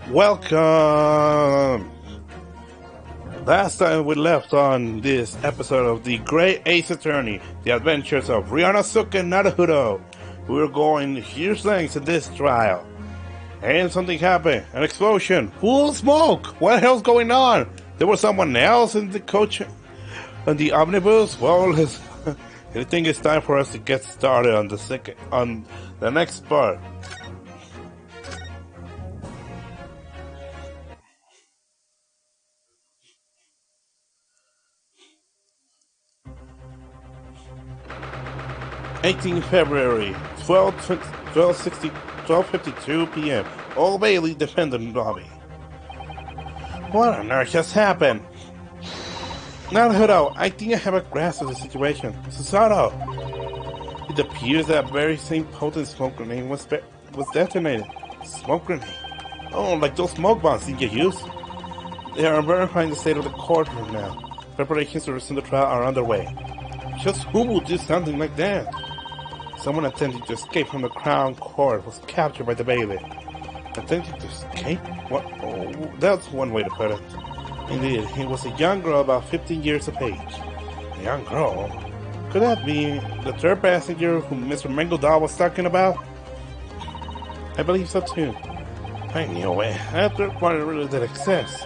Welcome! Last time we left on this episode of The Great Ace Attorney, The Adventures of Ryanosuke Naruto. We were going huge lengths in this trial. And something happened. An explosion. Full of smoke! What the hell's going on? There was someone else in the coach... on the omnibus? Well, I think it's time for us to get started on the next part. February 12:52 p.m. Old Bailey Defendant Lobby. What on earth just happened? Naruto, I think I have a grasp of the situation. Susato! It appears that very same potent smoke grenade was detonated. Smoke grenade? Oh, like those smoke bombs you use? They are verifying the state of the courtroom now. Preparations to resume the trial are underway. Just who would do something like that? Someone attempting to escape from the Crown Court was captured by the bailiff. Attempting to escape? What? Oh, that's one way to put it. Indeed, he was a young girl about 15 years of age. A young girl? Could that be the third passenger whom Mr. Mengeldal was talking about? I believe so too. I knew it. That third party really did exist.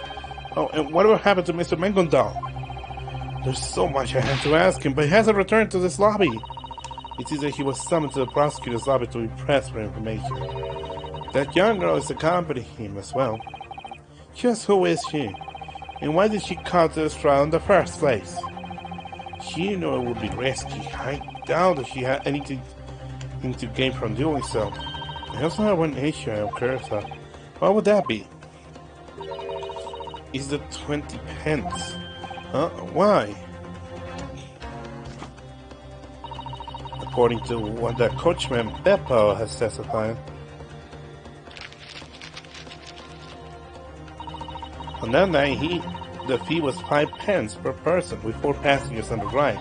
Oh, and whatever happened to Mr. Mengeldal? There's so much I have to ask him, but he hasn't returned to this lobby. It seems that he was summoned to the prosecutor's lobby to be pressed for information. That young girl is accompanying him as well. Just who is she? And why did she come to this trial in the first place? She knew it would be risky. I doubt that she had anything to gain from doing so. I also have one issue I'm curious about. What would that be? Is the 20 pence? Why? According to what the coachman Beppo has testified. On that night, the fee was 5 pence per person with 4 passengers on the ride.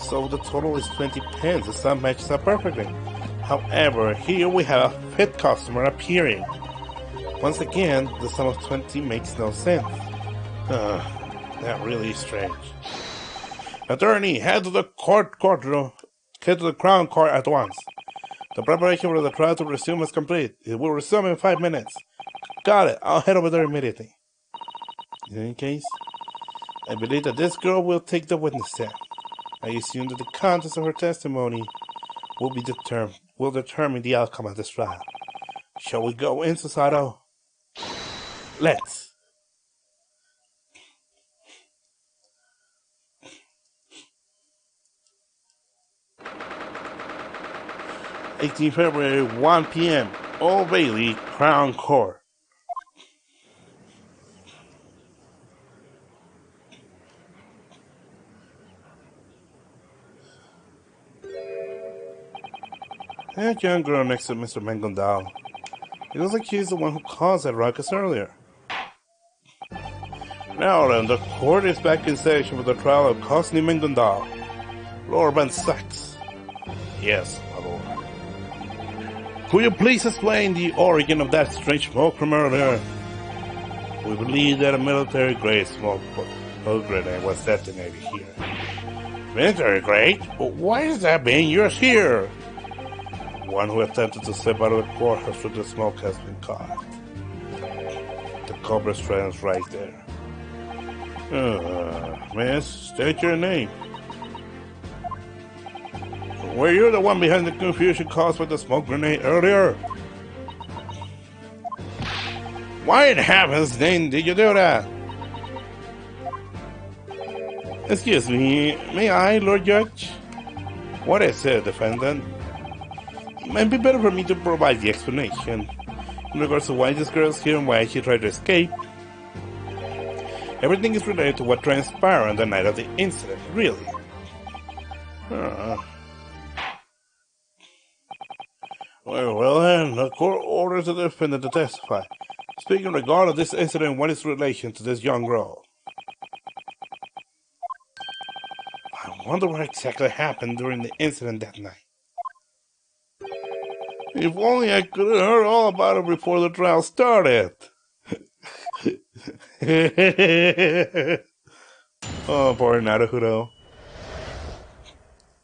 So the total is 20 pence. The sum matches up perfectly. However, here we have a fit customer appearing. Once again, the sum of 20 makes no sense. That really is strange. Attorney, head to the courtroom. Head to the Crown Court at once. The preparation for the trial to resume is complete. It will resume in 5 minutes. Got it. I'll head over there immediately. In any case, I believe that this girl will take the witness stand. I assume that the contents of her testimony will determine the outcome of this trial. Shall we go in, Susato? Let's. February 1 p.m. Old Bailey, Crown Court. That young girl next to Mr. Mengeldal. It looks like she's the one who caused that ruckus earlier. Now then, the court is back in session for the trial of Cosney Mengeldal. Lord Van Sachs. Yes, my lord. Could you please explain the origin of that strange smoke from earlier? We believe that a military-grade smoke grenade was detonated here. Military-grade? Why is that being used here? One who attempted to step out of the courthouse through the smoke has been caught. The culprit stands right there. Miss, state your name. Were you the one behind the confusion caused by the smoke grenade earlier? Why in heaven's name did you do that? Excuse me, may I, Lord Judge? What is it, defendant? It might be better for me to provide the explanation in regards to why this girl is here and why she tried to escape. Everything is related to what transpired on the night of the incident, really. Well then, the court orders the defendant to testify. Speaking in regard of this incident, what is relation to this young girl? I wonder what exactly happened during the incident that night. If only I could have heard all about it before the trial started. Oh, poor Naruto.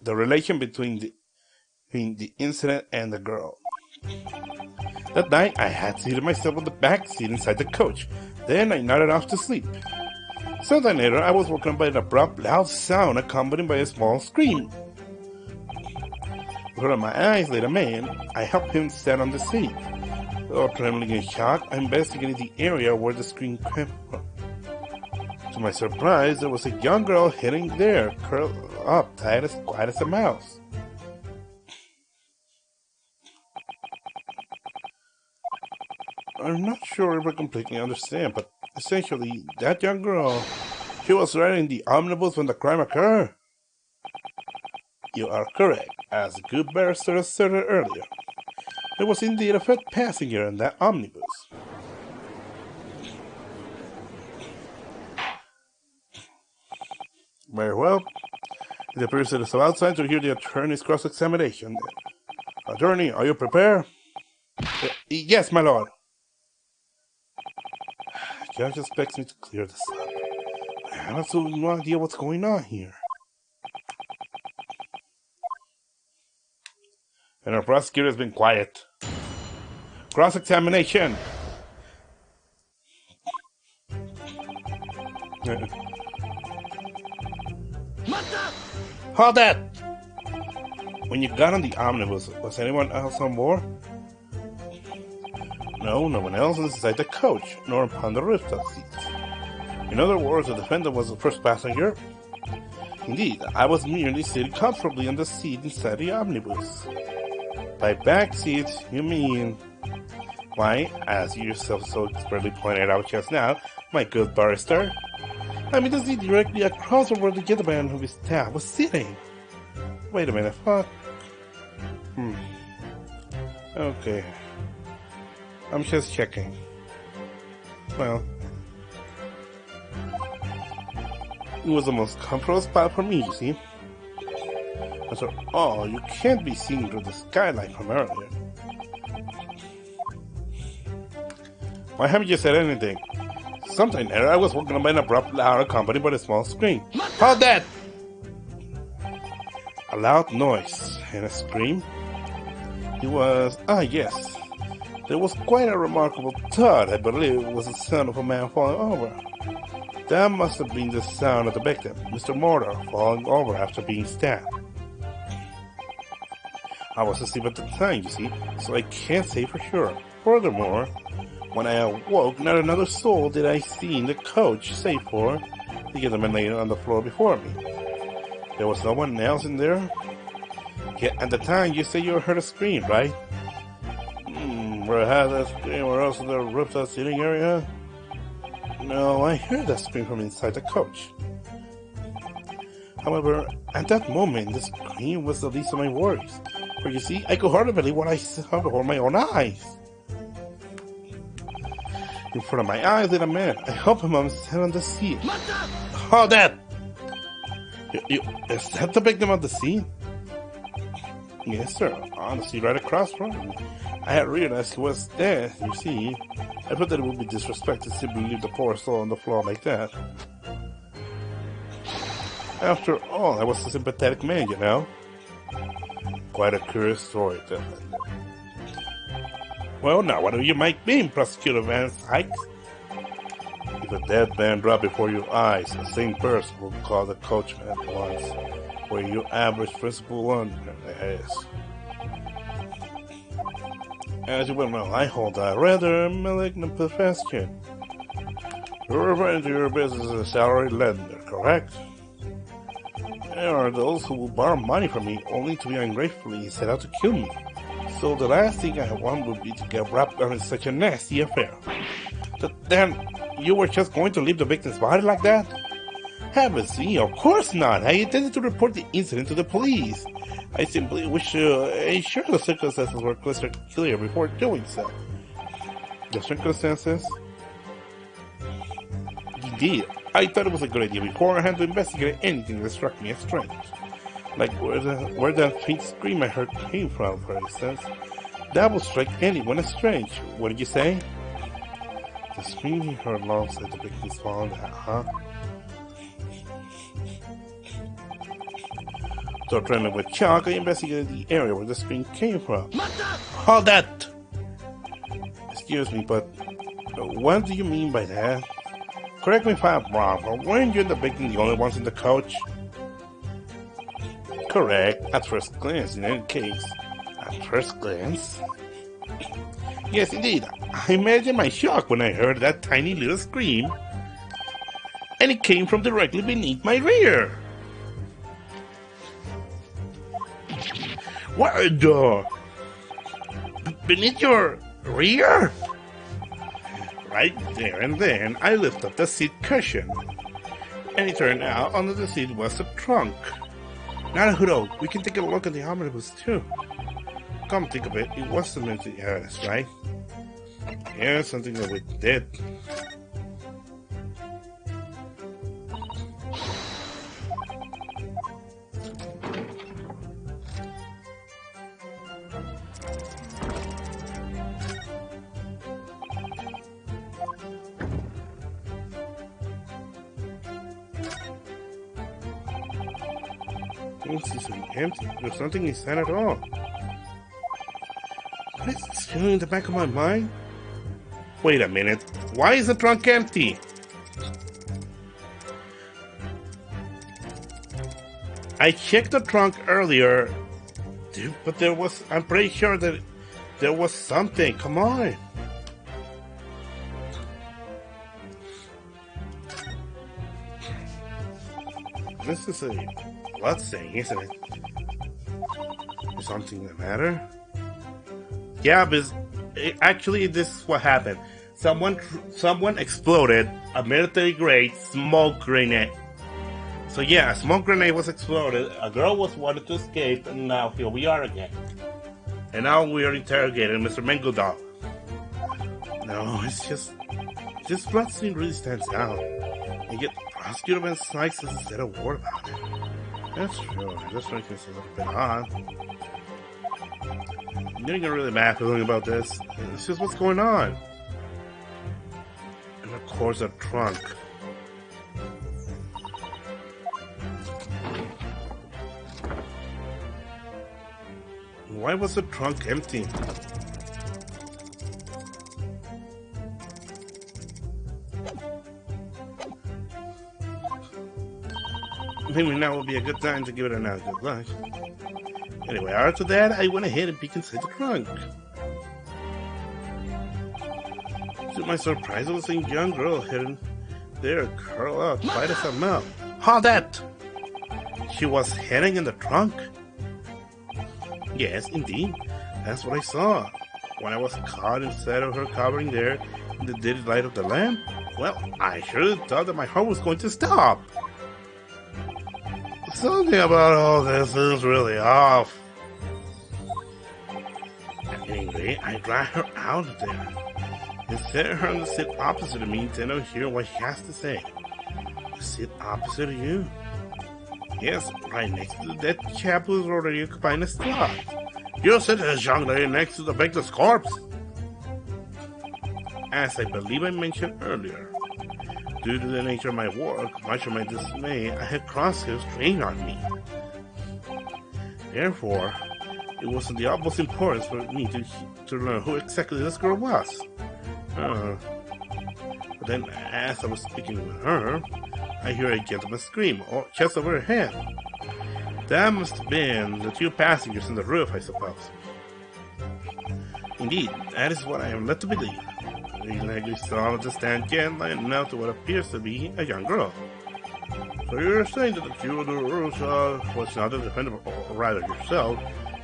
The relation between the incident and the girl. That night, I had seated myself on the back seat inside the coach. Then I nodded off to sleep. Sometime later, I was woken up by an abrupt, loud sound accompanied by a small scream. Before my eyes lay a man, I helped him stand on the seat. Though trembling in shock, I investigated the area where the scream came from. To my surprise, there was a young girl hiding there, curled up, tight as quiet as a mouse. I'm not sure if I completely understand, but essentially, that young girl, she was riding the omnibus when the crime occurred. You are correct, as the good barrister asserted earlier. There was indeed a fat passenger in that omnibus. Very well. It appears that it's outside to hear the attorney's cross-examination. Attorney, are you prepared? Yes, my lord. The judge expects me to clear this up. I have absolutely no idea what's going on here. And our prosecutor has been quiet. Cross-examination. Hold that! When you got on the omnibus, was anyone else on board? No, no one else was inside the coach, nor upon the rooftop seats. In other words, the defendant was the first passenger. Indeed, I was merely sitting comfortably on the seat inside the omnibus. By back seat, you mean... Why, as you yourself so expertly pointed out just now, my good barrister, I mean the seat directly across from where the gentleman who was stabbed was sitting. Wait a minute, what? Okay. I'm just checking. Well, it was the most comfortable spot for me, you see. After all, you can't be seen through the skylight from earlier. Why haven't you said anything? Sometime later, I was woken up by an abrupt, loud, accompanied by a small scream. Hold that! A loud noise and a scream. It was... yes. There was quite a remarkable thud. I believe it was the sound of a man falling over. That must have been the sound of the victim, Mr. Mortar, falling over after being stabbed. I was asleep at the time, you see, so I can't say for sure. Furthermore, when I awoke, not another soul did I see in the coach, save for the gentleman laying on the floor before me. There was no one else in there? Yet at the time, you say you heard a scream, right? Where I had that scream or else in the rooftop seating area? No, I heard that scream from inside the coach. However, at that moment, the scream was the least of my worries. For you see, I could hardly believe what I saw before my own eyes. In front of my eyes, did a man. I helped him stand on the seat. Oh, that! Is that the victim of the scene? Yes, sir. Honestly, right across from me. I had realized he was dead, you see. I thought that it would be disrespectful to simply leave the poor soul on the floor like that. After all, I was a sympathetic man, you know. Quite a curious story, definitely. Well, now, whatever you might be, Prosecutor Van Sykes. If a dead man dropped before your eyes, the same person who called the coachman once, where your average principal one is. As you well know, I hold a rather malignant profession. You're referring to your business as a salary lender, correct? There are those who will borrow money from me only to be ungratefully set out to kill me. So the last thing I want would be to get wrapped up in such a nasty affair. But then, you were just going to leave the victim's body like that? Heavens me, of course not. I intended to report the incident to the police. I simply wish to ensure the circumstances were crystal clear before doing so. The circumstances? Indeed, I thought it was a good idea beforehand to investigate anything that struck me as strange. Like where that faint scream I heard came from, for instance. That would strike anyone as strange, wouldn't you say? The scream he heard alongside the victim's falling down, huh? So training with Chuck, I investigated the area where the scream came from. Hold that! Excuse me, but what do you mean by that? Correct me if I'm wrong, but weren't you and the victim the only ones in the coach? Correct, at first glance in any case. At first glance? Yes, indeed. I imagine my shock when I heard that tiny little scream. And it came from directly beneath my rear. What the? Beneath your rear? Right there and then, I lifted up the seat cushion. And it turned out under the seat was a trunk. Now, Hudo, we can take a look at the omnibus too. Come think of it, it was the mental illness, right? Yeah, something that we did. This is empty. There's nothing inside at all. What is this feeling in the back of my mind? Wait a minute. Why is the trunk empty? I checked the trunk earlier, but I'm pretty sure that there was something. Come on. This is a blood stain, isn't it? Is something the matter? Yeah, because actually this is what happened. Someone exploded a military-grade smoke grenade. So yeah, a smoke grenade was exploded, a girl was wanted to escape, and now here we are again. And now we are interrogating Mr. Mengodal. No, it's just... this blood stain really stands out. And yet, the prosecutor Ben Sykes doesn't say a word about it. That's true, this strikes me as a little bit odd. I'm getting really mad feeling about this. It's just what's going on. And of course, a trunk. Why was the trunk empty? Maybe now would be a good time to give it another good luck. Anyway, after that, I went ahead and peeked inside the trunk. To my surprise, I was seeing a young girl hidden there, curled up, quiet as a mouse. Hold that! She was hiding in the trunk? Yes, indeed. That's what I saw. When I was caught inside of her covering there in the dim light of the lamp, well, I sure thought that my heart was going to stop. Something about all this is really off. Anyway, I dragged her out of there and set her on the seat opposite of me to hear what she has to say. The seat opposite of you? Yes, right next to the dead chap who's already occupying a spot. You sit this young lady next to the victim's corpse. As I believe I mentioned earlier, due to the nature of my work, much of my dismay, I had crosshairs trained on me. Therefore, it was of the utmost importance for me to learn who exactly this girl was. But then, as I was speaking with her, I hear a gentleman scream, just over her head. That must have been the two passengers in the roof, I suppose. Indeed, that is what I am led to believe. The lady saw the stand again, and now to what appears to be a young girl. So you're saying that the two of the Ursa was not the defendant, or rather yourself,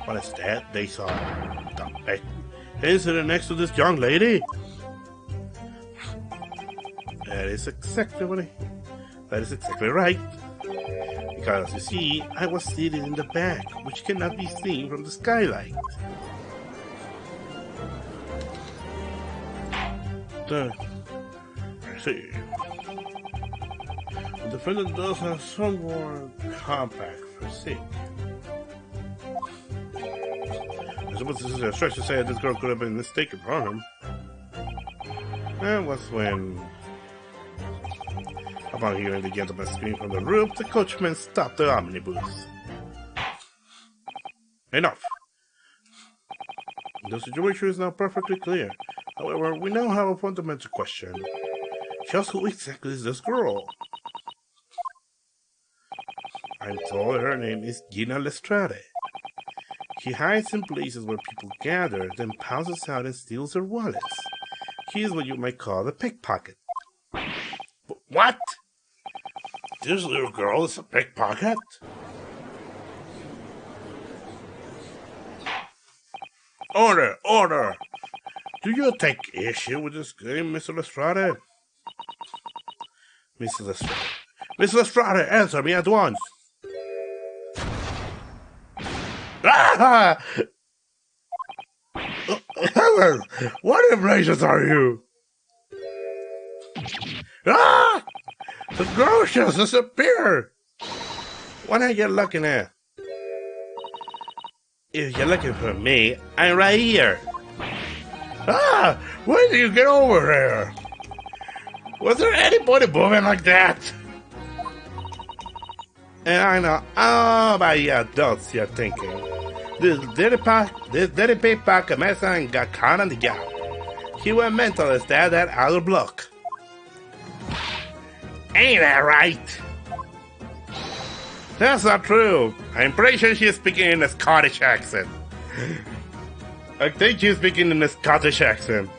but instead they saw the victim sitting next to this young lady? That is exactly right. Because you see, I was seated in the back, which cannot be seen from the skylight. I see. The defendant does have some more compact physique. I suppose this is a stretch to say that this girl could have been mistaken for him. And was when, upon hearing the gentleman scream from the roof, the coachman stopped the omnibus. Enough! The situation is now perfectly clear. However, we now have a fundamental question. Just who exactly is this girl? I'm told her name is Gina Lestrade. She hides in places where people gather, then pounces out and steals their wallets. She is what you might call a pickpocket. What? This little girl is a pickpocket? Order! Order! Do you take issue with this game, Mr. Lestrade? Mr. Lestrade. Mr. Lestrade, answer me at once! Ah! Heavens! What in blazes are you? Ah! The girl just disappeared! What are you looking at? If you're looking for me, I'm right here. Ah! When did you get over there? Was there anybody moving like that? And I know all about you adults you're thinking. This dirty pickpocket messer got caught on the job. He went mental instead that other block. Ain't that right? That's not true. I'm pretty sure she's speaking in a Scottish accent. I think she's speaking in a Scottish accent.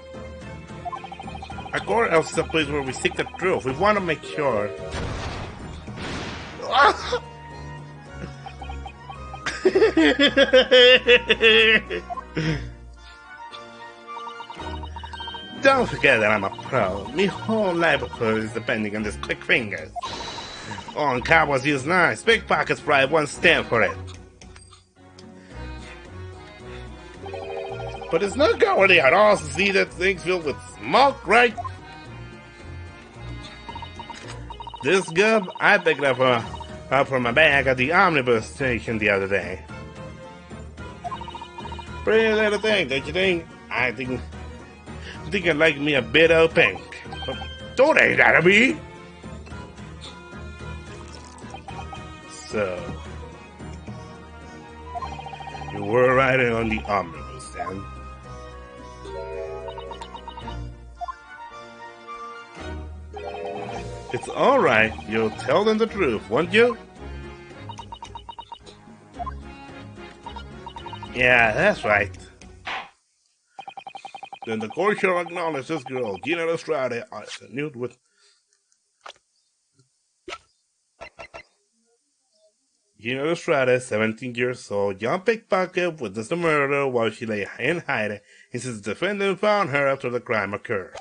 A courthouse is a place where we seek the truth. We want to make sure. Don't forget that I'm a pro. My whole livelihood is depending on this quick fingers. On cowboys use knives, pickpockets probably won't stand for it. But it's not cowardly at all to see that thing's filled with smoke, right? This gub, I picked up from my bag at the omnibus station the other day. Pretty little thing, don't you think? I think it like me a bit of pink. But don't aim at me! So, you were riding on the omnibus then? It's alright, you'll tell them the truth, won't you? Yeah, that's right. Then the court shall acknowledge this girl, Gina Lestrade, as a nude with Gina Lestrade, 17 years old, young pickpocket, witnessed the murder while she lay in hiding, and since the defendant found her after the crime occurred.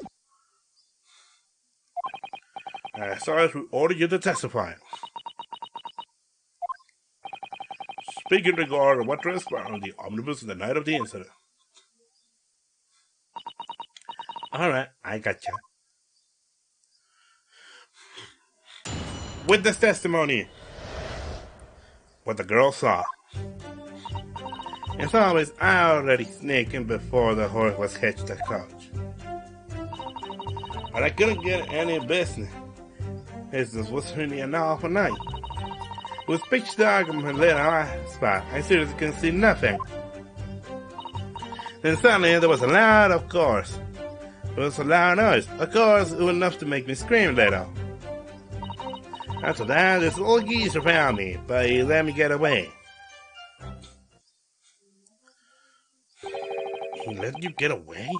Sarge, we order you to testify. Speak in regard to what transpired on the omnibus the night of the incident. Alright, I gotcha. Witness testimony. What the girl saw. As always, I already sneaked in before the horse was hitched to the coach. But I couldn't get any business. This was really an awful night. It was pitch dark in my little eye spot. I seriously couldn't see nothing. Then suddenly there was a loud, of course. There was a loud noise. Of course, it was enough to make me scream a little. After that, this little geezer found me, but he let me get away. He let you get away?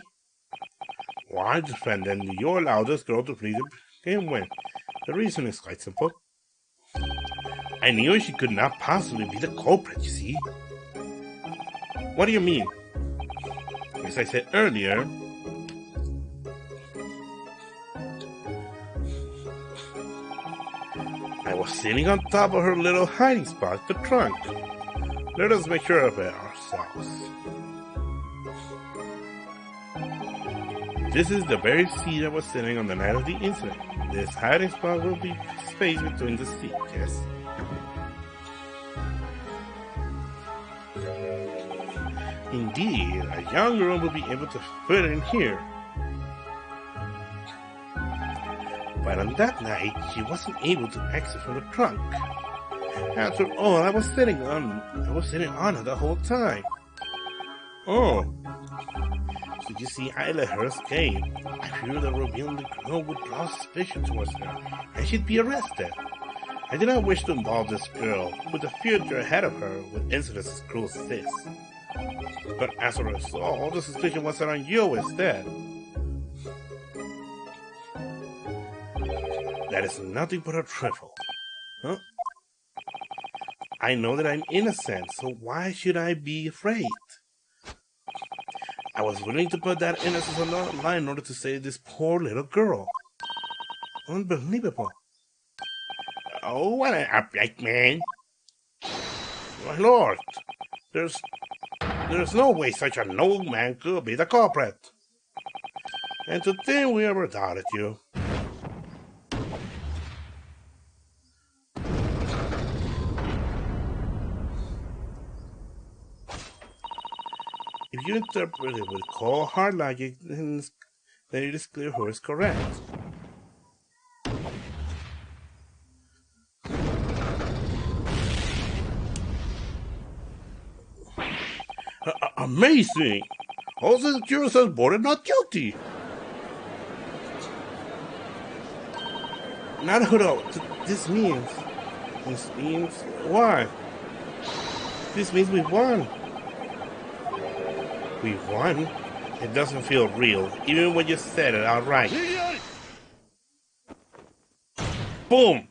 Why, defendant, you allowed this girl to plead the game win. The reason is quite simple. I knew she could not possibly be the culprit, you see. What do you mean? As I said earlier, I was sitting on top of her little hiding spot, the trunk. Let us make sure of it ourselves. This is the very seat I was sitting on the night of the incident. This hiding spot will be space between the seat, yes? Indeed, a young girl will be able to fit in here. But on that night, she wasn't able to exit from the trunk. After all, I was sitting on it the whole time. Oh, so you see, I let her escape. I feared that revealing the girl would draw suspicion towards her, and she'd be arrested. I did not wish to involve this girl with the future ahead of her with incidents as cruel as this. But as a result, all the suspicion was set on you instead. That is nothing but a trifle. Huh? I know that I'm innocent, so why should I be afraid? I was willing to put that innocence on the line in order to save this poor little girl. Unbelievable. Oh, what an upright man. My lord, there's no way such an old man could be the culprit. And to think we ever doubted you. If you interpret it with cold, hard logic, then it is clear who is correct. Amazing! All the jurors are voted not guilty. Naruto, this means what? This means we won. We won? It doesn't feel real, even when you said it outright. Boom!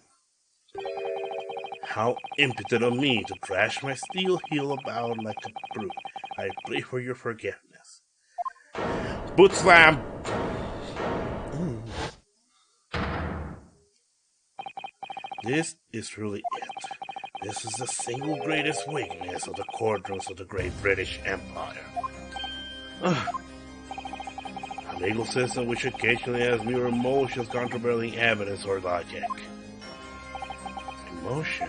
How impotent of me to trash my steel heel about like a brute. I pray for your forgiveness. Boot slam! This is really it. This is the single greatest weakness of the courtrooms of the great British Empire. A legal system which occasionally has mere emotions countervailing evidence or logic. Emotion.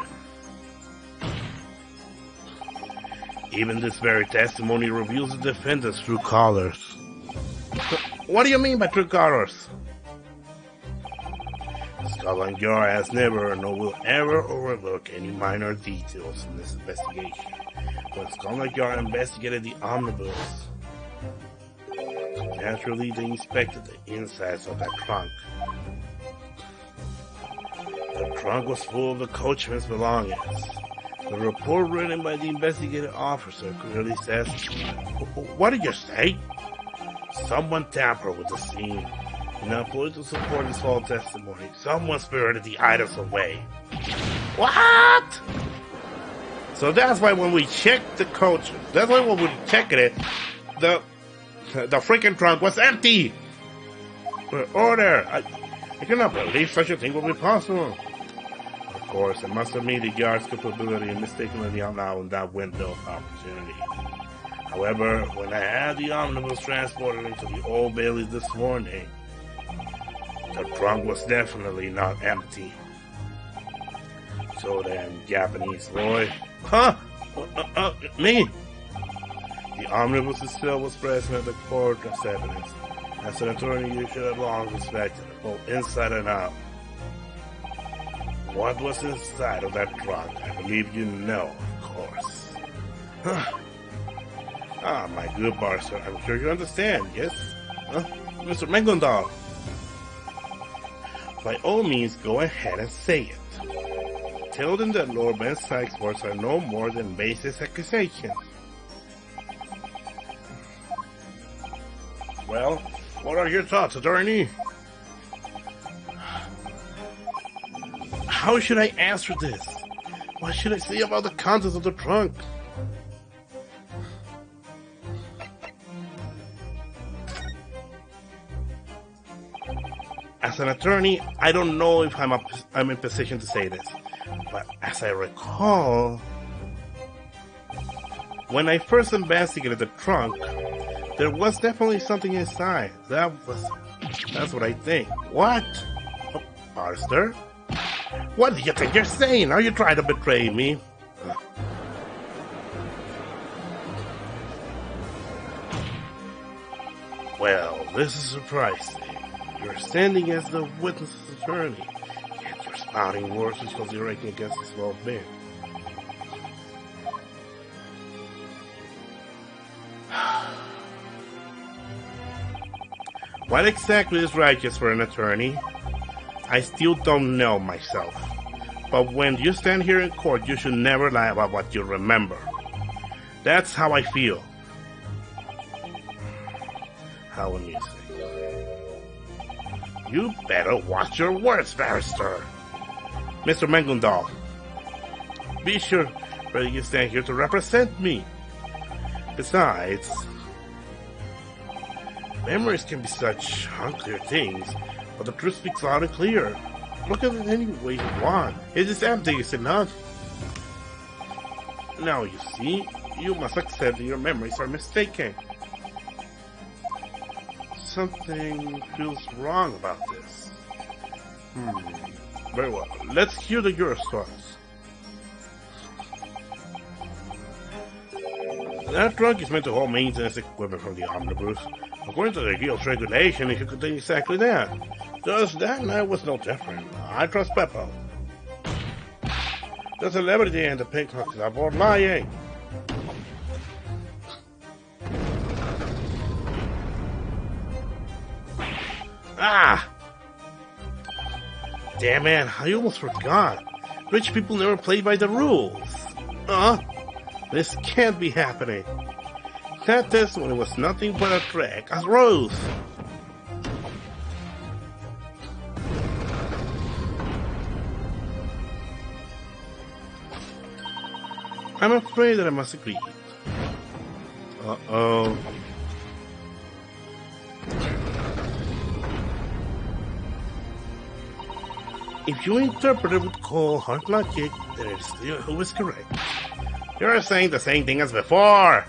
Even this very testimony reveals the defendant's true colors. What do you mean by true colors? Scotland Yard has never nor will ever overlook any minor details in this investigation. When Scotland Yard investigated the omnibus, naturally they inspected the insides of that trunk. The trunk was full of the coachman's belongings. The report written by the investigating officer clearly says, what did you say? Someone tampered with the scene. Now, to support his false testimony, someone spirited the items away. What? So that's why when we checked the coach, that's why when we checked it, the freaking trunk was empty. Order! I cannot believe such a thing would be possible. Of course, it must have made the yard's capability and mistakenly allowing that window of opportunity. However, when I had the omnibus transported into the Old Bailey this morning, the trunk was definitely not empty. So then, Japanese boy, me? The omnibus itself was present at the court as evidence. As an attorney, you should have long respected it, both inside and out. What was inside of that trunk? I believe you know, of course. My good Barcer, I'm sure you understand, yes? Mr. Mengundal. By all means, go ahead and say it. Tell them that Lord Ben Sykes' words are no more than baseless accusations. Well, what are your thoughts, attorney? How should I answer this? What should I say about the contents of the trunk? As an attorney, I don't know if I'm in position to say this, but as I recall, when I first investigated the trunk, there was definitely something inside. That's what I think. What? Arthur? What do you think you're saying? Are you trying to betray me? Well, this is surprising. You're standing as the witness's attorney, yet you're spouting words which considering against his well-being. What exactly is righteous for an attorney? I still don't know myself. But when you stand here in court, you should never lie about what you remember. That's how I feel. How amusing. You better watch your words, barrister. Mr. Mangundal, be sure that you stand here to represent me. Besides, memories can be such unclear things, but the truth speaks loud and clear. Look at it any way you want. It is empty, is it not? Now you see, you must accept that your memories are mistaken. Something feels wrong about this. Very well. Let's hear the juror's thoughts. That truck is meant to hold maintenance equipment from the omnibus. According to the guild's regulation, it should contain exactly that. Thus, that night was no different. I trust Beppo. The celebrity and the pink hooks are both lying. Ah! Damn it, I almost forgot. Rich people never play by the rules. This can't be happening. That testimony was nothing but a trick, as Rose. I'm afraid that I must agree. Uh-oh. If you interpret it with cold, hard logic, then it's still who is correct. You're saying the same thing as before!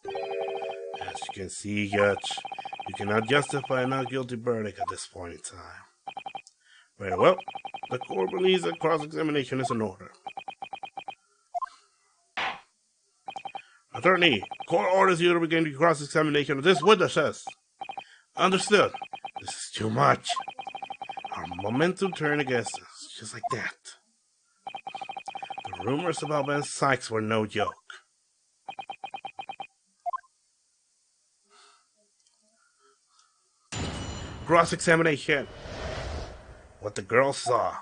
As you can see, Judge, you cannot justify a not guilty verdict at this point in time. Very well, the court believes that cross-examination is in order. Attorney, court orders you to begin the cross-examination of this witnesses. Understood. This is too much. Our momentum turned against us, just like that. The rumors about Ben Sykes were no joke. Cross-examination. What the girl saw.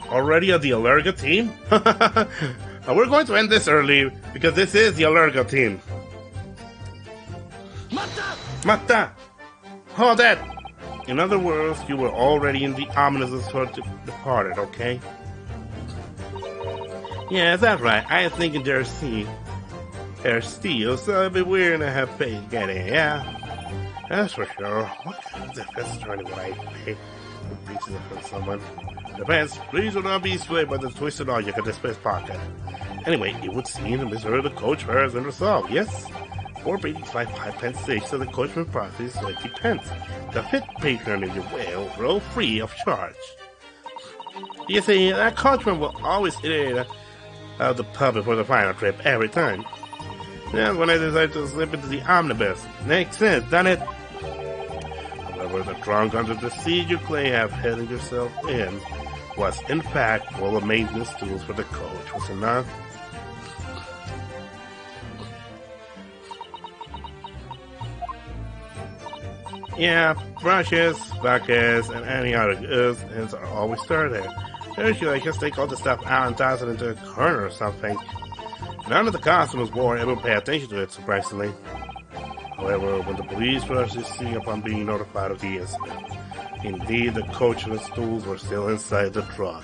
Already at the Allerga team? We're going to end this early, because this is the Allerga team. Mata! Hold that! In other words, you were already in the ominous sort departed, okay? Yeah, that's right. I was thinking there's steel, so it'd be weird to have paid getting, yeah? That's for sure. What kind of defense attorney would I pay for breach to defend someone? Depends. Please do not be swayed by the twisted logic of this space pocket. Anyway, it would seem the misery of the coach fare has been resolved, yes? 4 pages by 5 pence each, so the coachman price is 20 pence. The 5th patron of your whale roll free of charge. You see, that coachman will always eat out the pub before the final trip every time. That's when I decided to slip into the omnibus. Makes sense, doesn't it? However, the trunk under the seat you claim have headed yourself in was in fact full of maintenance tools for the coach, was it not? Yeah, brushes, buckets, and any other goods are always stored there. Usually I just take all the stuff out and toss it into a corner or something. None of the customers wore ever pay attention to it, surprisingly. However, when the police rushed the scene upon being notified of the incident, indeed the coach and his tools were still inside the truck.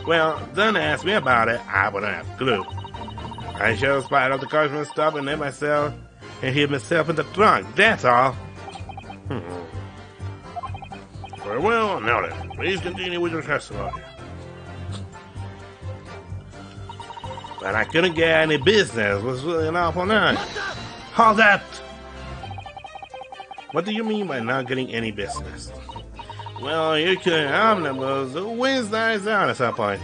Well, don't ask me about it, I wouldn't have a clue. I just spied out the coachman's stuff and hid myself in the trunk, that's all. Very well, now then, please continue with your testimony. But I couldn't get any business. It was really an awful night. Hold that! What do you mean by not getting any business? Well, you couldn't omnibus. The wind's dies down at some point.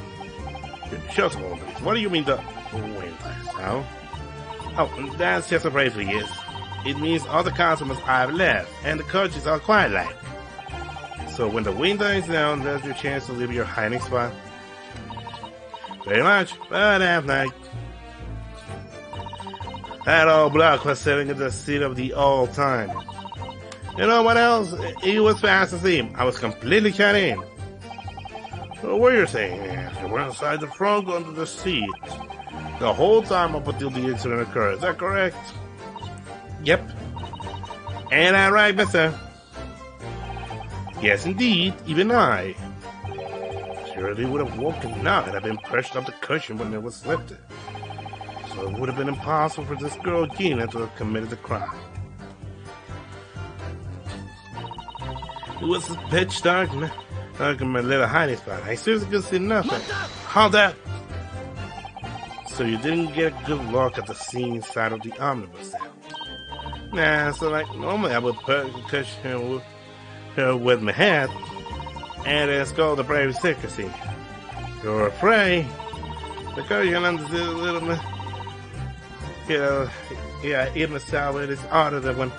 Shut up, please. What do you mean the window sound? Oh, that's just a phrase we use. It means all the customers have left, and the coaches are quiet like. So when the window is down, there's your chance to leave your hiding spot. Very much, but at night. That old block was sitting in the seat of the old time. You know what else? It was fast asleep. I was completely shut in. So what you're saying is you were inside the front under the seat the whole time up until the incident occurred. Is that correct? Yep. Ain't that right, mister? Yes, indeed. Even I. Surely would have woken up and have been pushed off the cushion when it was lifted. So it would have been impossible for this girl Gina to have committed the crime. It was pitch dark, like in my little hiding spot. I seriously could see nothing. How that? So you didn't get a good look at the scene side of the omnibus now? Nah, so like normally I would put the cushion with my head and it's called the brave secrecy. You're afraid the cushion under the little even so it is harder than one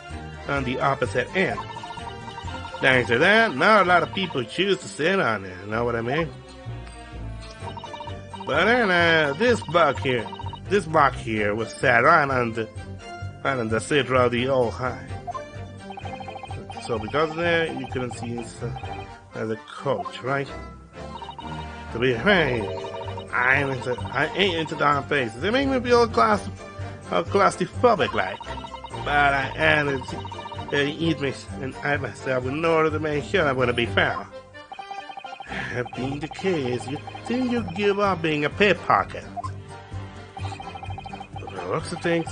on the opposite end. Thanks to that, not a lot of people choose to sit on it, you know what I mean? But then this block here was sat right on the center of the old high. So because of that, you couldn't see inside the coach, right? To be frank, I ain't into darn faces. They make me feel claustrophobic like. But I added eat me and I myself in order to make sure I'm going to be found. That being the case, you think you give up being a pickpocket. But by the looks of things,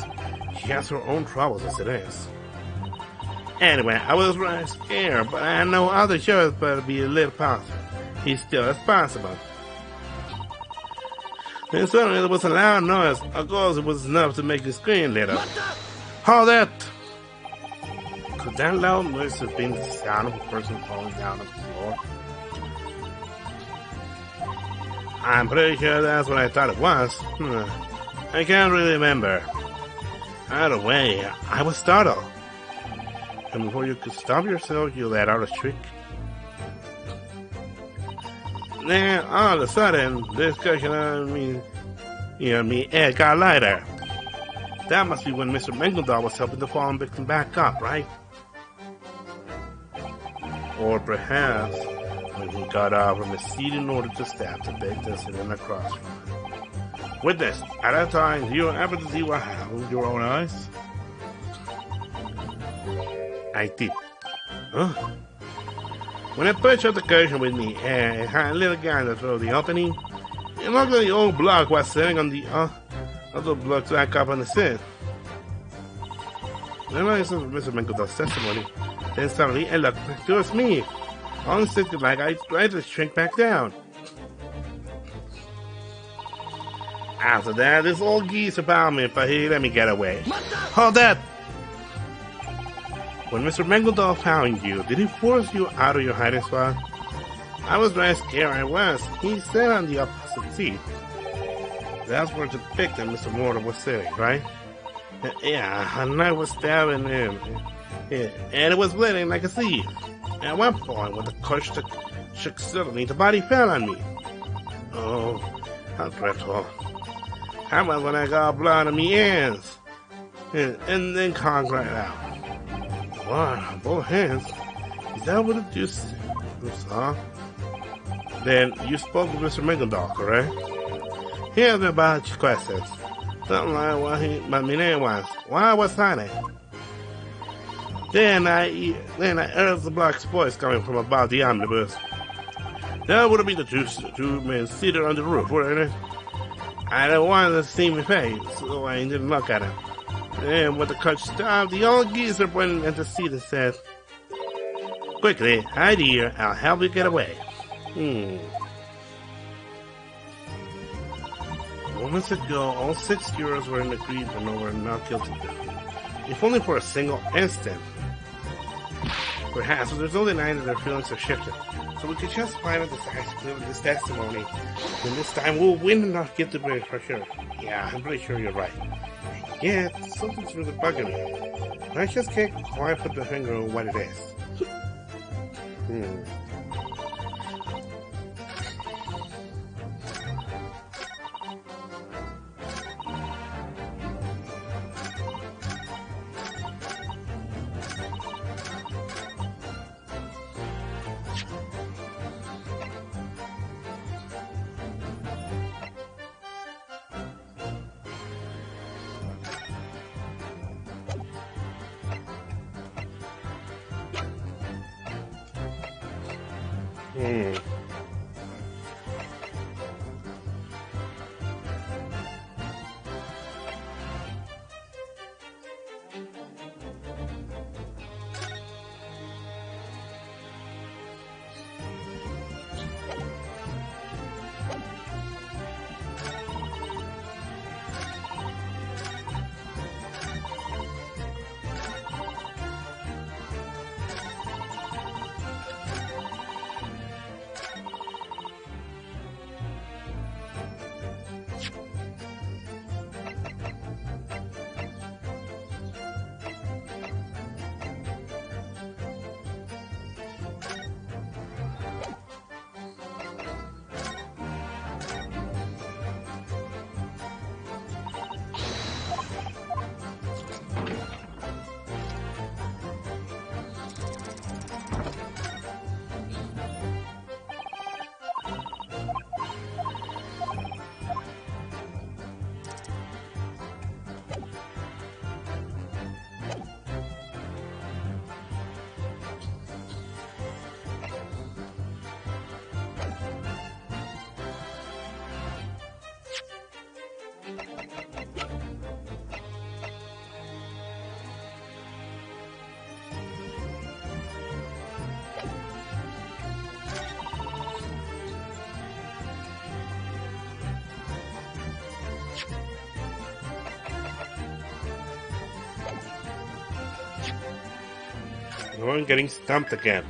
she has her own troubles as it is. Anyway, I was really scared, but I know other shows better be a little possible. He's still responsible. Then suddenly there was a loud noise. Of course, it was enough to make you scream later. How that? Could that loud noise have been the sound of a person falling down on the floor? I'm pretty sure that's what I thought it was. I can't really remember. Either way, I was startled. And before you could stop yourself, you let out a shriek. Then, all of a sudden, this cushion on me, it got lighter. That must be when Mr. Mengeldorf was helping the fallen victim back up, right? Or perhaps when he got out from his seat in order to stab the victim sitting across from him. Witness, at that time, you were able to see what happened with your own eyes? I did. Huh? When I pushed up the cushion with me and had a little guy through the opening, it looked like the old block was sitting on the other block back up on the seat. Then I saw Mr. Mengeldorf's testimony. Then suddenly it looked towards me. Unsticking like I tried to shrink back down. After that, this old geese about me, but he let me get away. Hold that! When Mr. Mengeldorf found you, did he force you out of your hiding spot? I was very scared I was. He sat on the opposite seat. That's where the victim, Mr. Mortar, was sitting, right? Yeah, and I was stabbing him. Yeah, and it was bleeding like a sieve. At one point, when the coach shook suddenly, the body fell on me. Oh, how dreadful. How about when I got blood on my hands? And then conked right out. Wow, both hands? Is that what it is? Huh? Then you spoke with Mr. Mengeldorf, correct? Here's a bunch of questions. Something like what my name was. Why was Sonic? Then I heard the black voice coming from above the omnibus. That would be the two men seated on the roof, wouldn't it? I didn't want to see my face, so I didn't look at him. And when the coach stopped, the old geezer went into the seat and said, "Quickly, hide here, I'll help you get away." Moments ago, all 6 jurors were in agreement and were not guilty, if only for a single instant. Perhaps there's no denying that their feelings have shifted. So we could just find out this testimony. And this time we'll win and not get the break for sure. Yeah, I'm pretty sure you're right. Yeah, something's really bugging me. I just can't quite put the finger on what it is. Hmm. Hmm. No, I'm getting stumped again.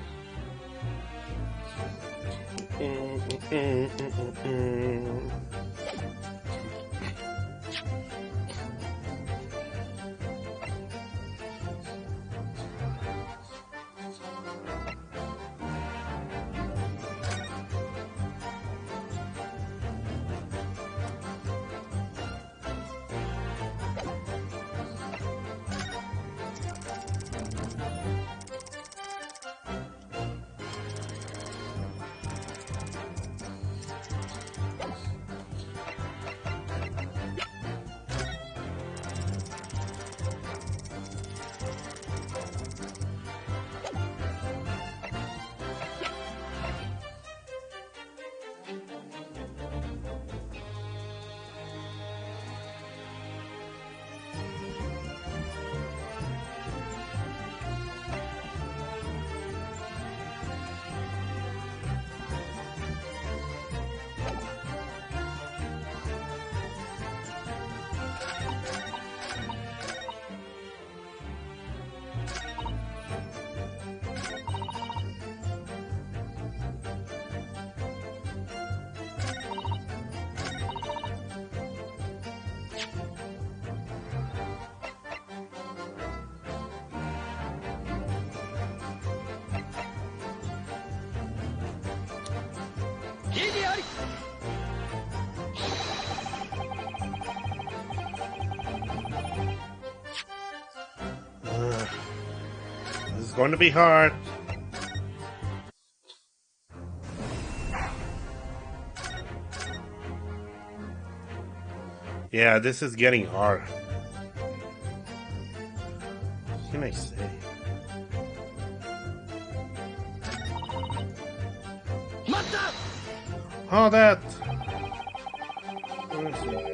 This is going to be hard. Yeah, this is getting hard. What can I say? Oh, that. Where is it?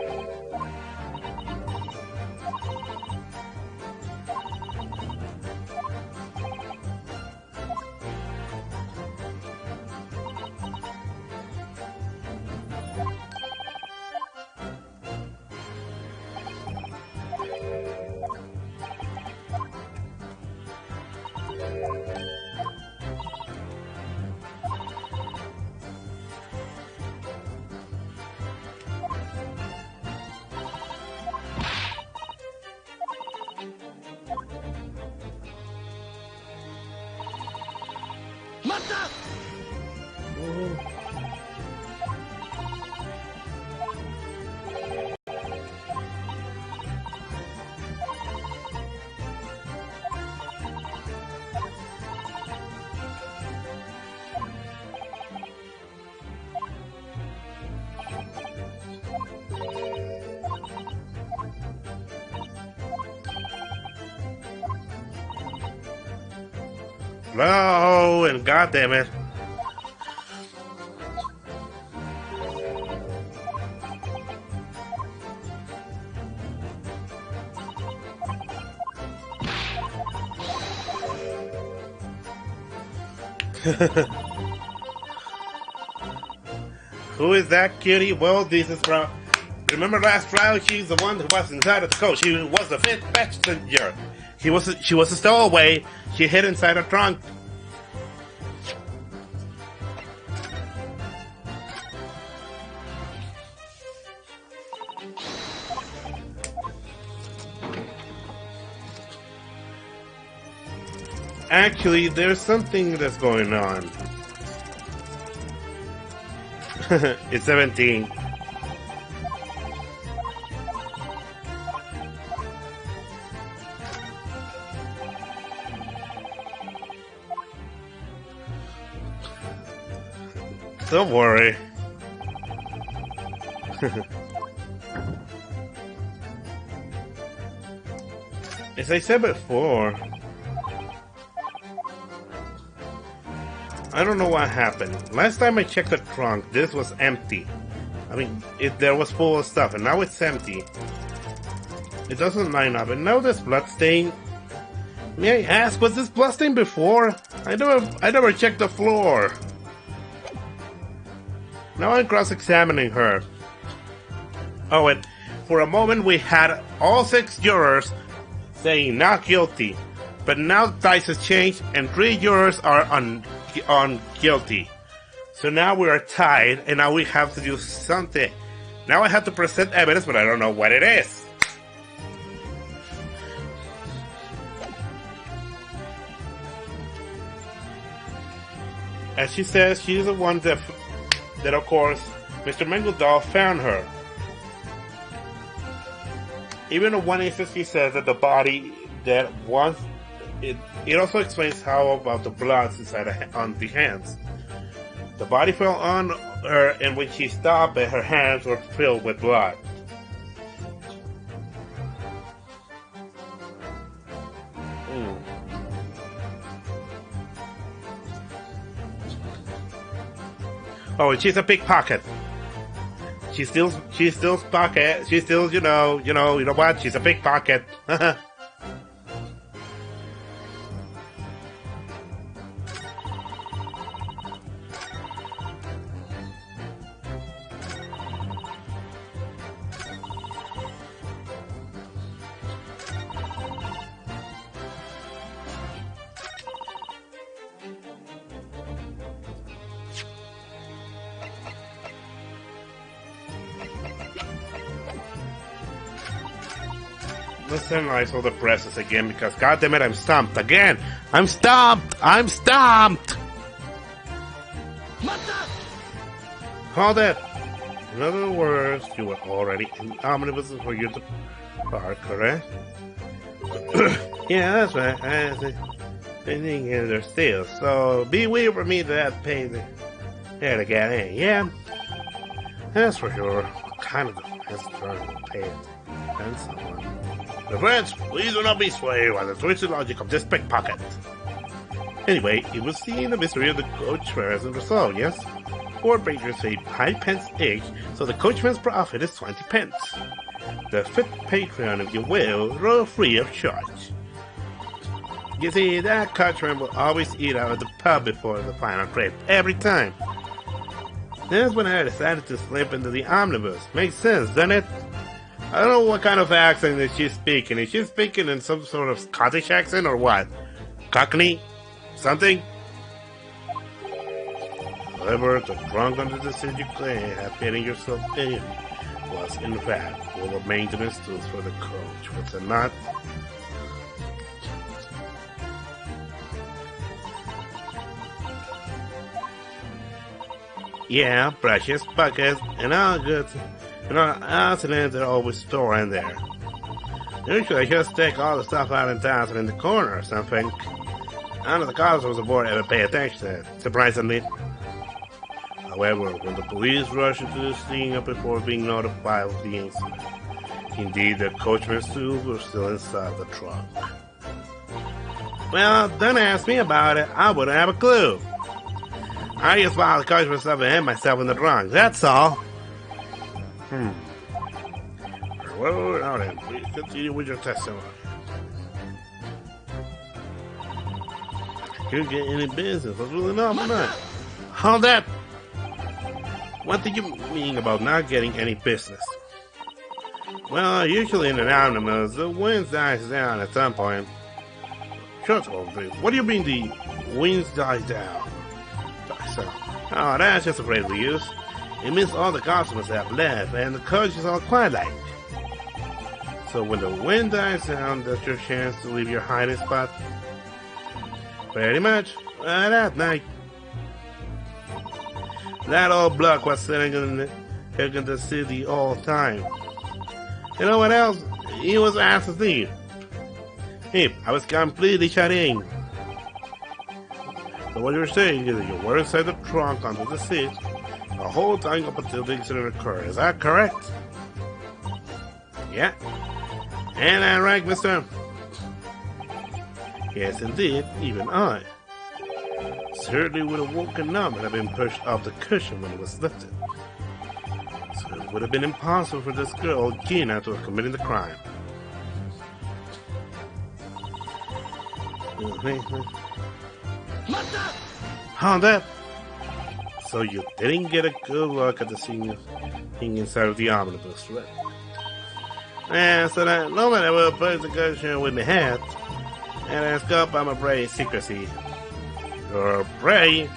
No, and goddamn it. Who is that cutie? Well, this is from. Remember last trial? She's the one who was inside of the coach. She was the fifth passenger. She was a stowaway. She hid inside a trunk. Actually, there's something that's going on. It's 17. Don't worry. As I said before, I don't know what happened. Last time I checked the trunk, this was empty. I mean, there was full of stuff, and now it's empty. It doesn't line up, and now there's blood stain. May I ask, was this blood stain before? I never checked the floor. Now I'm cross-examining her. Oh, and for a moment we had all 6 jurors saying not guilty. But now the dice has changed and 3 jurors are on guilty. So now we are tied and now we have to do something. Now I have to present evidence, but I don't know what it is. As she says, she's the one that of course, Mr. Mengeldorf found her. Even in one instance, he says that the body that once it also explains how about the blood inside on the hands. The body fell on her, and when she stopped, her hands were filled with blood. Oh, and she's a pickpocket. She steals pocket. She steals, you know what? She's a pickpocket. Let's analyze all the presses again because goddammit, I'm stumped again. I'm stumped. Hold it. In other words, you were already in the omnibus for you to park, correct? Yeah, that's right. I think they're still. So beware for me that pay the head again. Hey, yeah, that's for sure. What kind of defense trying to pay it? And someone. The friends, please do not be swayed by the twisted logic of this pickpocket. Anyway, it was seen the mystery of the coach fare hasn't resolved, yes? 4 patrons paid 5 pence each, so the coachman's profit is 20 pence. The 5th patron, if you will, roll free of charge. You see, that coachman will always eat out at the pub before the final trip, every time. That's when I decided to slip into the omnibus. Makes sense, doesn't it? I don't know what kind of accent that she's speaking. Is she speaking in some sort of Scottish accent or what? Cockney? Something? However, the trunk under the seat you claim have fitting yourself in was in fact full of maintenance tools for the coach. Was it not? Yeah, brushes, buckets, and all goods, and all cylinders are always stored in there. Usually I just take all the stuff out and toss it in the corner or something. None of the customers aboard ever pay attention to it, surprisingly. However, when the police rushed into the scene before being notified of the incident, indeed the coachman's tools were still inside the trunk. Well, don't ask me about it, I wouldn't have a clue. I just filed the coachman's stuff and hid myself in the trunk, that's all. Well, now then, please continue with your testimony. I couldn't get any business, I was really not much. Hold that! What do you mean about not getting any business? Well, usually in an animals, the wind dies down at some point. Shut up, please. What do you mean the winds die down? Oh, that's just a phrase we use. It means all the customers have left and the coach is all quiet like. So when the wind dies down, that's your chance to leave your hiding spot? Pretty much. That night. That old block was sitting in the city all the time. You know what else? He was asked to leave. Hey, I was completely shut in. So what you're saying is that you were inside the trunk under the seat the whole time up until the incident occurred. Is that correct? Yeah. And I'm right, mister? Yes, indeed, even I. Certainly would have woken up and have been pushed off the cushion when it was lifted. So it would have been impossible for this girl, Gina, to have committed the crime. Hold up! So you didn't get a good look at the scene thing inside of the omnibus, right? And so that no matter will put the cushion with my hat, and I scope I'm afraid secrecy. You're afraid?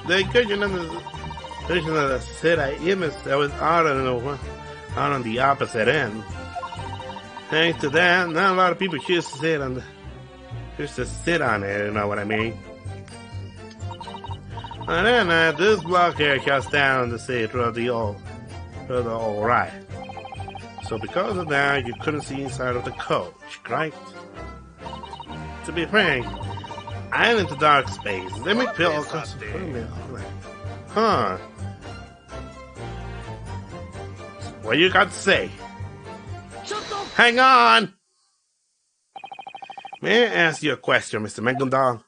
The cushion on the set I imaged that was out on the opposite end. Thanks to that, not a lot of people choose to sit on it, you know what I mean? And then this block here shuts down the seat to the all right. So because of that, you couldn't see inside of the coach, right? To be frank, I'm into dark space. Let me feel Huh. What you got to say? Hang on! May I ask you a question, Mr. Mengendal?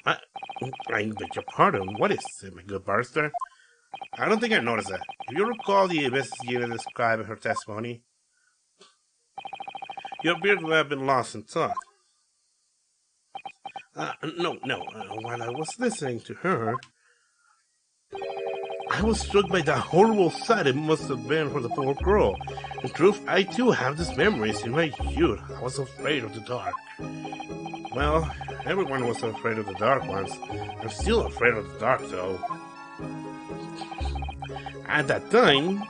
I beg your pardon. What is it, my good barrister? I don't think I noticed that. Do you recall the investigator describing her testimony? You appear to have been lost in thought. No. While I was listening to her, I was struck by that horrible sight it must have been for the poor girl. In truth, I too have these memories. In my youth, I was afraid of the dark. Well, everyone was afraid of the dark once. I'm still afraid of the dark, though. At that time,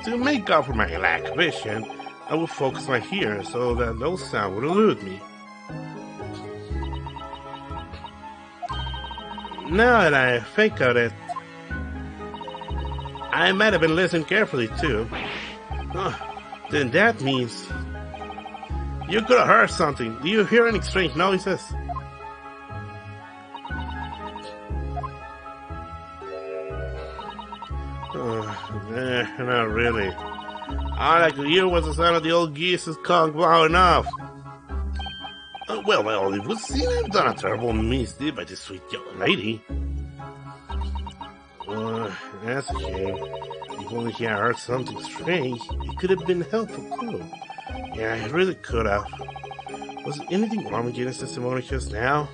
to make up for my lack of vision, I would focus my hearing so that no sound would elude me. Now that I think of it, I might have been listening carefully too. Then that means you could have heard something. Do you hear any strange noises? Not really. All I could hear was the sound of the old geese's conch blowing off. Well, it would seem I've done a terrible misdeed by this sweet young lady. That's a shame. If only she had heard something strange, it could have been helpful too. Yeah, it really could have. Was there anything wrong with Gina's testimony just now?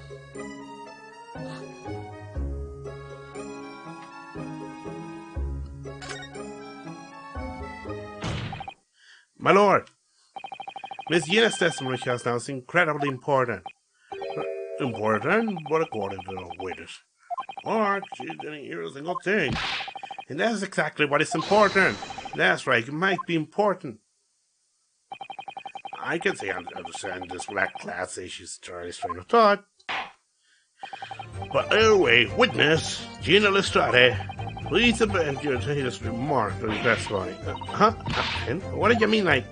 My lord, Miss Gina's testimony just now is incredibly important. Important? But according to the witness. Or she didn't hear a single thing. And that's exactly what is important. That's right, it might be important. I can say I understand this black class say she's trying to train of thought. But anyway, witness, Gina Lestrade, please amend your latest remark to your testimony. Huh? What did you mean, like?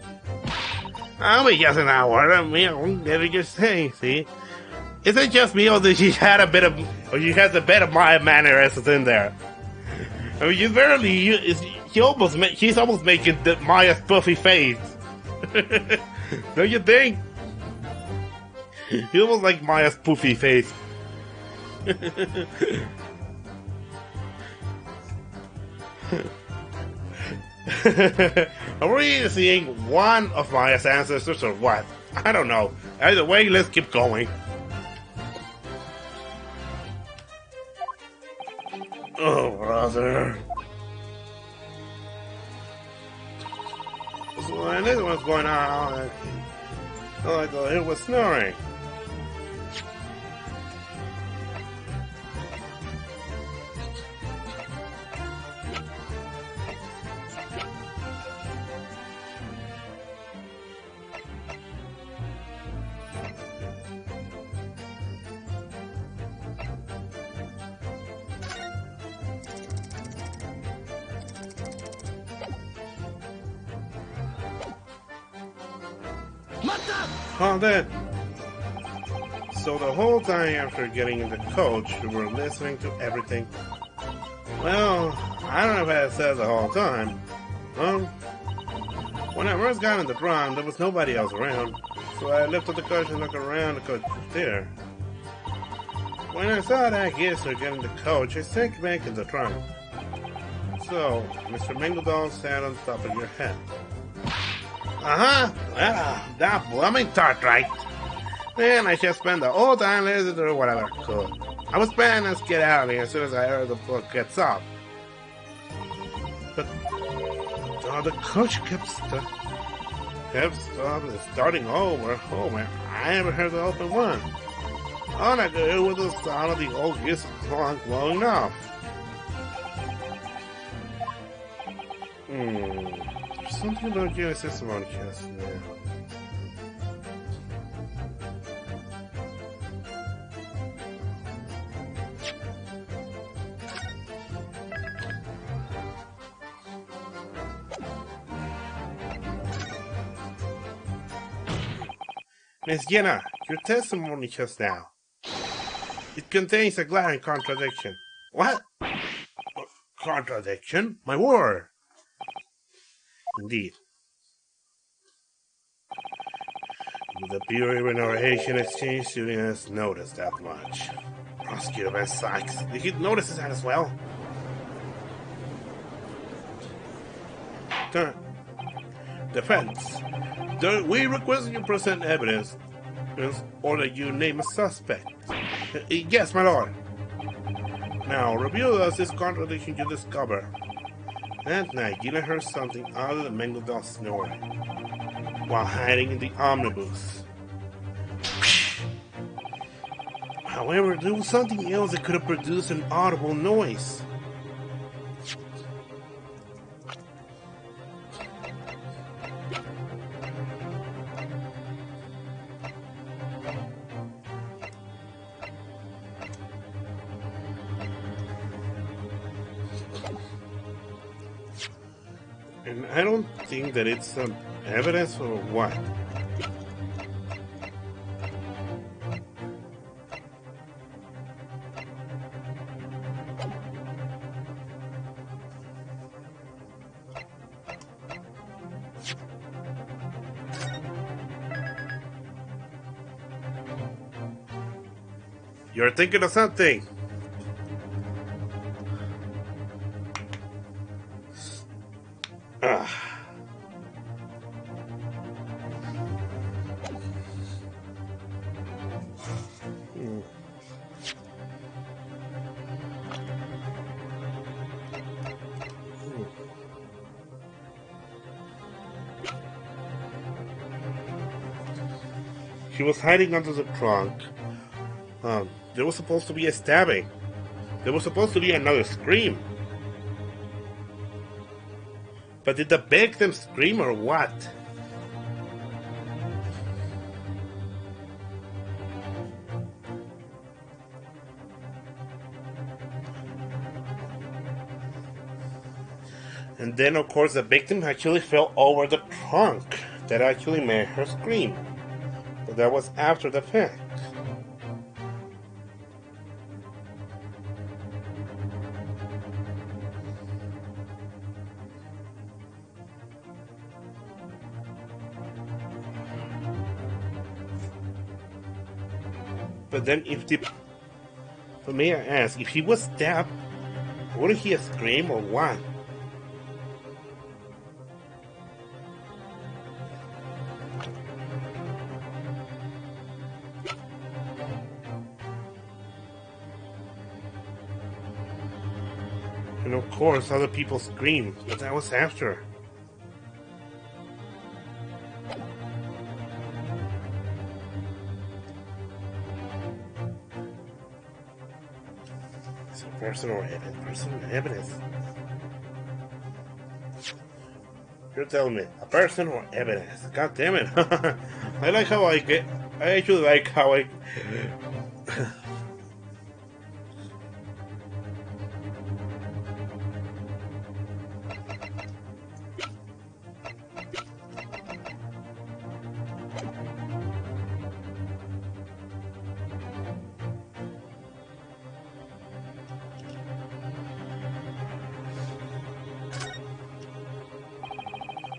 I'll be just an hour. I mean, did you just say, see? Is it just me, or did she had a bit of, or she has a bit of my mannerisms in there? I mean, she's almost making Maya's puffy face. Don't you think? You almost like Maya's poofy face. Are we seeing one of Maya's ancestors or what? I don't know. Either way, let's keep going. Oh, brother. So, and this one's going on. Oh, I thought it was snoring. Oh, that. So the whole time after getting in the coach, we were listening to everything. Well, I don't know if I said the whole time. Well, when I first got in the drum, there was nobody else around. So I lifted the coach and looked around. The coach was there. When I saw that geezer get in the coach, I sank back in the trunk. So, Mr. Mingledon sat on top of your head. That blooming tart, right? Then I just spent the whole time listening to whatever I could. I was planning to get out of here as soon as I heard the book gets up. But the coach kept starting over. Oh man, I never heard the open one. All I could hear was the sound of the old giz's trunk blowing off. Something about Gyakuten testimony cast now. Miss Jenna, your testimony just now. It contains a glaring contradiction. What? Contradiction? My word! Indeed. With the Bureau of Narration Exchange student has noticed that much. Prosecutor Van Sykes, did he notice that as well? Defense. We request you present evidence or that you name a suspect. Yes, my lord. Now, review us this contradiction you discover. That night, Gina heard something other than Mingledon snoring while hiding in the omnibus. However, there was something else that could have produced an audible noise. And I don't think that it's some evidence or what. You're thinking of something. She was hiding under the trunk. There was supposed to be a stabbing. There was supposed to be another scream. But did the victim scream or what? And then, of course, the victim actually fell over the trunk. That actually made her scream. But that was after the fact. But then but may I ask, if he was stabbed, wouldn't he have screamed or what? And of course, other people screamed, but that was after. So personal evidence. You're telling me a person or evidence? God damn it! I like how I actually like how I.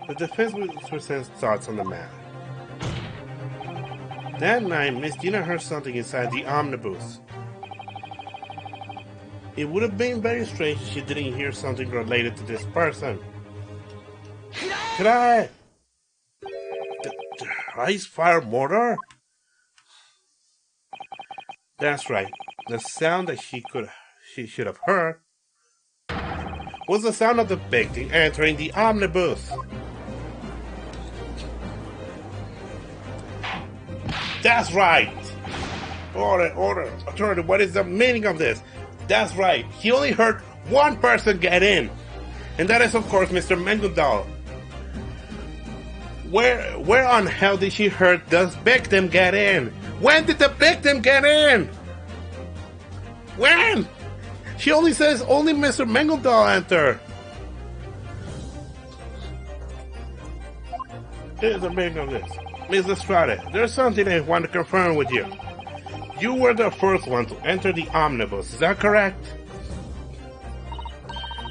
The defense presents thoughts on the matter. That night, Miss Gina heard something inside the omnibus. It would have been very strange if she didn't hear something related to this person. Could I? Ice fire mortar? That's right. The sound that she should have heard was the sound of the victim entering the omnibus. That's right! Order! Authority, what is the meaning of this? That's right, he only heard one person get in. And that is, of course, Mr. Mengendal. Where on hell did she hear the victim get in? When did the victim get in? When? She only says only Mr. Mengendal entered. Here's the meaning of this. Ms. Estrada, there's something I want to confirm with you. You were the first one to enter the omnibus, is that correct?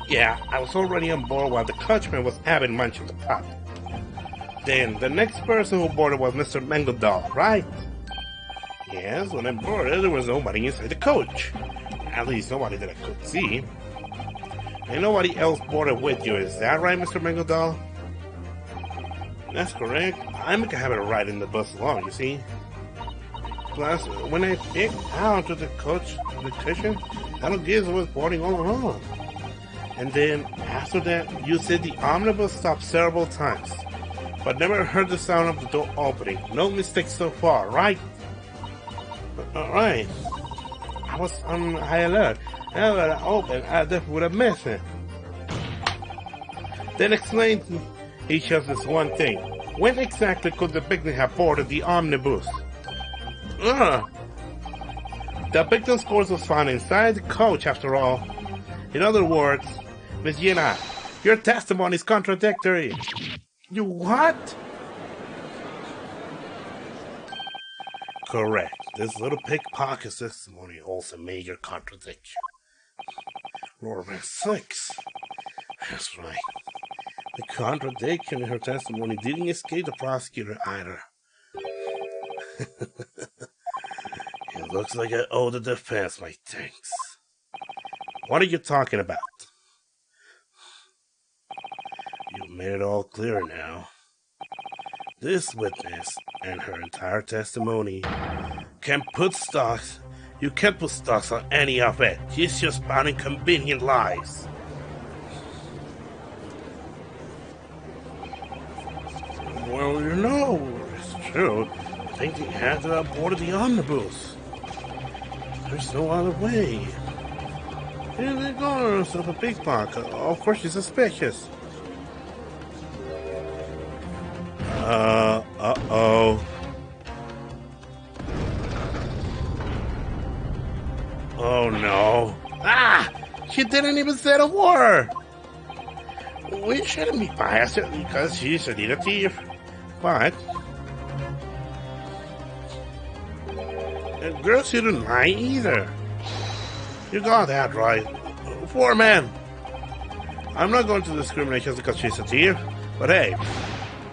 Yeah, I was already on board while the coachman was having lunch at the pub. Then, the next person who boarded was Mr. Mengendal, right? Yes, when I boarded, there was nobody inside the coach. At least nobody that I could see. And nobody else boarded with you, is that right, Mr. Mengendal? That's correct. I make a habit of riding the bus along, you see. Plus, when I picked out to the cushion, I don't guess I was boarding all along. And then, after that, you said the omnibus stopped several times, but never heard the sound of the door opening. No mistakes so far, right? Alright. I was on high alert. Now that I opened, I definitely would have missed it. Then explain each of this one thing. When exactly could the victim have boarded the omnibus? The victim's corpse was found inside the coach after all. In other words, Miss Gina, your testimony is contradictory. You what? Correct. This little pickpocket testimony holds a major contradiction. Rule 6. That's right. The contradiction in her testimony didn't escape the prosecutor either. It looks like I owe the defense my thanks. What are you talking about? You've made it all clear now. This witness and her entire testimony can put stocks. You can't put stocks on any of it. She's just spouting convenient lies. Well, you know, it's true. I think he had to have boarded the omnibus. There's no other way. Here they go, instead of a pickpocket. Of course, she's suspicious. Uh-oh. Oh, no. Ah! She didn't even say a word! We shouldn't be biased because she's a little thief. But girls shouldn't lie either. You got that right. Foreman, I'm not going to discriminate just because she's a thief, but hey,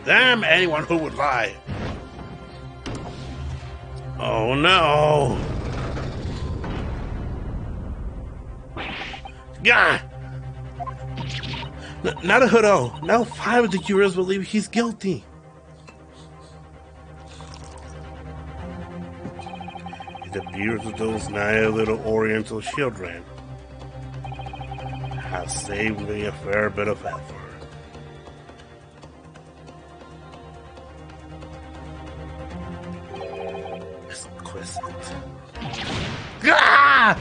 damn anyone who would lie. Oh no! Gah! Not a Hudo. Now 5 of the jurors believe he's guilty. It appears that those 9 little Oriental children have saved me a fair bit of effort. Exquisite. Ah!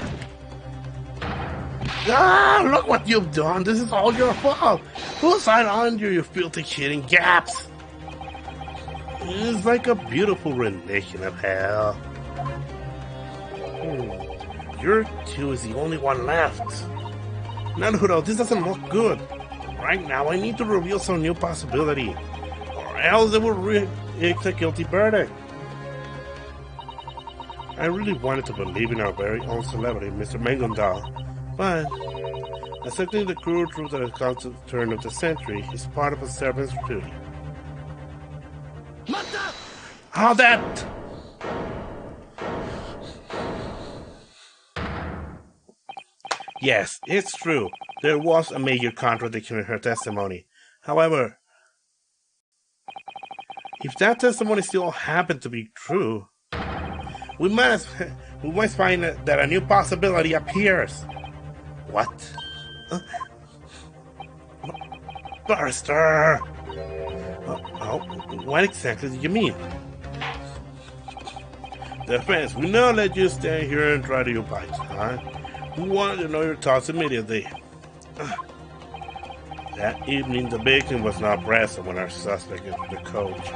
Ah! Look what you've done! This is all your fault! Who signed on you, you filthy cheating gaps? It's like a beautiful rendition of hell. Your 2 is the only one left. Naruto, this doesn't look good. Right now, I need to reveal some new possibility, or else it will it's a guilty verdict. I really wanted to believe in our very own celebrity, Mr. Mangondal, but accepting the cruel truth that has come to the turn of the century is part of a servant's duty. How that? Yes, it's true. There was a major contradiction in her testimony. However, if that testimony still happened to be true, we must find that a new possibility appears. What? Barrister! What exactly do you mean? Defense, we now let you stand here and try to your bites, huh? We wanted to know your thoughts immediately. That evening, the victim was not present when our suspect entered the coach.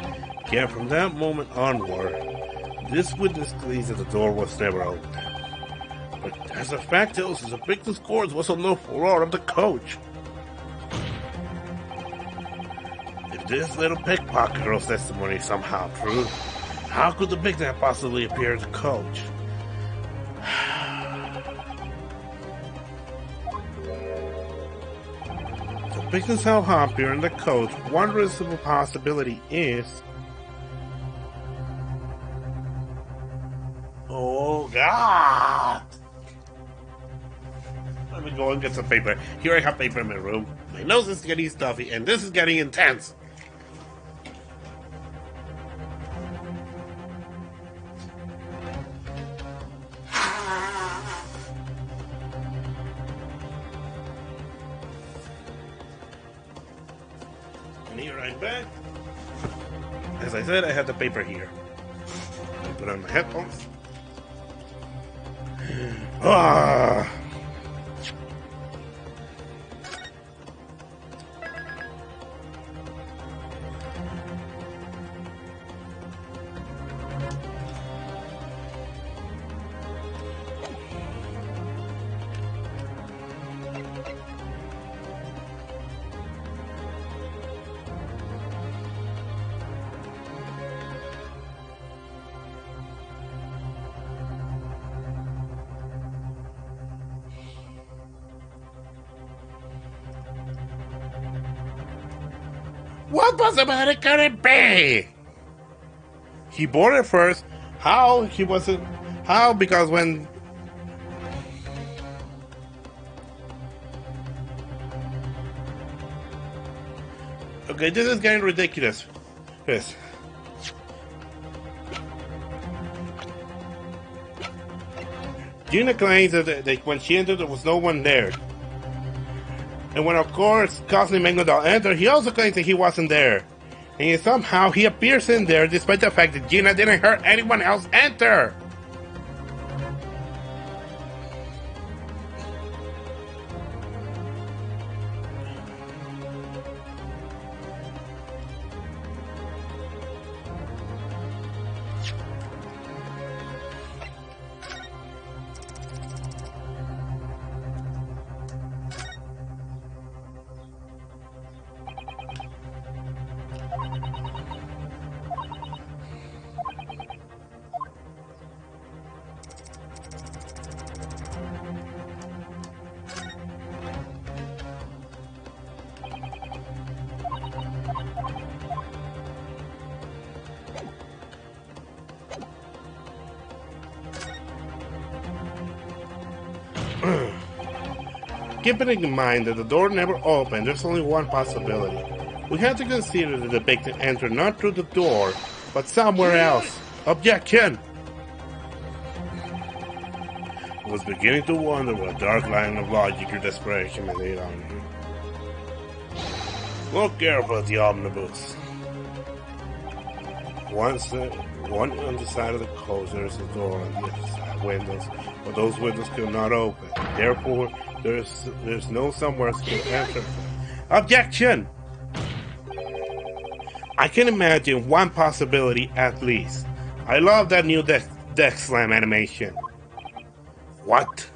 Yet from that moment onward, this witness claims that the door was never opened. But as the fact tells us, the victim's corpse was on the floor of the coach. If this little pickpocket girl's testimony is somehow true, how could the victim possibly appear in the coach? The victim somehow appear in the coach. One reasonable possibility is... Oh, God! Let me go and get some paper. Here I have paper in my room. My nose is getting stuffy, and this is getting intense. And here I'm back. As I said, I had the paper here. I put on my headphones. Ah! What possibility could it be? He boarded first. How he wasn't? How? Because when okay, this is getting ridiculous. Yes. Gina claims that when she entered, there was no one there. And when, of course, Cosme Mengodal entered, he also claims that he wasn't there. And somehow he appears in there despite the fact that Gina didn't hear anyone else enter. Keeping in mind that the door never opened, there's only one possibility. We have to consider that the victim entered not through the door, but somewhere else. Objection! I was beginning to wonder what dark line of logic or desperation may lead on you. Look careful at the omnibus. One on the side of the coach, there is a door on the other side, windows, but those windows cannot open. Therefore, there's no somewhere else to enter. Objection! I can imagine one possibility at least. I love that new deck slam animation. What?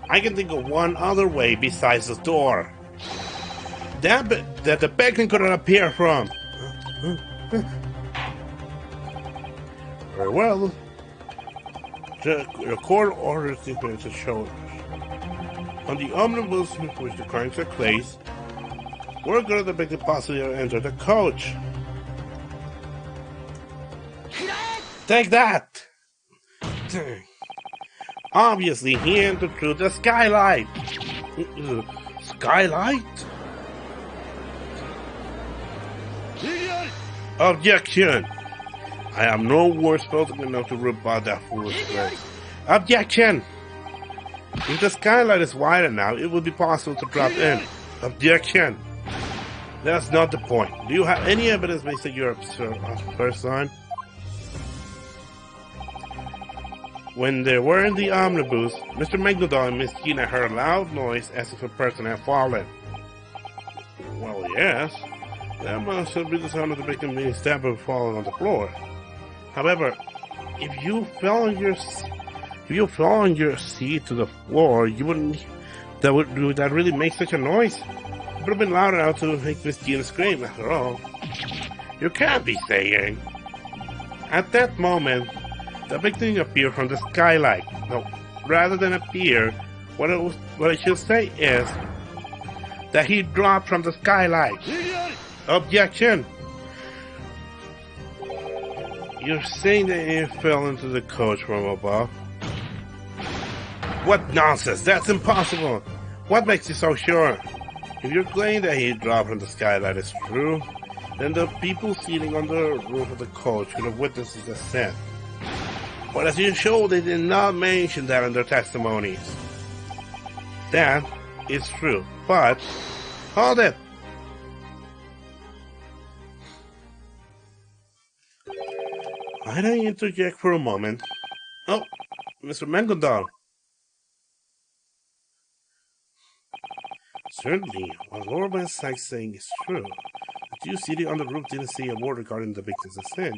I can think of one other way besides the door. That the beacon could appear from. Very well. The court orders the to shoulders. On the omnibus in which the crime took place, we're going to make the possibility to enter the coach. Take that! Obviously, he entered through the skylight. Skylight? Objection! I am no worse spoken enough to rebut that foolish claim. Objection! If the skylight is wide enough, it would be possible to drop in. Objection! That's not the point. Do you have any evidence based on your person? When they were in the omnibus, Mr. McDonald and Miss Gina heard a loud noise as if a person had fallen. Well, yes. That must have been the sound of the victim being stabbed and falling on the floor. However, if you fell on your seat to the floor, you wouldn't. Would that really make such a noise? It would have been loud enough to make Miss Gina scream. After all, you can't be saying. At that moment, the victim appeared from the skylight. No, rather than appear, what I should say is that he dropped from the skylight. Objection! You're saying that he fell into the coach from above? What nonsense! That's impossible! What makes you so sure? If you're claiming that he dropped from the skylight is true, then the people sitting on the roof of the coach could have witnessed his ascent. But as you showed, they did not mention that in their testimonies. That is true, but hold it! Might I interject for a moment? Oh, Mr. Mangoldal. Certainly, what Lord Van Sykes saying is true. The two sitting on the roof didn't say a word regarding the victim's ascent.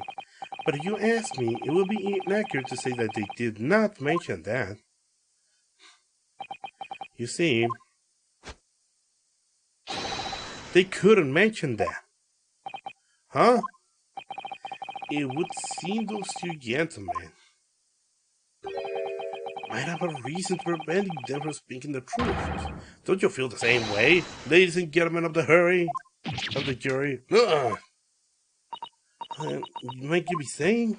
But if you ask me, it would be inaccurate to say that they did not mention that. You see, they couldn't mention that. Huh? It would seem those two gentlemen might have a reason for preventing them from speaking the truth. Don't you feel the same way, ladies and gentlemen of the jury? Might you be saying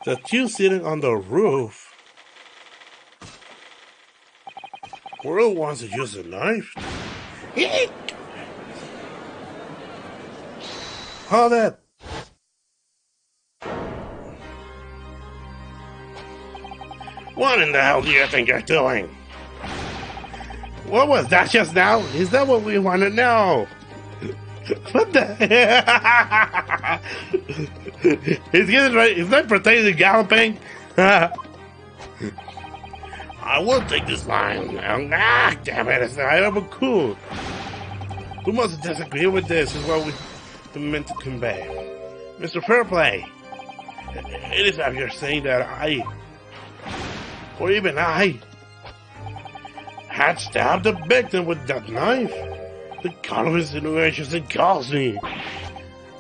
the two sitting on the roof were the ones that used a knife? Hold it! What in the hell do you think you're doing? What was that just now? Is that what we want to know? What the? He's getting right. He's not pretending galloping. I will take this line. Ah, damn it! I am cool. We must disagree with this. Is what we meant to convey, Mr. Fairplay. It is as you're saying that I, or even I, had stabbed the victim with that knife. The kind of insinuations it calls me.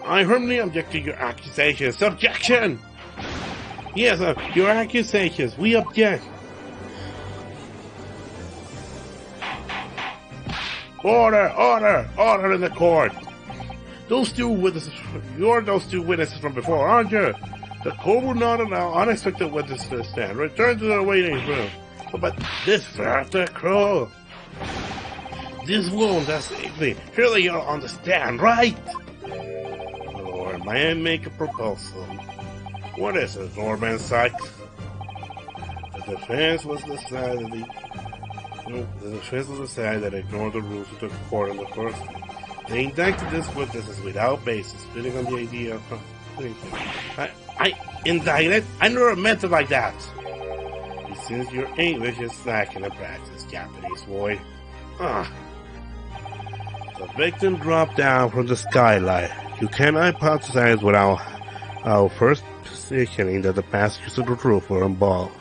I firmly object to your accusations. Objection! Yes, your accusations. We object. Order in the court. Those two witnesses, you're those two witnesses from before, aren't you? The court will not allow unexpected witnesses to stand. Return to the waiting room. But this Verta Crow, this wound has me. Surely you'll understand, right? Lord, may I make a proposal? What is it, Norman Sykes? The defense was decided that ignored the rules of the court in the first place. They indicted these witnesses without basis, building on the idea of I indicted? I never meant it like that. Since your English is lacking in practice, Japanese boy. The victim dropped down from the skylight. You can hypothesize without our first positioning that the passengers of the roof were involved.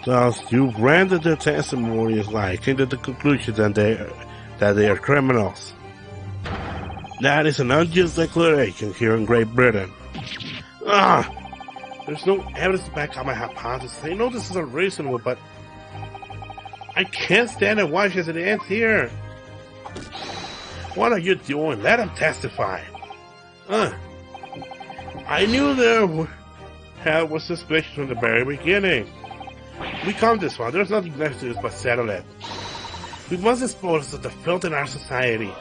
Thus, you rendered their testimonies likely to the conclusion that they are criminals. That is an unjust declaration here in Great Britain. There's no evidence to back up my hypothesis. I know this is unreasonable, but I can't stand and watch as it ends here. What are you doing? Let him testify. I knew there was suspicion from the very beginning. We come this far. There's nothing left to do but settle it. We must dispose of the filth in our society.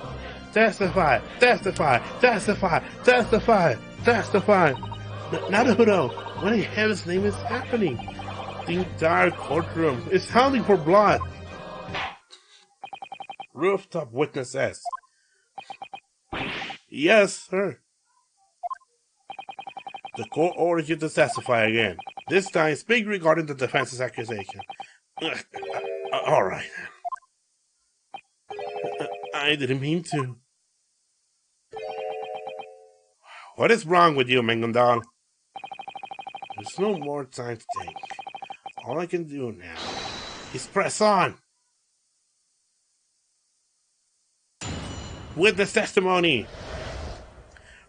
Testify, testify, testify, testify, testify. Naruto, what in heaven's name is happening? The entire courtroom is howling for blood. Rooftop witnesses. Yes, sir. The court orders you to testify again. This time, speak regarding the defense's accusation. All right. I didn't mean to. What is wrong with you, Mengundal? There's no more time to think. All I can do now is press on. Witness testimony.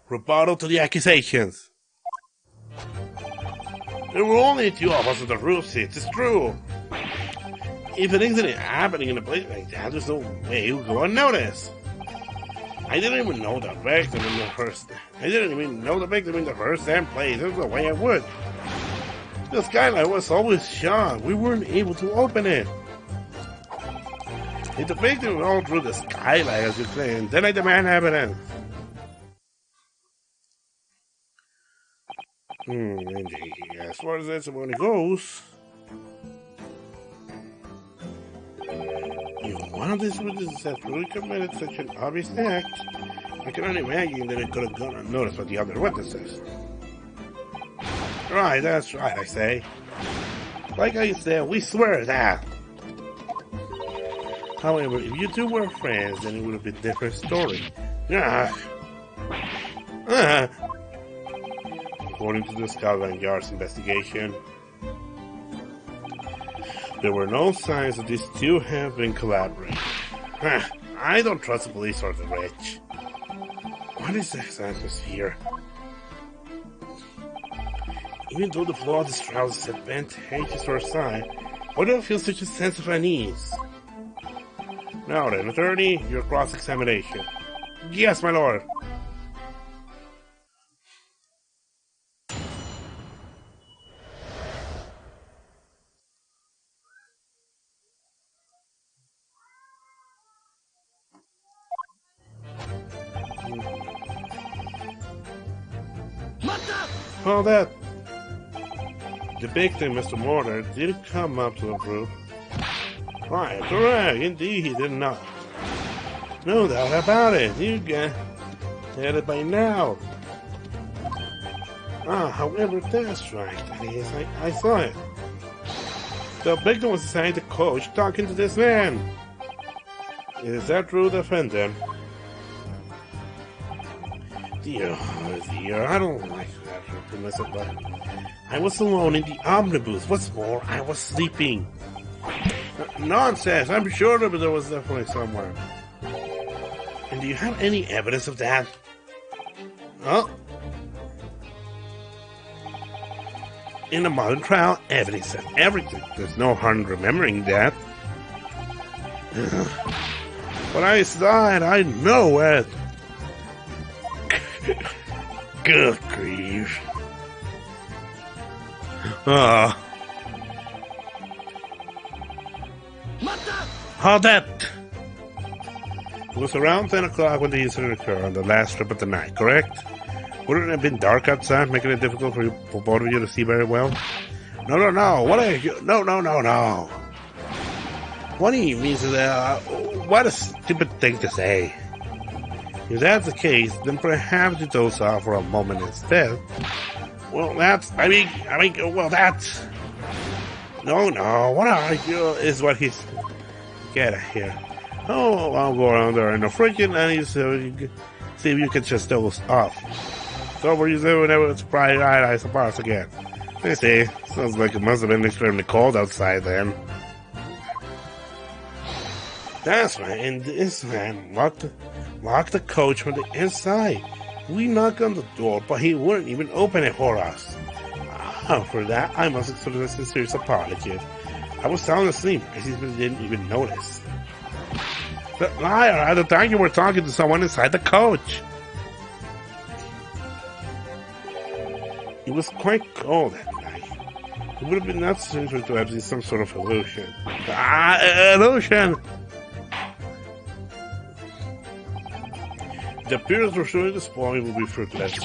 Rebuttal to the accusations. There were only 2 of us on the roof seats, it's true. If an incident happening in a place like that, there's no way you would go unnoticed. I didn't even know the victim in the first 10 place. There's no way I would. The skylight was always shut. We weren't able to open it. If the victim rolled through the skylight, as you claim, then I demand evidence. As far as testimony goes, if one of these witnesses has really committed such an obvious act, I can only imagine that it could have gone unnoticed by the other witnesses. Right, that's right, I say. Like I said, we swear that. However, if you two were friends, then it would have been a different story. According to the Scotland Yard's investigation, there were no signs that these two have been collaborating. I don't trust the police or the rich. What is this atmosphere? Even though the flow of this trial is advantageous to our side, why do I feel such a sense of unease? Now then, attorney, your cross-examination. Yes, my lord. Well, that the victim, Mr. Mortar, did come up to the roof. Right, correct, indeed he did not. No doubt about it, you get it by now. However, that's right, that is, I saw it. The victim was inside the coach talking to this man. Is that true, defendant? Dear, I don't like that, but I was alone in the omnibus. What's more, I was sleeping. Nonsense, I'm sure there was definitely somewhere. And do you have any evidence of that? Huh? In a modern trial, evidence of everything. There's no harm remembering that. But I saw it, I know it. Good grief. How that? It was around 10 o'clock when the incident occurred on the last strip of the night, correct? Wouldn't it have been dark outside, making it difficult for both of you to see very well? No. What are you? No. What do you mean? What a stupid thing to say. If that's the case, then perhaps you doze off for a moment instead. Well, that's... No, what are you? Is what he's... Get out of here. Oh, I'll go around there in the freaking and see if you can just doze off. So what you say whenever it's bright eyes apart again. I see. Sounds like it must have been extremely cold outside then. That's right, and this man locked the coach from the inside. We knocked on the door, but he wouldn't even open it for us. For that, I must express a sincere apology. I was sound asleep, I didn't even notice. But liar, at the time you were talking to someone inside the coach. It was quite cold that night. It would have been necessary to have seen some sort of illusion. Illusion! The appearance for showing the spoil will be fruitless.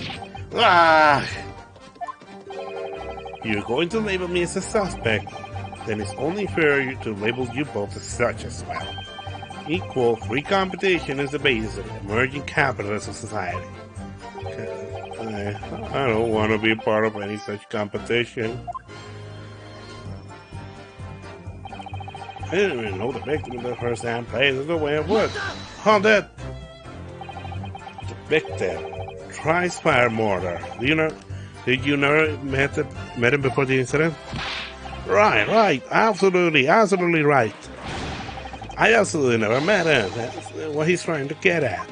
You're going to label me as a suspect, then it's only fair to label you both as such as well. Equal, free competition is the basis of the emerging capitalism society. I don't want to be part of any such competition. I didn't even know the victim in the first hand place. There's no way I would. How that? The victim tries fire murder. Did you never met him before the incident? Right. Absolutely right. I absolutely never met him. That's what he's trying to get at.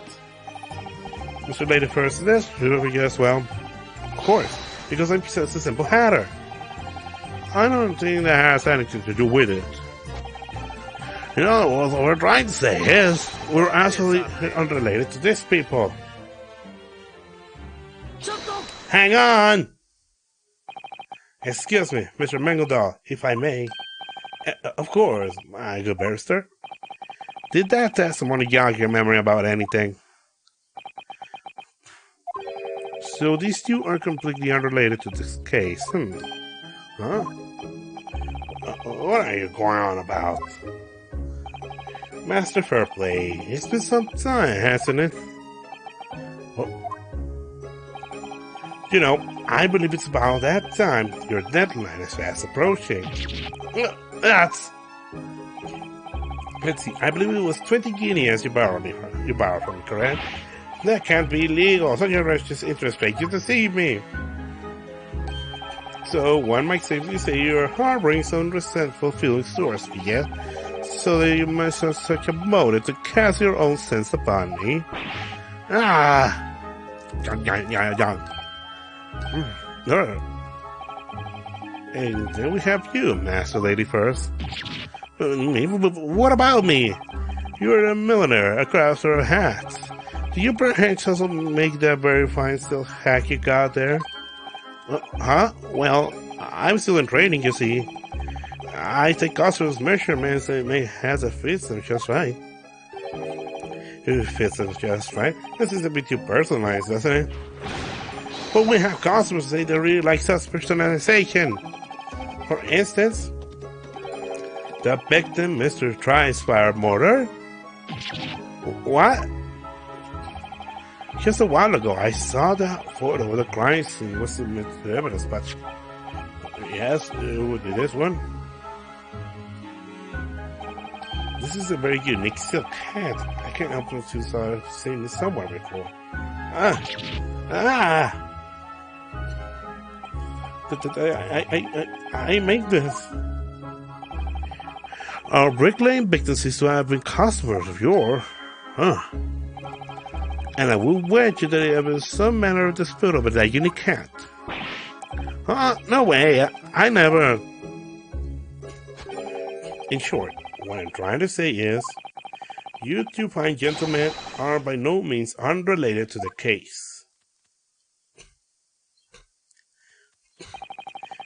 Mr. Lady First, that's true, yes, well, of course, because I'm just a simple hatter. I don't think that has anything to do with it. In other words, what we're trying to say is, we're absolutely unrelated to these people. Hang on! Excuse me, Mr. Mangoldal, if I may. Of course, my good barrister. Did that testimony jog your memory about anything? So these two are completely unrelated to this case. Huh? What are you going on about? Master Fairplay, it's been some time, hasn't it? I believe it's about that time. Your deadline is fast approaching. Let's see, I believe it was 20 guineas you borrowed from me, correct? That can't be legal. Such a righteous interest rate. You deceive me. So one might safely say you are harboring some resentful feelings towards me, yeah? So that you must have such a motive to cast your own sins upon me. And then we have you, Master Lady First. What about me? You're a milliner, a crafter of hats. Do you perhaps also make that very fine silk hat you got there? Huh? Well, I'm still in training, you see. I take customers' measurements and it has a fit them just right. It fits them just right. This is a bit too personalized, doesn't it? But we have customers say they really like such personalization. For instance, the victim, Mr. Tries fire murder. What? Just a while ago, I saw that photo of the crime scene was submitted to evidence, but yes, it would be this one. This is a very unique silk hat. I can't help but to have seen this somewhere before. I make this. Our Brick Lane victims seems to have been customers of yours. And I will wager that there have been some manner of dispute over that unique hat. No way, I never. In short, what I'm trying to say is, you two fine gentlemen are by no means unrelated to the case.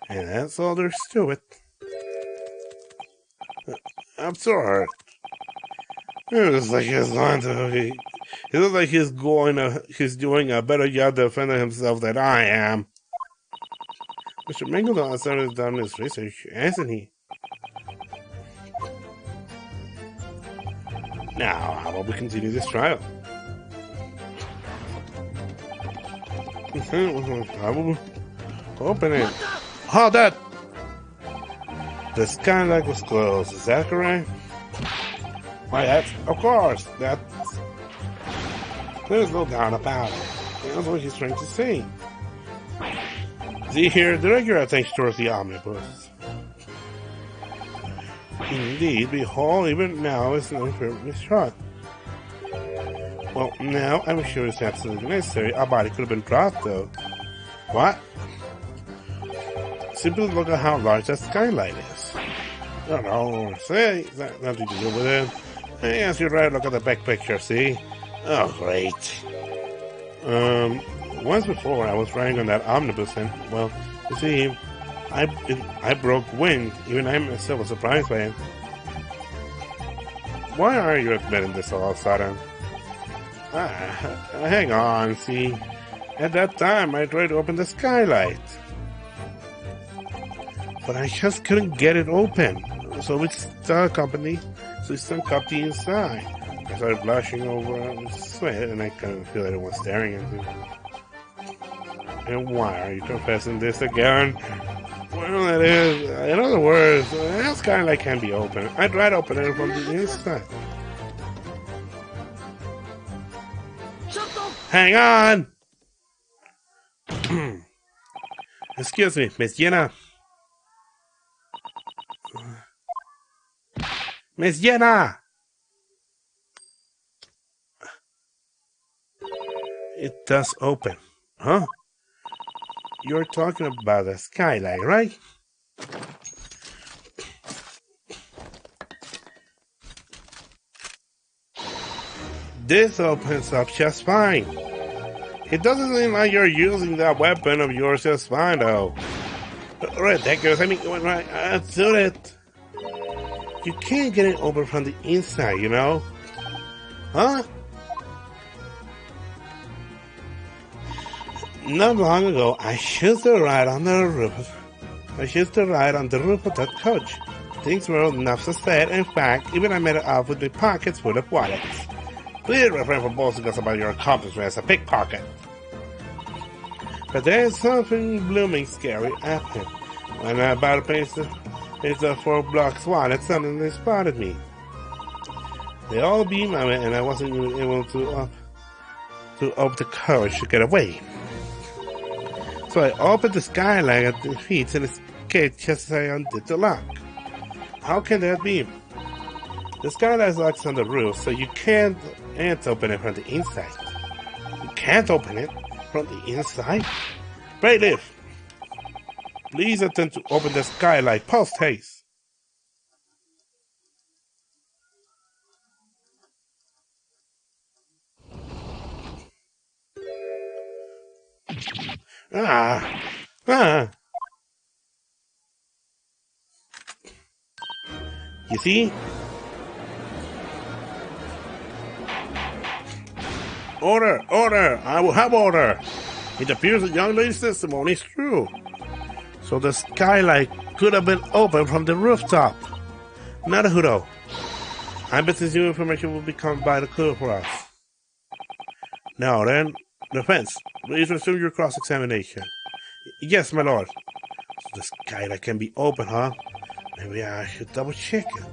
And that's all there's to it. I'm sorry. It looks like he's going to. It looks like he's doing a better job defending himself than I am. Mr. Mingleton has started done his research, hasn't he? Now, how about we continue this trial? How about we open it? Hold that! The skylight was closed, is that correct? Why, of course, there's no doubt about it. That's what he's trying to say. See here, direct your attention towards the omnibus. Indeed, behold, even now it's not perfectly shot. Well, now I'm sure it's absolutely necessary. Our body could have been dropped, though. What? Simply look at how large that skylight is. I don't know, say, nothing to do with it. Yes, you're right, look at the back picture, see? Oh, great. Once before I was riding on that omnibus and, well, you see, I broke wind. Even I myself was surprised by it. Why are you admitting this all of a sudden? Hang on, see. At that time, I tried to open the skylight. But I just couldn't get it open. So it's the company. So it's stuck the inside. I started blushing over sweat, and I kind of feel like everyone staring at me. And why are you confessing this again? Well, it is. In other words, that skylight can't be open. I tried to open it from the inside. Hang on! Excuse me, Miss Jenna. Miss Jenna! It does open. Huh? You're talking about the skylight, right? This opens up just fine. It doesn't seem like you're using that weapon of yours just fine, though. Ridiculous. I mean, right, let's do it. You can't get it open from the inside, you know? Huh? Not long ago, I used to ride on the roof. I used to ride on the roof of that coach. Things were enough to say. In fact, even I made it off with my pockets full of wallets. Please refrain from boasting us about your accomplishment as a pickpocket. But there is something blooming scary happening. When I about to pace the 4 blocks wallet, suddenly spotted me. They all beamed at me, and I wasn't even able to up the courage to get away. So I opened the skylight at the feet and escaped just as I undid the lock. How can that be? The skylight locks on the roof, so you can't open it from the inside. You can't open it from the inside? Bailiff, please attempt to open the skylight post haste. You see? Order! Order! I will have order! It appears the young lady's testimony is true. So the skylight could have been opened from the rooftop. Not a hoodoo. I bet this new information will become vital for us. Now then, defense, please resume your cross-examination. Yes, my lord. So the skylight can be open, huh? Maybe I should double check it.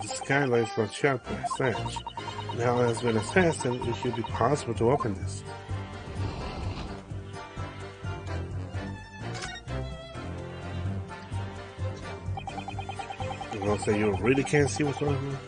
The skylight is not shut by such. Now it has been assessed and it should be possible to open this. You know, say you really can't see what's going on?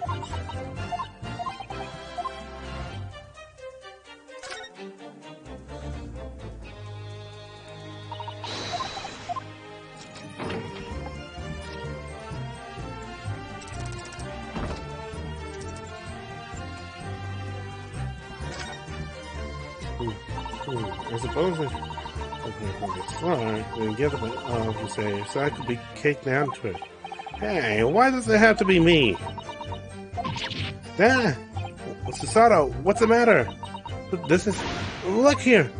I suppose that it's fine and get them you say, so I could be caked down to it. Hey, why does it have to be me? Ah, Susato, what's the matter? This is... Look here!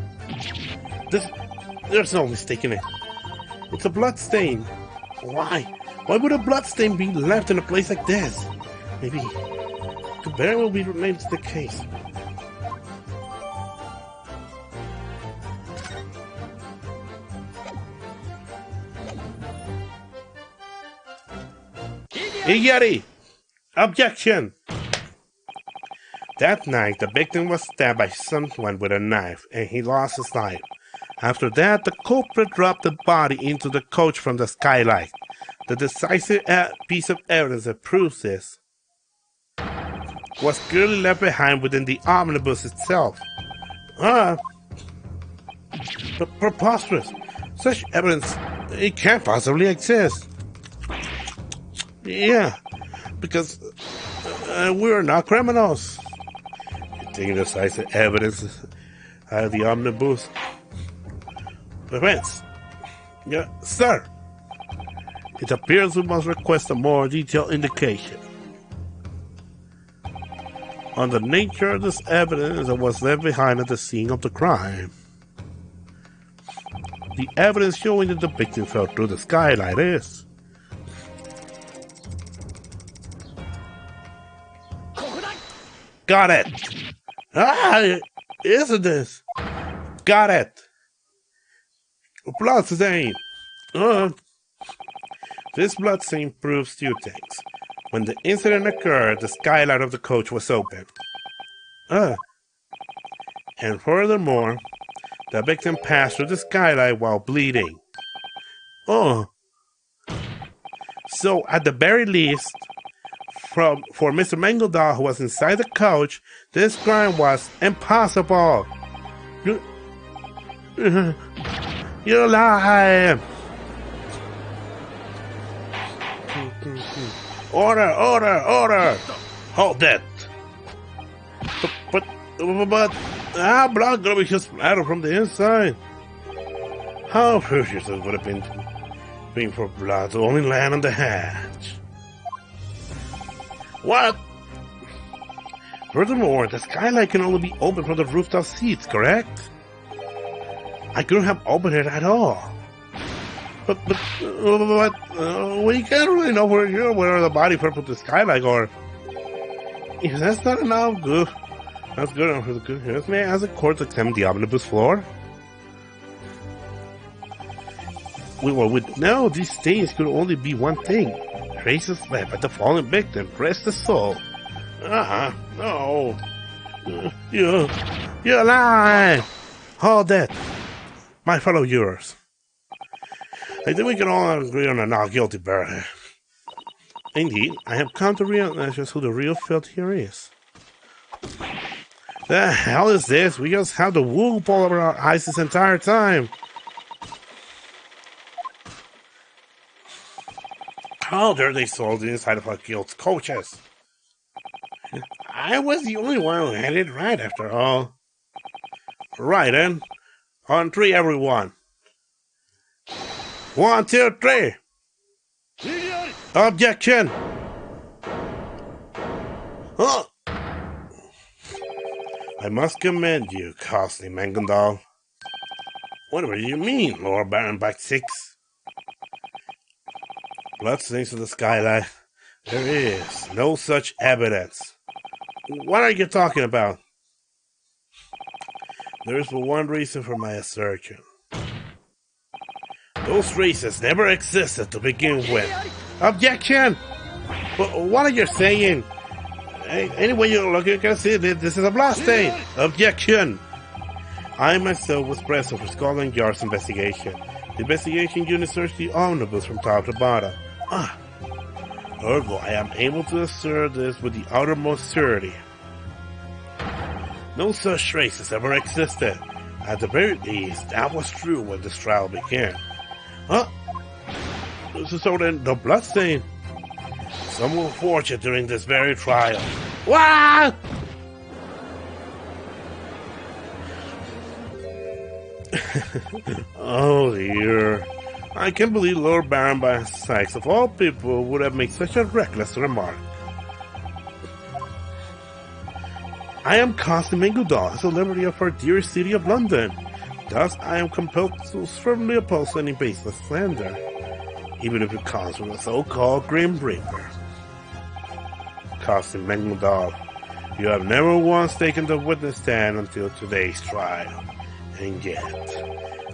There's no mistaking it. It's a blood stain. Why? Why would a blood stain be left in a place like this? Maybe the bear will be related to the case. Igari! Objection! That night, the victim was stabbed by someone with a knife, and he lost his life. After that, the culprit dropped the body into the coach from the skylight. The decisive piece of evidence that proves this was clearly left behind within the omnibus itself. Preposterous! Such evidence, it can't possibly exist. Yeah, because we're not criminals. Taking decisive evidence out of the omnibus. Events. Yeah, sir. It appears we must request a more detailed indication on the nature of this evidence that was left behind at the scene of the crime. The evidence showing that the victim fell through the skylight is... Got it! Isn't this? Got it! Blood stain! This blood stain proves two things. When the incident occurred, the skylight of the coach was open. And furthermore, the victim passed through the skylight while bleeding. So, at the very least, for Mr. Mangeldal, who was inside the coach, this crime was impossible. You lie! Order! Hold that! But our blood gonna be just splattered from the inside. How precious it would have been for blood to only land on the hatch. What? Furthermore, the skylight can only be opened from the rooftop seats, correct? I couldn't have opened it at all. But we can't really know for sure whether the body fell through the skylight or... If that's not enough, good. That's good enough for the good news. May I ask the court to examine the omnibus floor? No, these stains could only be one thing. Traces left by the fallen victim. Rest the soul. No. You lie! Hold that. My fellow jurors. I think we can all agree on a not guilty verdict. Indeed, I have come to realize just who the real filth here is. The hell is this? We just have the wool pulled over our eyes this entire time. How dare they sold the inside of our guild's coaches? I was the only one who had it right after all. Right then. On three, everyone. 1, 2, 3. Objection. I must commend you, costly Mangendal. Whatever you mean, Lord Baron Bite 6? Bloodstains to the skylight. There is no such evidence. What are you talking about? There is but one reason for my assertion. Those traces never existed to begin with. Objection! But what are you saying? Anyway you look, you can see that this is a blood stain. Objection! I myself was present for Scotland Yard's investigation. The investigation unit searched the omnibus from top to bottom. Ergo, I am able to assert this with the uttermost certainty. No such traces ever existed. At the very least, that was true when this trial began. So then, the bloodstain. Some will forge it during this very trial. What? Oh dear. I can't believe Lord Baron by Sykes, of all people, would have made such a reckless remark. I am Constantine Goodall, a celebrity of our dear city of London. Thus, I am compelled to firmly oppose any baseless slander, even if it comes from a so-called Grim Reaper. Constantine Goodall, you have never once taken the witness stand until today's trial, and yet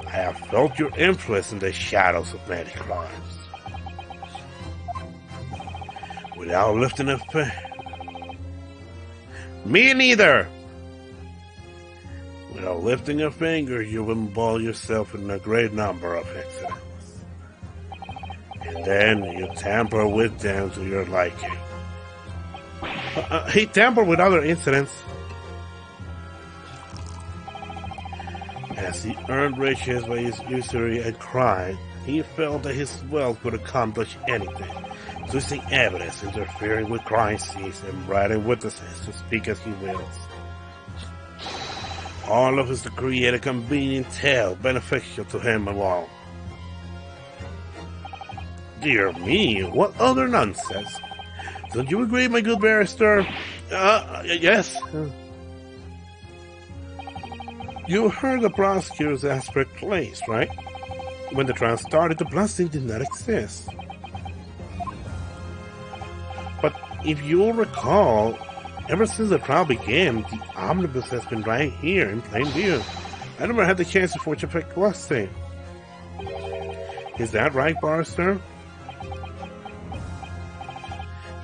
I have felt your influence in the shadows of many crimes. Without lifting a finger. Me neither! Without lifting a finger, you've involved yourself in a great number of accidents. And then you tamper with them to your liking. He tampered with other incidents. As he earned riches by his usury and crime, he felt that his wealth could accomplish anything, twisting evidence, interfering with crime scenes, and bribing witnesses to speak as he wills. All of this to create a convenient tale beneficial to him alone. Dear me, what other nonsense! Don't you agree, my good barrister? Yes. You heard the prosecutor's aspect place, right? When the trial started, the blasting did not exist. But if you'll recall, ever since the trial began, the omnibus has been right here in plain view. I never had the chance to forge a fake blasting. Is that right, barrister?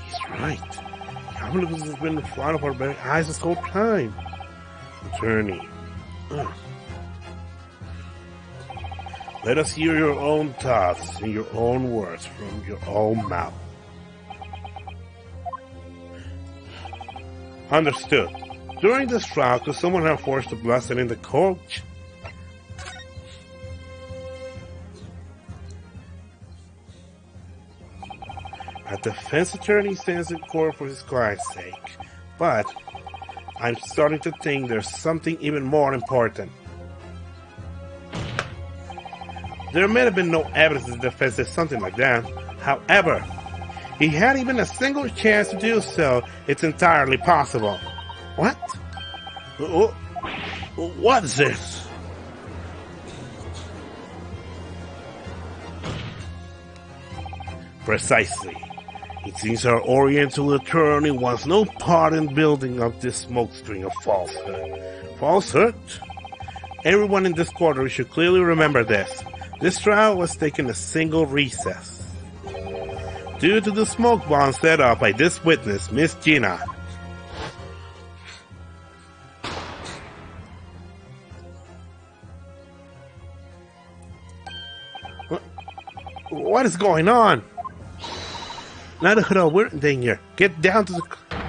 He's right. The omnibus has been in front of our very eyes this whole time. Attorney. Let us hear your own thoughts and your own words from your own mouth. Understood. During this trial, could someone have forced the blasting in the coach? A defense attorney stands in court for his client's sake, but I'm starting to think there's something even more important. There may have been no evidence in the defense that something like that. However, he had even a single chance to do so. It's entirely possible. What? What's this? Precisely. It seems our Oriental attorney wants no part in building up this smokescreen of falsehood. Falsehood? Everyone in this courtroom should clearly remember this. This trial was taking a single recess due to the smoke bomb set up by this witness, Miss Gina. What is going on? Nadahuda, we're in danger. Get down to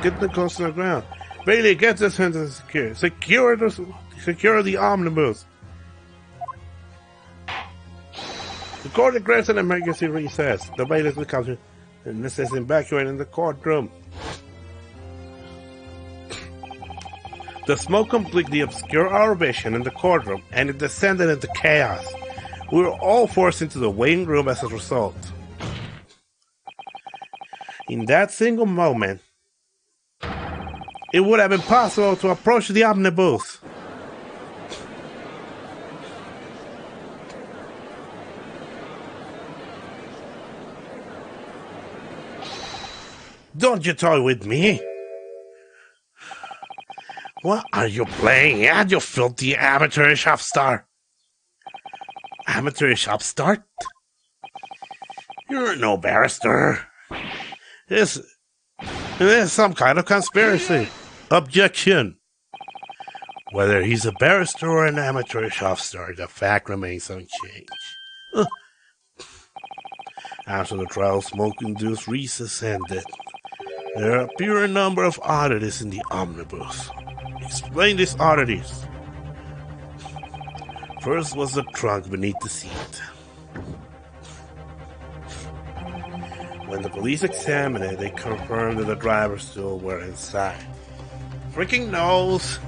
get close to the ground. Bailey, get this into secure. Secure the omnibus. The court grants an emergency recess. The bailiff will come and this is evacuating the courtroom. The smoke completely obscured our vision in the courtroom, and it descended into chaos. We were all forced into the waiting room as a result. In that single moment, it would have been possible to approach the omnibus. Don't you toy with me? What are you playing at, you filthy amateurish upstart? Amateurish upstart? You're no barrister. This is some kind of conspiracy. Objection. Whether he's a barrister or an amateurish upstart, the fact remains unchanged. After the trial, smoke-induced recess ended. There appear a number of oddities in the omnibus. Explain these oddities. First was the trunk beneath the seat. When the police examined it, they confirmed that the driver's stool were inside. Freaking nose!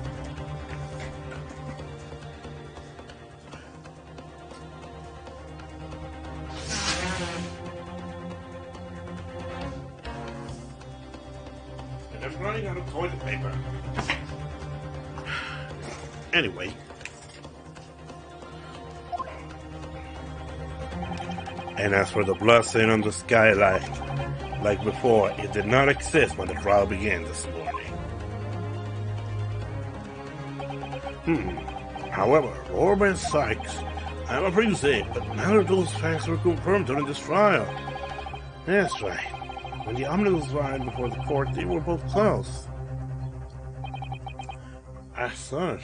Anyway. And as for the bloodstain on the skylight, like before, it did not exist when the trial began this morning. However, Lord Sykes, I'm afraid to say, but none of those facts were confirmed during this trial. That's right. When the omnibus arrived before the court, they were both closed. As such,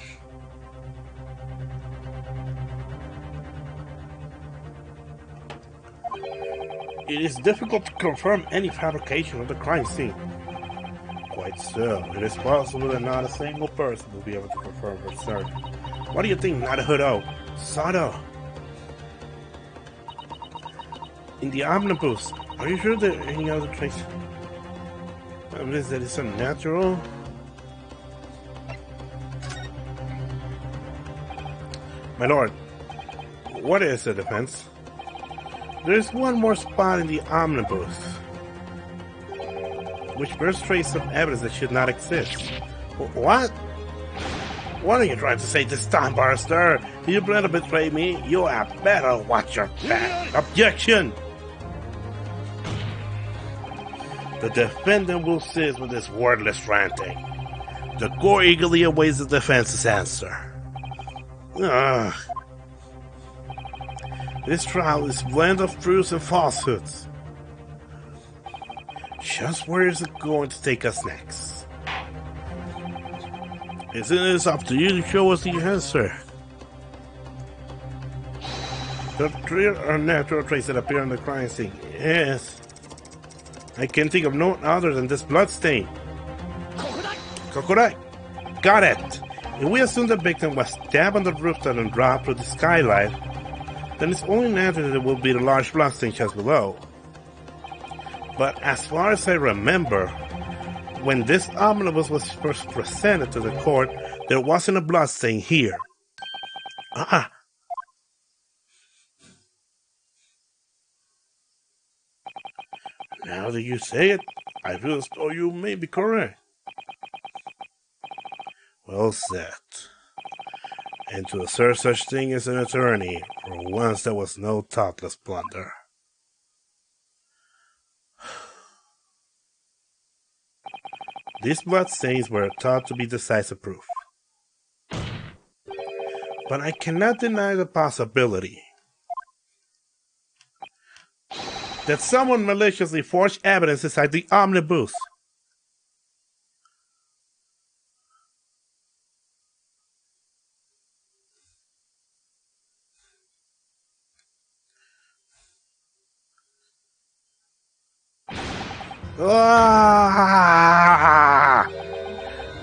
it is difficult to confirm any fabrication of the crime scene. Quite so, it is possible that not a single person will be able to confirm her search. What do you think, Nadahudo? Sato? In the omnibus, are you sure there are any other trace evidence that is unnatural? My lord, what is the defense? There's one more spot in the omnibus, which bears trace of evidence that should not exist. What? What are you trying to say this time, barrister? Do you plan to betray me? You had better watch your back. Objection! The defendant will cease with this wordless ranting. The court eagerly awaits the defense's answer. This trial is a blend of truths and falsehoods. Just where is it going to take us next? Isn't it up to you to show us the answer? The three unnatural traces that appear on the crime scene. Yes. I can think of no other than this bloodstain. Kokodai. Got it. If we assume the victim was stabbed on the rooftop and dropped through the skylight, then it's only natural that it will be the large bloodstain just below. But as far as I remember, when this omnibus was first presented to the court, there wasn't a bloodstain here. Now that you say it, I feel as though you may be correct. Well said. And to assert such thing as an attorney, for once there was no thoughtless blunder. These bloodstains were thought to be decisive proof. But I cannot deny the possibility that someone maliciously forged evidence inside the omnibus.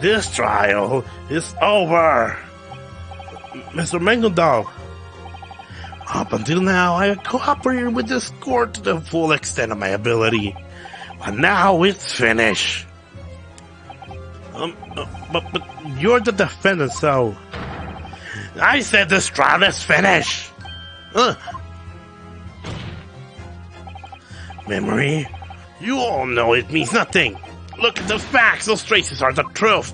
This trial is over. Mr. Mangoldog, up until now I have cooperated with this court to the full extent of my ability. But now it's finished. But you're the defendant, so... I said this trial is finished. Memory? You all know it means nothing. Look at the facts. Those traces are the truth.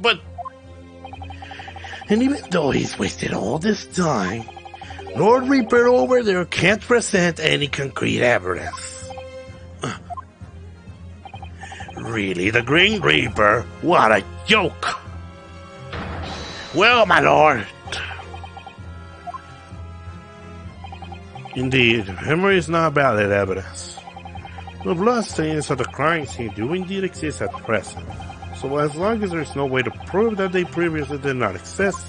But... And even though he's wasted all this time, Lord Reaper over there can't present any concrete evidence. Really, the Green Reaper? What a joke! Well, my lord. Indeed, memory is not valid evidence. The bloodstains of the crime scene do indeed exist at present, so as long as there is no way to prove that they previously did not exist,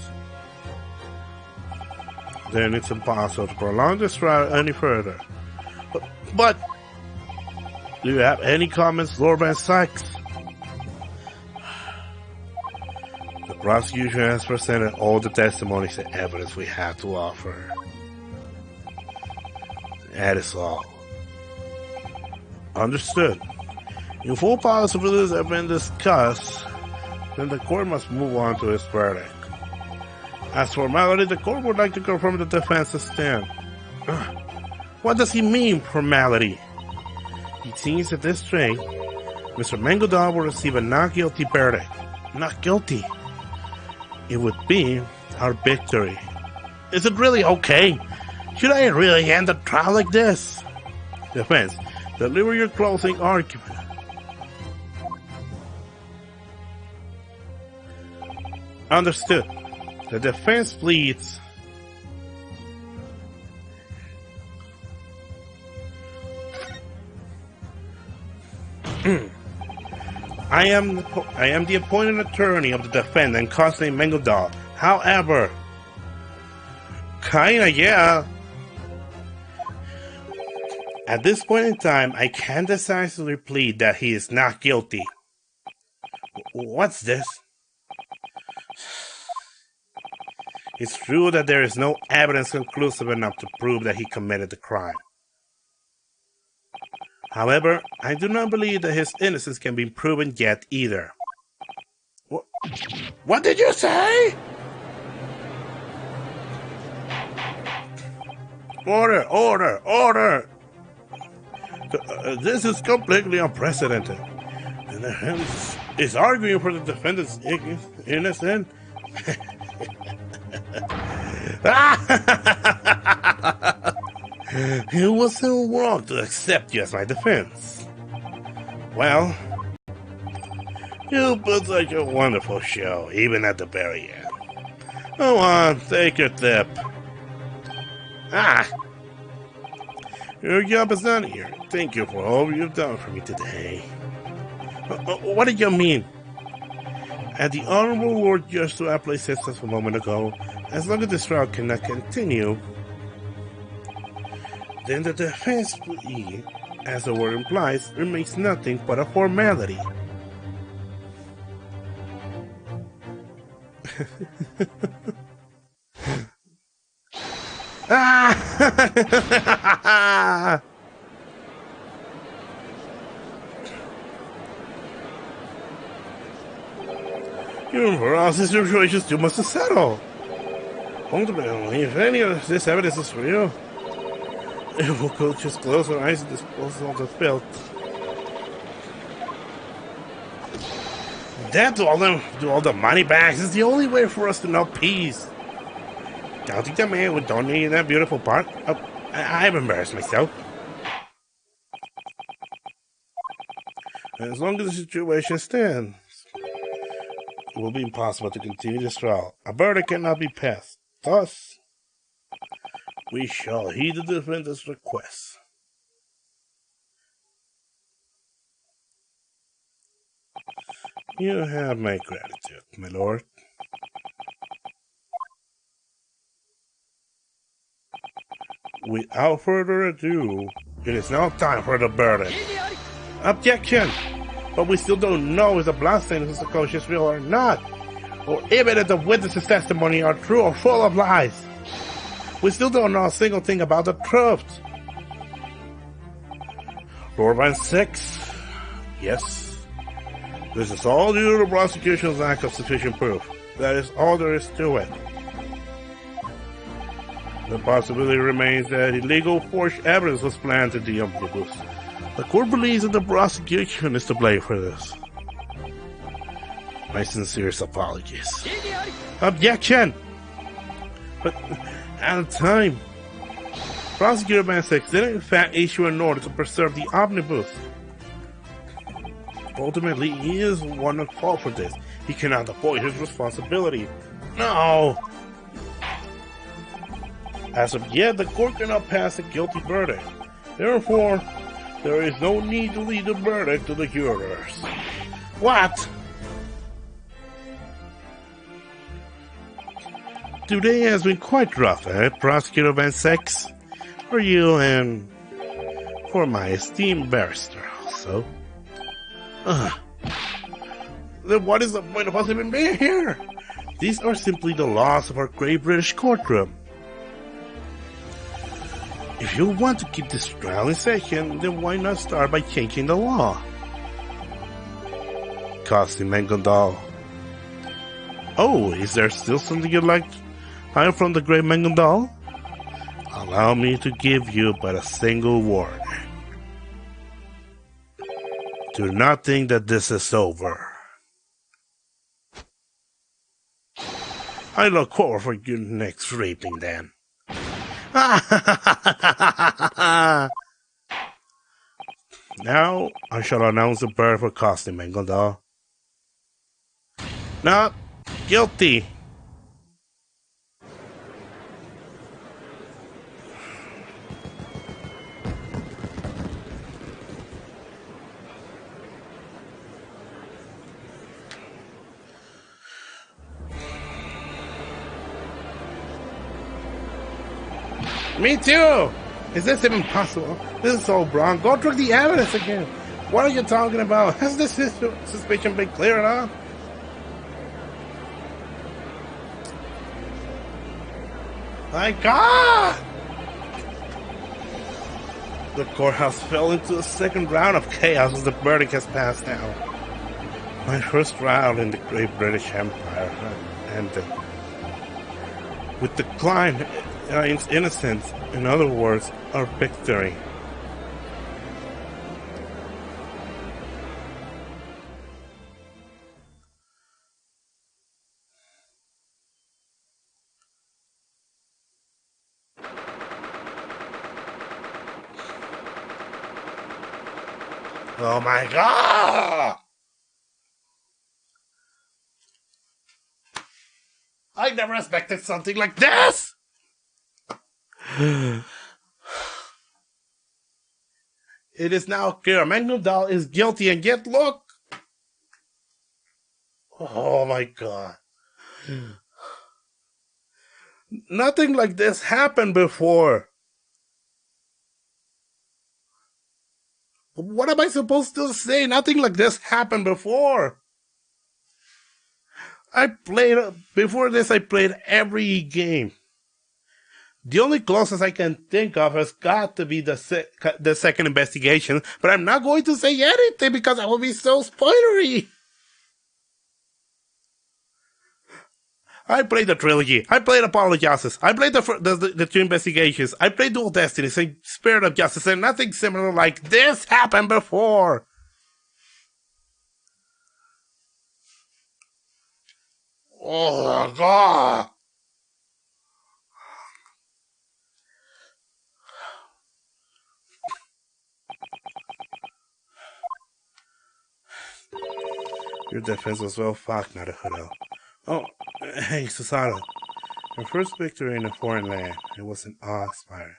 then it's impossible to prolong this trial any further. But do you have any comments, Lord Van Sykes? The prosecution has presented all the testimonies and evidence we have to offer. That is all. Understood. If all possibilities have been discussed, then the court must move on to its verdict. As formality, the court would like to confirm the defense's stand. What does he mean, formality? It seems that this string, Mr. Mangodal will receive a not guilty verdict. Not guilty. it would be our victory. Is it really okay? Should I really end the trial like this? Defense, deliver your closing argument. Understood. The defense pleads. I am the appointed attorney of the defendant, Constantine Mengeldal. However, kinda, yeah. At this point in time, I can decisively plead that he is not guilty. What's this? It's true that there is no evidence conclusive enough to prove that he committed the crime. However, I do not believe that his innocence can be proven yet either. What did you say? Order, order, order! This is completely unprecedented. And the defense is arguing for the defendant's innocence. It wasn't wrong to accept you as my defense. Well, you put such a wonderful show, even at the very end. Go on, take your tip. Your job is done here. Thank you for all you've done for me today. What did you mean? At the Honorable Lord Judge to our place said us a moment ago, as long as this trial cannot continue, then the defense plea, as the word implies, remains nothing but a formality. For all these situations, you must settle. Ultimately, if any of this evidence is real, it will go just close our eyes and dispose of the filth. That to all the money bags is the only way for us to know peace. Don't think that man would donate that beautiful part? I've embarrassed myself. As long as the situation stands, it will be impossible to continue this trial. A verdict cannot be passed. Thus, we shall heed the defendant's request. You have my gratitude, my lord. Without further ado, it is now time for the verdict. Objection! But we still don't know if the bloodstains is subconscious real or not, or even if the witnesses' testimony are true or full of lies. We still don't know a single thing about the truth. Lord Van 6, yes. This is all due to the prosecution's lack of sufficient proof. That is all there is to it. The possibility remains that illegal forged evidence was planted in the omnibus. The court believes that the prosecution is to blame for this. My sincerest apologies. Objection! But at the time, Prosecutor Van 6 didn't in fact issue an order to preserve the omnibus. Ultimately, he is one at fault for this. He cannot avoid his responsibility. No! As of yet, the court cannot pass a guilty verdict. Therefore, there is no need to leave the verdict to the jurors. What? Today has been quite rough, Prosecutor Van 6? For you and for my esteemed barrister, also. Then what is the point of us even being here? These are simply the laws of our great British courtroom. If you want to keep this trial in session, then why not start by changing the law? Constantine Mengeldal. Oh, is there still something you'd like to hire from the great Mengeldal? Allow me to give you but a single warning. Do not think that this is over. I look forward for your next raping then. Now I shall announce the birth of costume, Mengondal. Not guilty. Me too! Is this even possible? This is so wrong. Go through the evidence again. What are you talking about? Has this suspicion been cleared up? My God! The courthouse fell into a second round of chaos as the verdict has passed now. My first trial in the great British Empire ended with the client innocence, in other words, our victory. Oh my God! I never expected something like this! It is now clear Magnum Doll is guilty, and yet look! Oh my God. Nothing like this happened before. What am I supposed to say? Nothing like this happened before. Before this, I played every game. The only closest I can think of has got to be the second investigation, but I'm not going to say anything because I will be so spoilery. I played the trilogy. I played Apollo Justice. I played the two investigations. I played Dual Destinies and Spirit of Justice, and nothing similar like this happened before. Oh my God. Your defense was well fought, not a hoodoo. Oh, hey, Susato. Your first victory in a foreign land. It was an awe-inspiring.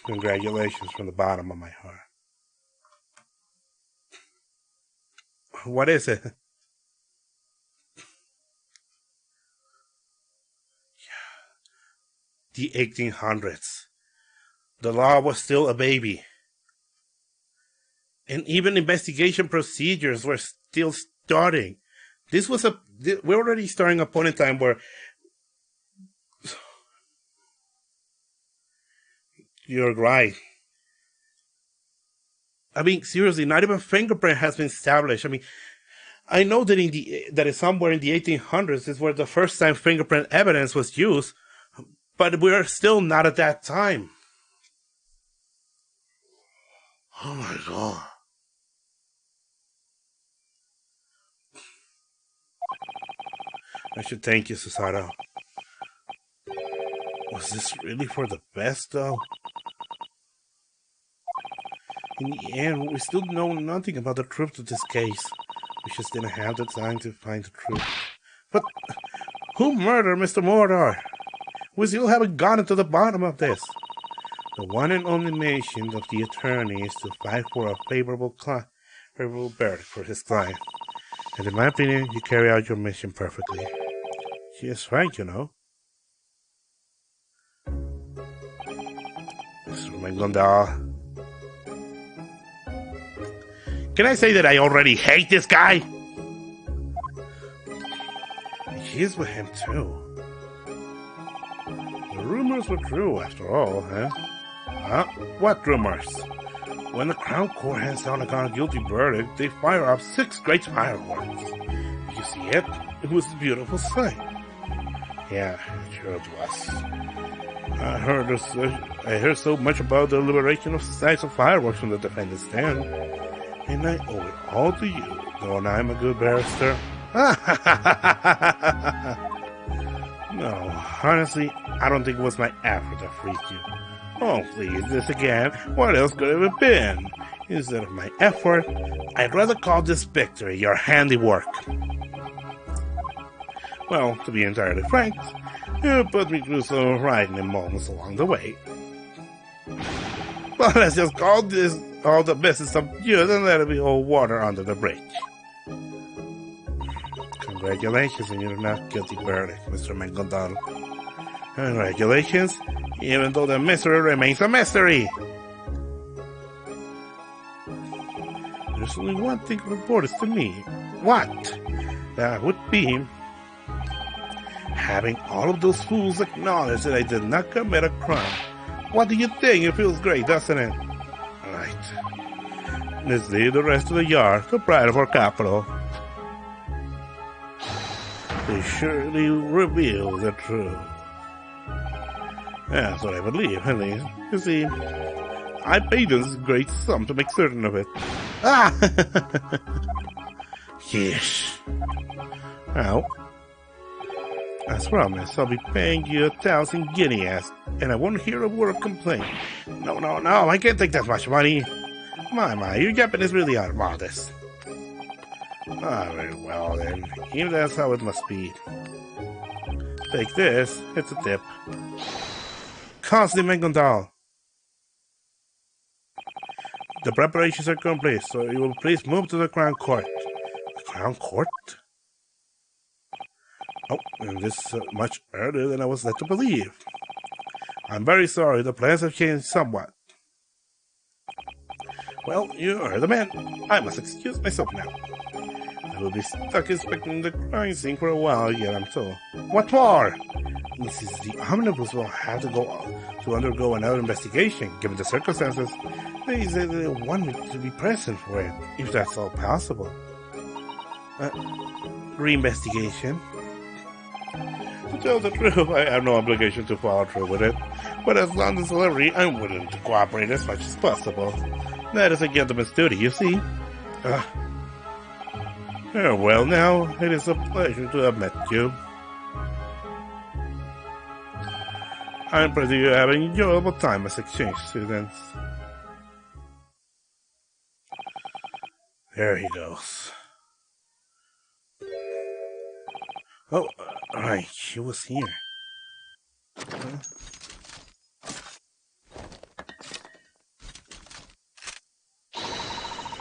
Congratulations from the bottom of my heart. What is it? The 1800s. The law was still a baby. And even investigation procedures were still starting. We're already starting a point in time where you're right. I mean, seriously, not even fingerprint has been established. I mean, I know that that is somewhere in the 1800s is where the first time fingerprint evidence was used, but we're still not at that time. Oh my God. I should thank you, Susato. Was this really for the best, though? In the end, we still know nothing about the truth of this case. We just didn't have the time to find the truth. But who murdered Mr. Mordor? We still haven't gotten to the bottom of this. The one and only mission of the attorney is to fight for a favorable verdict for his client. And in my opinion, you carry out your mission perfectly. She is right, you know. Mr. Mengondal. Can I say that I already hate this guy? She's with him too. The rumors were true after all, huh? Huh? What rumors? When the Crown Court hands down a guilty verdict, they fire up 6 great fireworks. Did you see it? It was a beautiful sight. Yeah, sure it was. I heard so much about the liberation of sights of fireworks from the defendant's stand. And I owe it all to you, though I'm a good barrister. No, honestly, I don't think it was my effort that freed you. Oh, please, this again. What else could it have been? Instead of my effort, I'd rather call this victory your handiwork. Well, to be entirely frank, you put me through some frightening moments along the way. Well, let's just call this all the business of you and let it be all water under the bridge. Congratulations on your not guilty verdict, Mr. McDonald. Congratulations, even though the mystery remains a mystery. There's only one thing reported to me. What? That would be having all of those fools acknowledge that I did not commit a crime. What do you think? It feels great, doesn't it? Right. Let's leave the rest of the yard, the pride of our capital. They surely reveal the truth. That's what I believe, at least. You see, I paid this great sum to make certain of it. Ah! Yes. Well, as promised, I'll be paying you 1,000 guineas, and I won't hear a word of complaint. No, I can't take that much money. My, your Japanese really are modest. Ah, very well then. If that's how it must be. Take this, it's a tip. Constantly McDonald. The preparations are complete, so you will please move to the Crown Court. The Crown Court? Oh, and this is much earlier than I was led to believe. I'm very sorry, the plans have changed somewhat. Well, you are the man. I must excuse myself now. I will be stuck inspecting the crime scene for a while yet, I'm told. What more? Mrs. The omnibus will have to undergo another investigation, given the circumstances. They say they want me to be present for it, if that's all possible. Reinvestigation? To tell the truth, I have no obligation to follow through with it, but as long as delivery, I'm willing to cooperate as much as possible. That is a gentleman's duty, you see. Well now, it is a pleasure to have met you. I'm pretty you have an enjoyable time as exchange students. There he goes. Oh, right, she was here.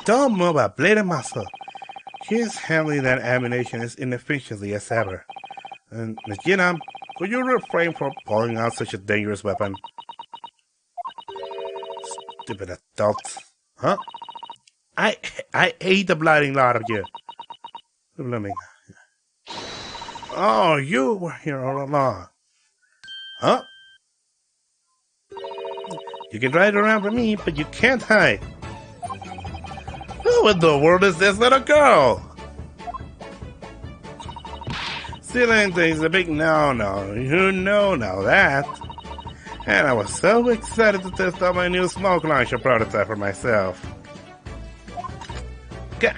Don't move a blade of muscle. She is handling that ammunition as inefficiently as ever. And Miss Gina, could you refrain from pulling out such a dangerous weapon? Stupid adults. Huh? I hate the blinding lot of you. Blooming. Oh, you were here all along. Huh? You can ride around with me, but you can't hide. Who in the world is this little girl? Stealing things is a big no-no. You know that. And I was so excited to test out my new smoke launcher prototype for myself. Okay.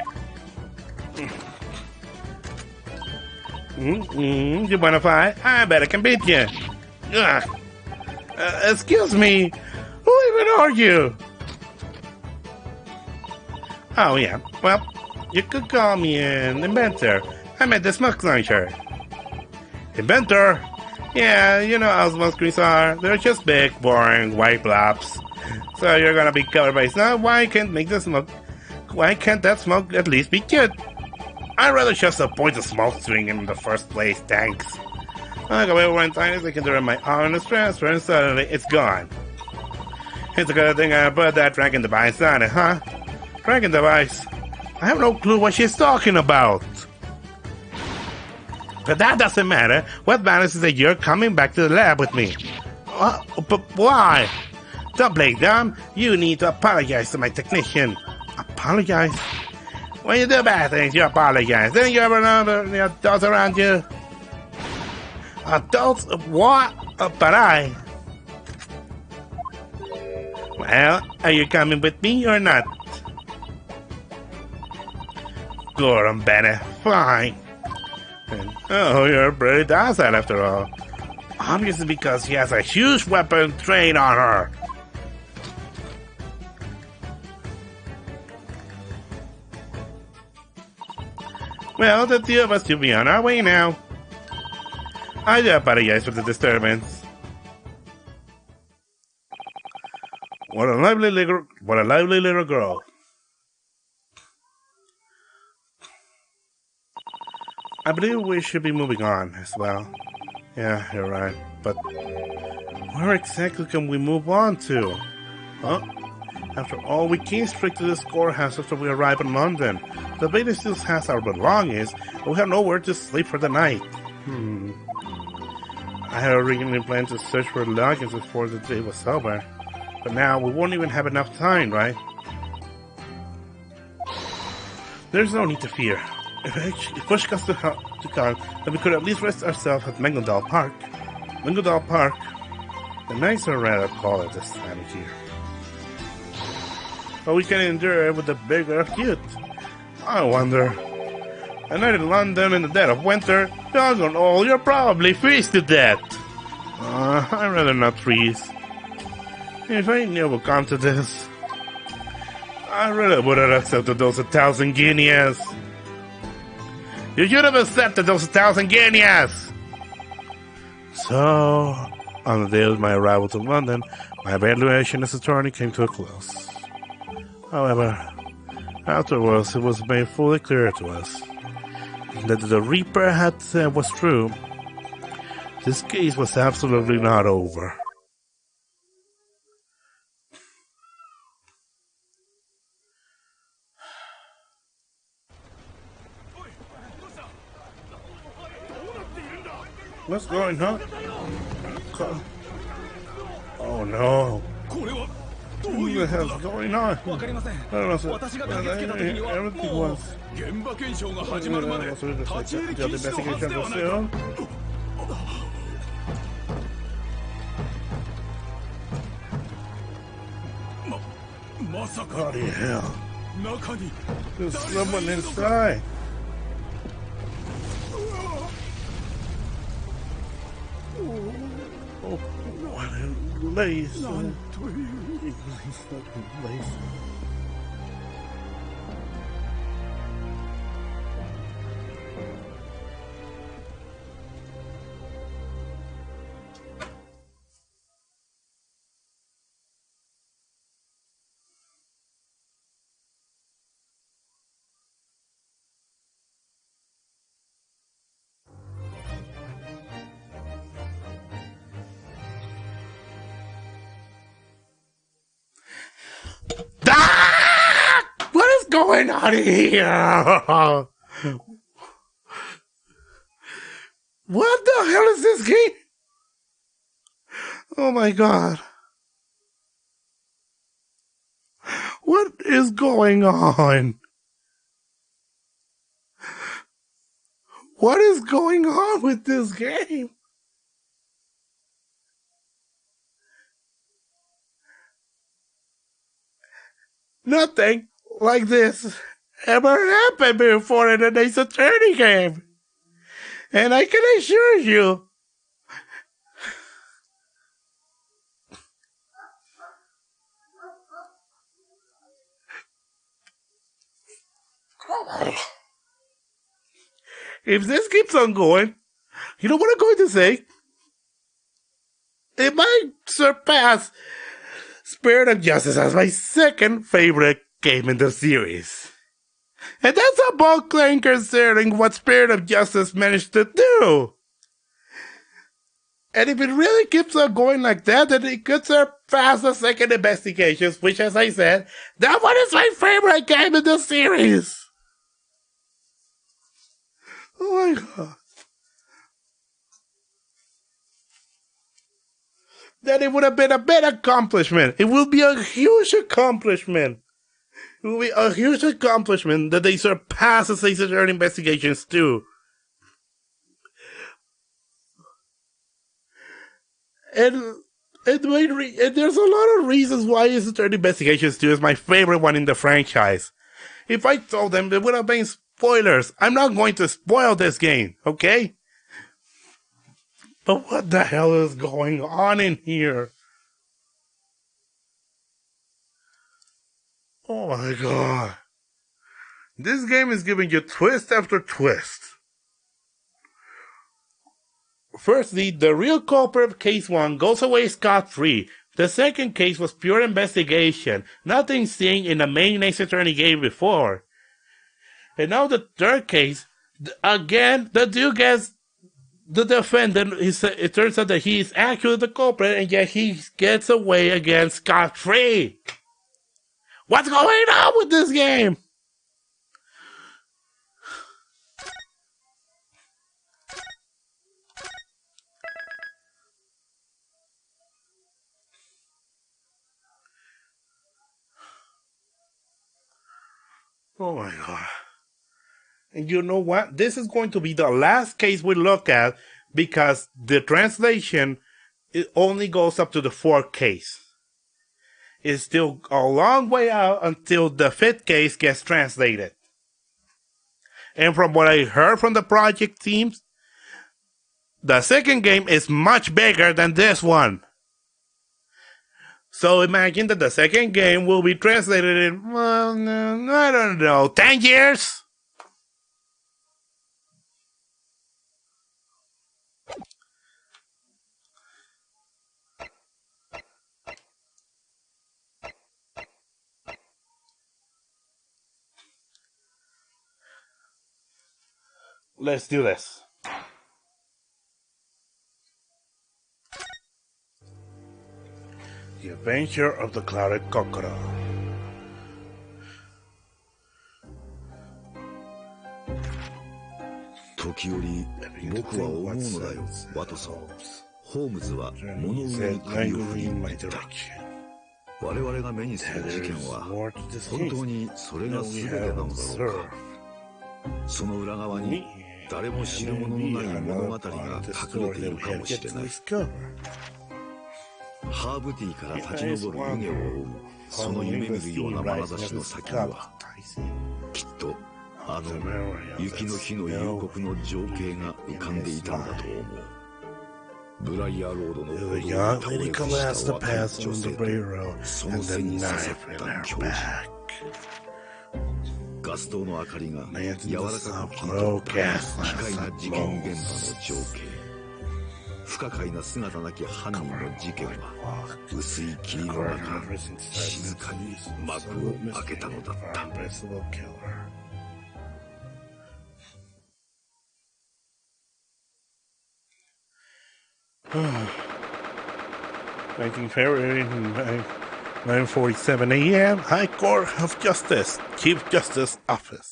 You wanna fight? I bet I can beat you. Excuse me. Who even are you? Oh yeah, well, you could call me an inventor. I made the smoke launcher. Inventor? Yeah, you know how smoke screens are. They're just big, boring, white blobs. So you're gonna be covered by snow. Why can't that smoke at least be cute? I'd rather just avoid the smoke string in the first place, thanks. I go away one time, I can do my honest transfer, and suddenly it's gone. It's a good thing I put that Franken device on it, huh? Franken device? I have no clue what she's talking about. But that doesn't matter. What matters is that you're coming back to the lab with me. But why? Don't play dumb. You need to apologize to my technician. Apologize? When you do bad things, you apologize. Didn't you ever know the adults around you? Adults? What? But I... Well, are you coming with me or not? Good, I'm better. Fine. Oh, you're pretty docile after all. Obviously because he has a huge weapon trained on her. Well, the two of us should be on our way now. I do apologize for the disturbance. What a lively little girl. I believe we should be moving on as well. Yeah, you're right. But where exactly can we move on to? Huh? After all, we came straight to the storehouse after we arrived in London. The building still has our belongings, but we have nowhere to sleep for the night. I had originally planned to search for luggage before the day was over. But now we won't even have enough time, right? There's no need to fear. If push comes to come, then we could at least rest ourselves at Mangaldal Park. Mangaldal Park. The nights are rather cold at this time of year. But we can endure it with the bigger cute. I wonder. A night in London in the dead of winter, doggone all, you're probably freeze to death. I'd rather not freeze. If I knew it would come to this, I really would have accepted those 1,000 guineas. You should have accepted those 1,000 guineas! So, on the day of my arrival to London, my evaluation as attorney came to a close. However, afterwards it was made fully clear to us that the Reaper had said was true. This case was absolutely not over. What's going on? Oh no. What the hell's going on? I don't know, sir. Everything was... The investigation was still... Bloody hell. There's someone inside. Oh, what a lace. Lace. What is going on here? What the hell is this game? Oh my god. What is going on? What is going on with this game? Nothing like this ever happened before in an Ace Attorney game. And I can assure you, if this keeps on going, you know what I'm going to say? It might surpass Spirit of Justice as my second favorite game in the series. And that's a bold claim considering what Spirit of Justice managed to do. And if it really keeps on going like that, then it could surpass the second Investigations, which, as I said, that one is my favorite game in the series. Oh my god. Then it would have been a big accomplishment. It will be a huge accomplishment. It will be a huge accomplishment that they surpass the Ace Attorney Investigations too. And there's a lot of reasons why Ace Attorney Investigations 2 is my favorite one in the franchise. If I told them, it would have been spoilers. I'm not going to spoil this game, okay? But what the hell is going on in here? Oh my god. This game is giving you twist after twist. Firstly, the real culprit of case 1 goes away scot-free. The second case was pure investigation, nothing seen in the main Ace Attorney game before. And now the third case, again, the dude gets the defendant. It turns out that he is actually the culprit, and yet he gets away again scot-free. What's going on with this game? Oh my god. And you know what? This is going to be the last case we look at because the translation it only goes up to the 4th case. It's still a long way out until the 5th case gets translated. And from what I heard from the project teams, the second game is much bigger than this one. So imagine that the second game will be translated in, well, I don't know, 10 years? Let's do this. The Adventure of the Clouded Kokoro. Tokiyori, 僕は思うのだよ、ワトソン。ホームズは物上に首を振り向いた。我々が目にする事件は、本当にそれが全てなのだろうか。その裏側に誰も知るもののない物語が隠れているかもしれない。ハーブティーから立ち上る湯気を追うその夢見るような眼差しの先にはきっとあの雪の日の夕刻の情景が浮かんでいたんだと思う。ブライヤーロードの歩道に倒れ伏した若い女性とその背に刺さった教授。ガス灯の明かりが柔らかく切り取った奇怪な事件現場の情景。不可解な姿なき犯人の事件は薄い霧の中静かに幕を開けたのだった。19 February 9:47 a.m. High Court of Justice, Chief Justice Office.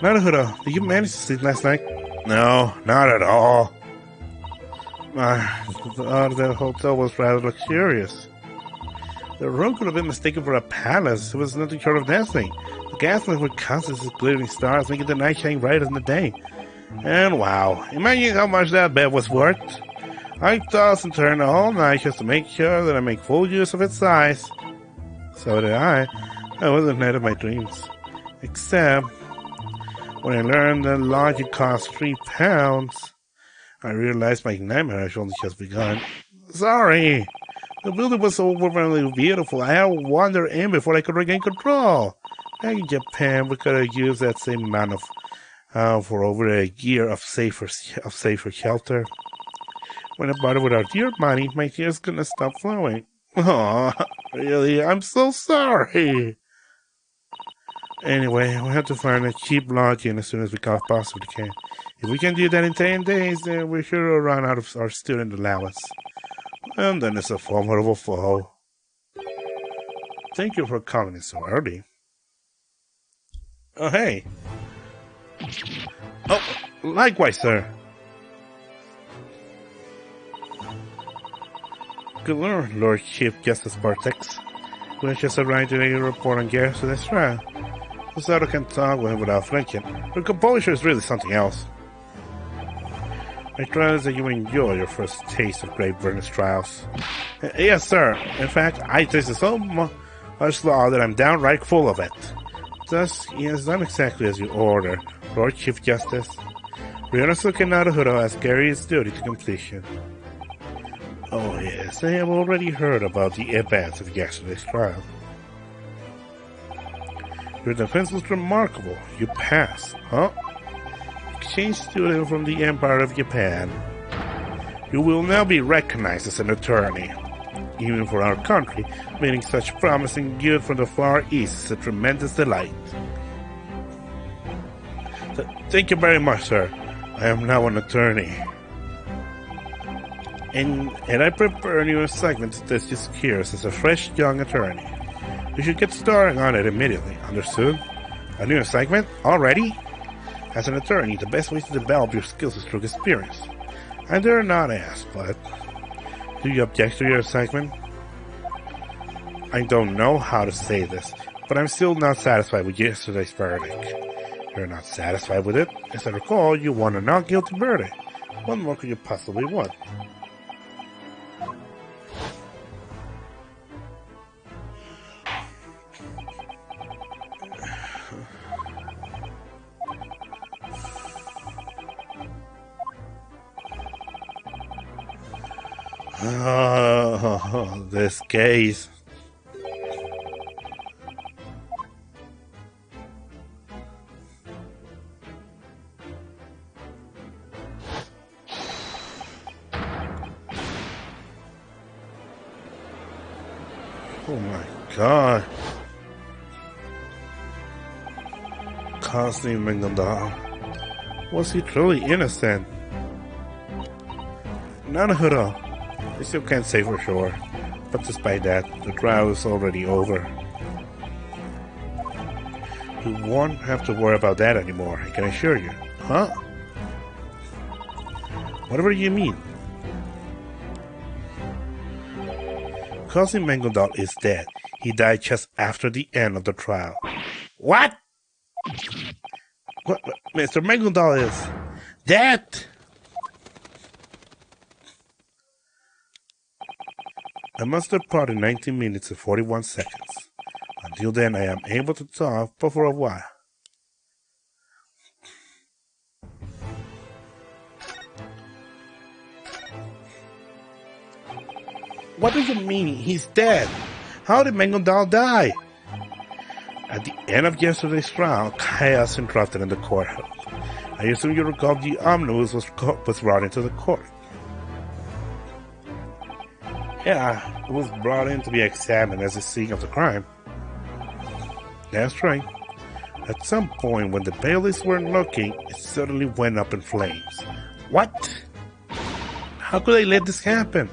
Naruhodo, did you manage to sleep last night? No, not at all. The hotel was rather luxurious. The room could have been mistaken for a palace. It was nothing short of dazzling. The gaslights were constantly glittering stars, making the night shine brighter than the day. And wow, imagine how much that bed was worth. I tossed and turned all night just to make sure that I make full use of its size. So did I. I was the night of my dreams. Except when I learned that lodging cost £3, I realized my nightmare had only just begun. Sorry. The building was so overwhelmingly beautiful. I had to wander in before I could regain control. Back in Japan, we could have used that same amount of for over a year of safer shelter. When I bought it with our dear money, my tears couldn't stop flowing. Oh, really? I'm so sorry. Anyway, we have to find a cheap lodging as soon as we possibly can. If we can do that in 10 days, then we're sure to run out of our student allowance. And then it's a formidable foe. Thank you for calling me so early. Oh, hey. Oh, likewise, sir. Good Lord Chief Justice Bartex. We just arrived today to report on Gyakuten trial. Susato can talk with him without flinching. Her composure is really something else. I trust that you enjoy your first taste of Great Britain's trials. Yes, sir. In fact, I tasted so much law that I'm downright full of it. Thus, he has done exactly as you order, Lord Chief Justice. Ryunosuke Naruhiro has carried his duty to completion. Oh yes, I have already heard about the events of yesterday's trial. Your defense was remarkable. You passed, huh? Exchange student from the Empire of Japan. You will now be recognized as an attorney. Even for our country, meeting such promising youth from the Far East is a tremendous delight. Thank you very much, sir. I am now an attorney. And I prepare a new assignment to test your skills as a fresh young attorney. You should get started on it immediately, understood? A new assignment? Already? As an attorney, the best way to develop your skills is through experience. I dare not ask, but... do you object to your assignment? I don't know how to say this, but I'm still not satisfied with yesterday's verdict. You're not satisfied with it? As I recall, you won a not guilty verdict. What more could you possibly want? Oh, this case. Oh my God. Costing Mingdal. Was he truly innocent? Naruhiro. I still can't say for sure, but despite that, the trial is already over. You won't have to worry about that anymore, I can assure you. Huh? Whatever you mean. Cousin Mengodal is dead. He died just after the end of the trial. What? What? Mr. Mengodal is dead? I must depart in 19 minutes and 41 seconds. Until then, I am able to talk, but for a while. What do you mean he's dead? How did Mengodal die? At the end of yesterday's trial, chaos erupted in the courthouse. I assume you recall the omnibus was brought into the court. Yeah, it was brought in to be examined as the scene of the crime. That's right. At some point, when the bailies weren't looking, it suddenly went up in flames. What? How could they let this happen?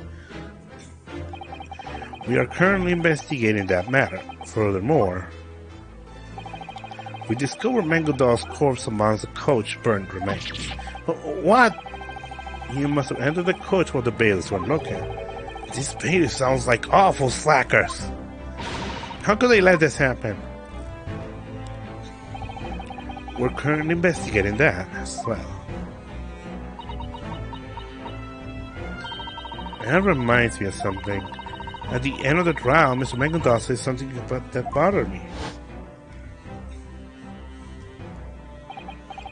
We are currently investigating that matter. Furthermore, we discovered Mengodal's corpse amongst the coach's burned remains. What? You must have entered the coach while the bailies weren't looking. These bailies sounds like awful slackers. How could they let this happen? We're currently investigating that as well. That reminds me of something. At the end of the trial, Mr. Mengodal said something about that bothered me.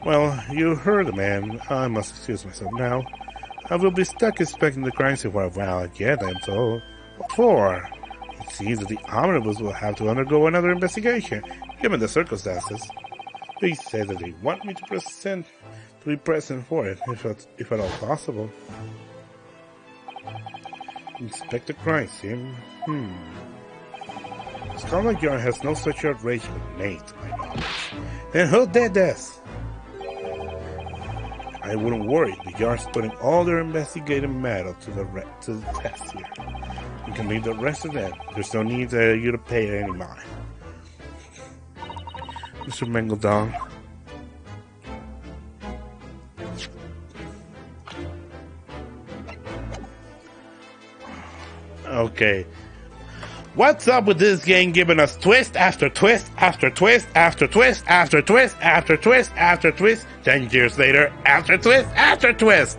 Well, you heard the man. I must excuse myself now. I will be stuck inspecting the crime scene for a while again, I'm told. What for? It seems that the omnibus will have to undergo another investigation, given the circumstances. They said that they want me to be present for it, if at all possible. Inspect the crime scene? Scotland Yard has no such outrageous name to my knowledge. And who did this? I wouldn't worry. The Yard's putting all their investigative matter to the test here. You can leave the rest of that. There's no need for you to pay any mind. Mr. Mengodal. Okay. What's up with this game giving us twist after twist after twist after twist after twist after twist after twist? 10 years later, after twist after twist.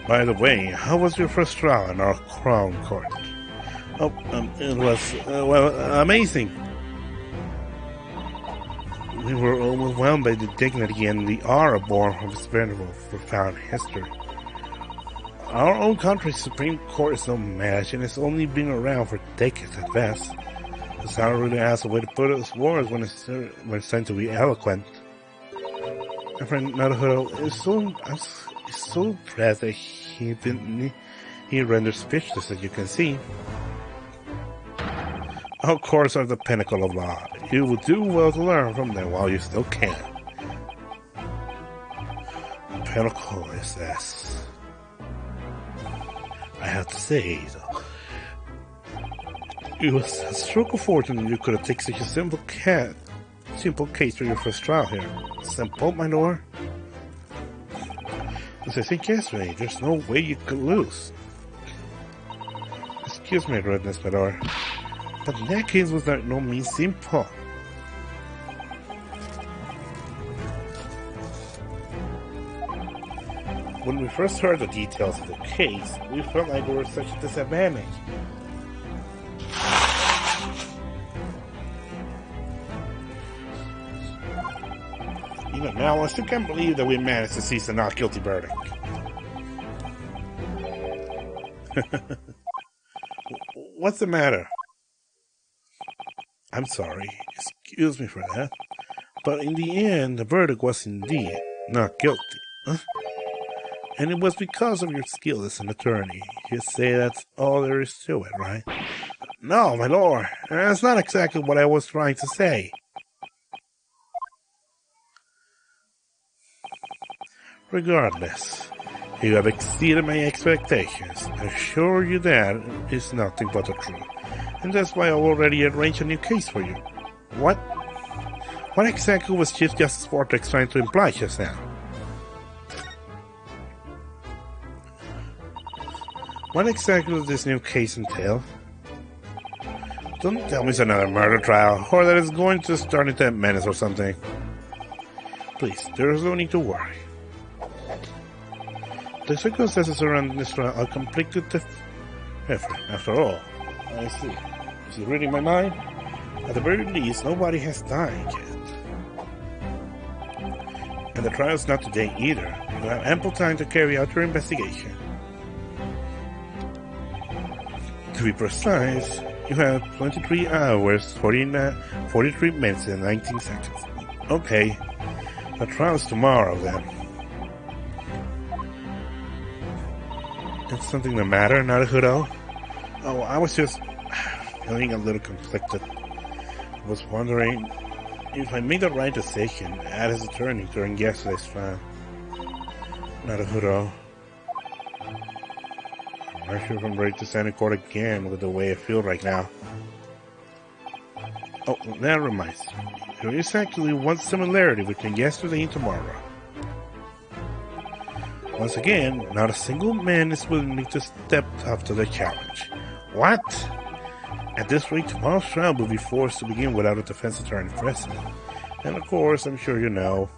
By the way, how was your first trial in our crown court? Oh, it was, amazing. We were overwhelmed by the dignity and the aura born from its venerable, profound history. Our own country's Supreme Court is no match, and it's only been around for decades at best. The sound really has a way to put its words when it's time to be eloquent. My friend Naruto is so impressed that he renders speechless, as you can see. Our courts are the pinnacle of law. You will do well to learn from them while you still can. The pinnacle is this. I have to say, though, it was a stroke of fortune that you could have taken such a simple case for your first trial here. Simple, my lord? As I said yesterday, there's no way you could lose. Excuse me, rudeness, my lord, but that case was not no means simple. When we first heard the details of the case, we felt like we were such a disadvantage. Even now, I still can't believe that we managed to seize the not guilty verdict. What's the matter? I'm sorry, excuse me for that, but in the end, the verdict was indeed not guilty. Huh? And it was because of your skill as an attorney. You say that's all there is to it, right? No, my lord, that's not exactly what I was trying to say. Regardless, you have exceeded my expectations. I assure you that is nothing but the truth. And that's why I already arranged a new case for you. What? What exactly was Chief Justice Vortex trying to imply just now? What exactly does this new case entail? Don't tell me it's another murder trial, or that it's going to start in 10 minutes or something. Please, there is no need to worry. The circumstances surrounding this trial are completely different, after all. I see. Is he reading my mind? At the very least, nobody has died yet. And the trial's not today either. You have ample time to carry out your investigation. To be precise, you have 23 hours, 43 minutes and 19 seconds. Okay, the trial's tomorrow then. Is something the matter, Naruto? Oh, I was just feeling a little conflicted. I was wondering if I made the right decision as attorney during yesterday's trial. Naruto, I'm not sure if I'm ready to stand in court again with the way I feel right now. Oh, that reminds me. There is actually one similarity between yesterday and tomorrow. Once again, not a single man is willing to step up to the challenge. What? At this rate, tomorrow's trial will be forced to begin without a defense attorney present. And of course, I'm sure you know,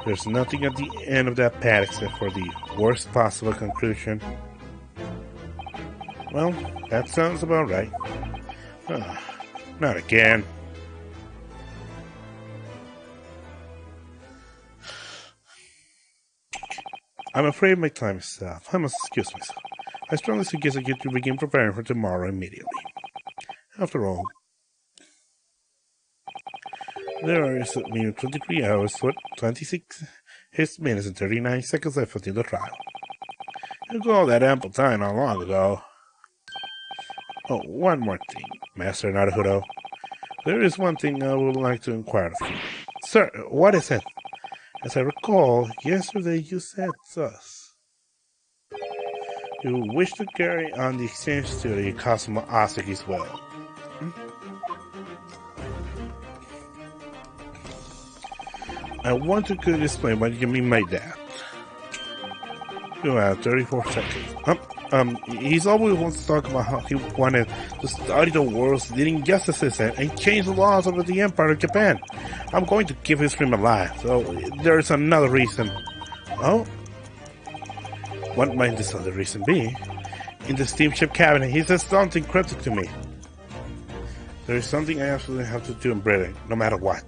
there's nothing at the end of that path except for the worst possible conclusion. Well, that sounds about right. Not again. I'm afraid my time is up. I must excuse myself. I strongly suggest that you begin preparing for tomorrow immediately. After all, there is 23 hours, 26 minutes and 39 seconds left until the trial. You called that ample time not long ago. Oh, one more thing, Master Naruto. There is one thing I would like to inquire of you. Sir, what is it? As I recall, yesterday you said thus. You wish to carry on the exchange to the Cosmo Asik as well. I want you to explain what you mean by that. You have 34 seconds. He's always wants to talk about how he wanted to study the world's leading justices and change the laws of the Empire of Japan. I'm going to keep his dream alive, so there's another reason. Oh? What might this other reason be? In the steamship cabinet, he says something cryptic to me. There is something I absolutely have to do in Britain, no matter what.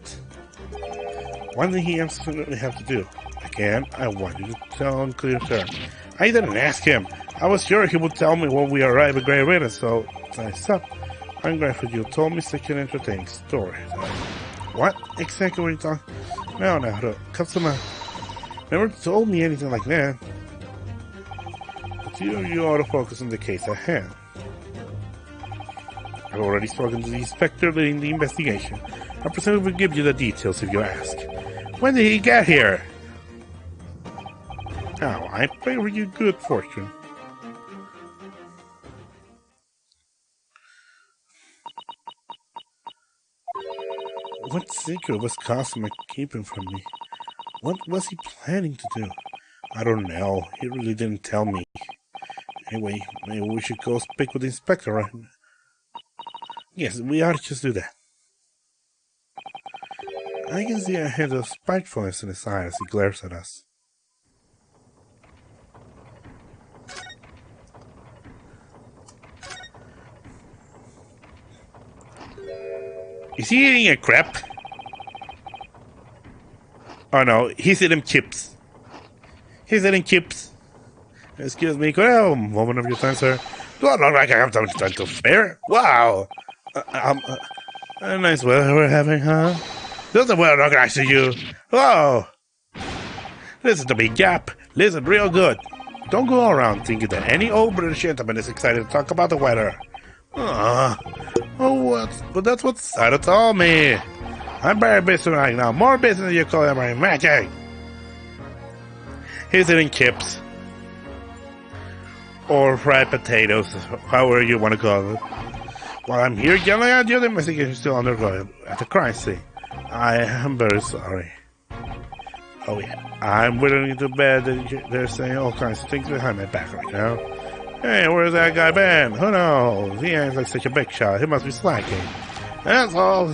One thing he absolutely have to do. Again, I want you to tell him clear, sir. I didn't ask him. I was sure he would tell me when we arrive at Great Britain, so I stopped. I'm grateful you told me such an entertaining story. What exactly were you talking? No, the customer never told me anything like that. But you ought to focus on the case at hand. I've already spoken to the inspector leading the investigation. I presume he will give you the details if you ask. When did he get here? Oh, I pray for you good fortune. What secret was Cosmo keeping from me? What was he planning to do? I don't know. He really didn't tell me. Anyway, maybe we should go speak with the inspector, right? Yes, we ought to just do that. I can see a hint of spitefulness in his eye as he glares at us. Is he eating a crap? Oh no, he's eating chips. He's eating chips. Excuse me, could I have a moment of your time, sir? Do I look like I have time to spare? Wow! A nice weather we're having, huh? Doesn't weather look nice to you? Oh! Listen to me, Jap. Listen real good. Don't go around thinking that any old British gentleman is excited to talk about the weather. But that's what Sato told me. I'm very busy right now. More busy than you call it my magic. He's eating chips. Or fried potatoes, however you want to call it. While I'm here yelling at you, the investigation is still undergoing at the crime scene. I am very sorry. Oh yeah, I'm willing to bet that they're saying all kinds of things behind my back right now. Hey, where's that guy been? Who knows? He acts like such a big shot. He must be slacking. That's all.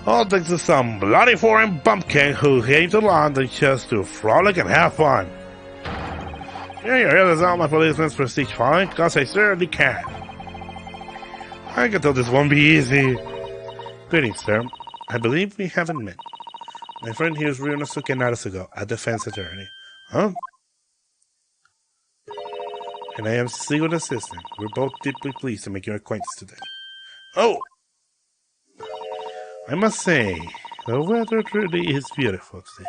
All thanks to some bloody foreign bumpkin who came to London just to frolic and have fun. Yeah, you hear this out my policeman's prestige falling? Because I certainly can. I can tell this won't be easy. Greetings, sir. I believe we haven't met. My friend here is Ryunosuke Narasugo, a defense attorney. Huh? And I am his legal assistant. We're both deeply pleased to make your acquaintance today. Oh! I must say, the weather truly is beautiful today.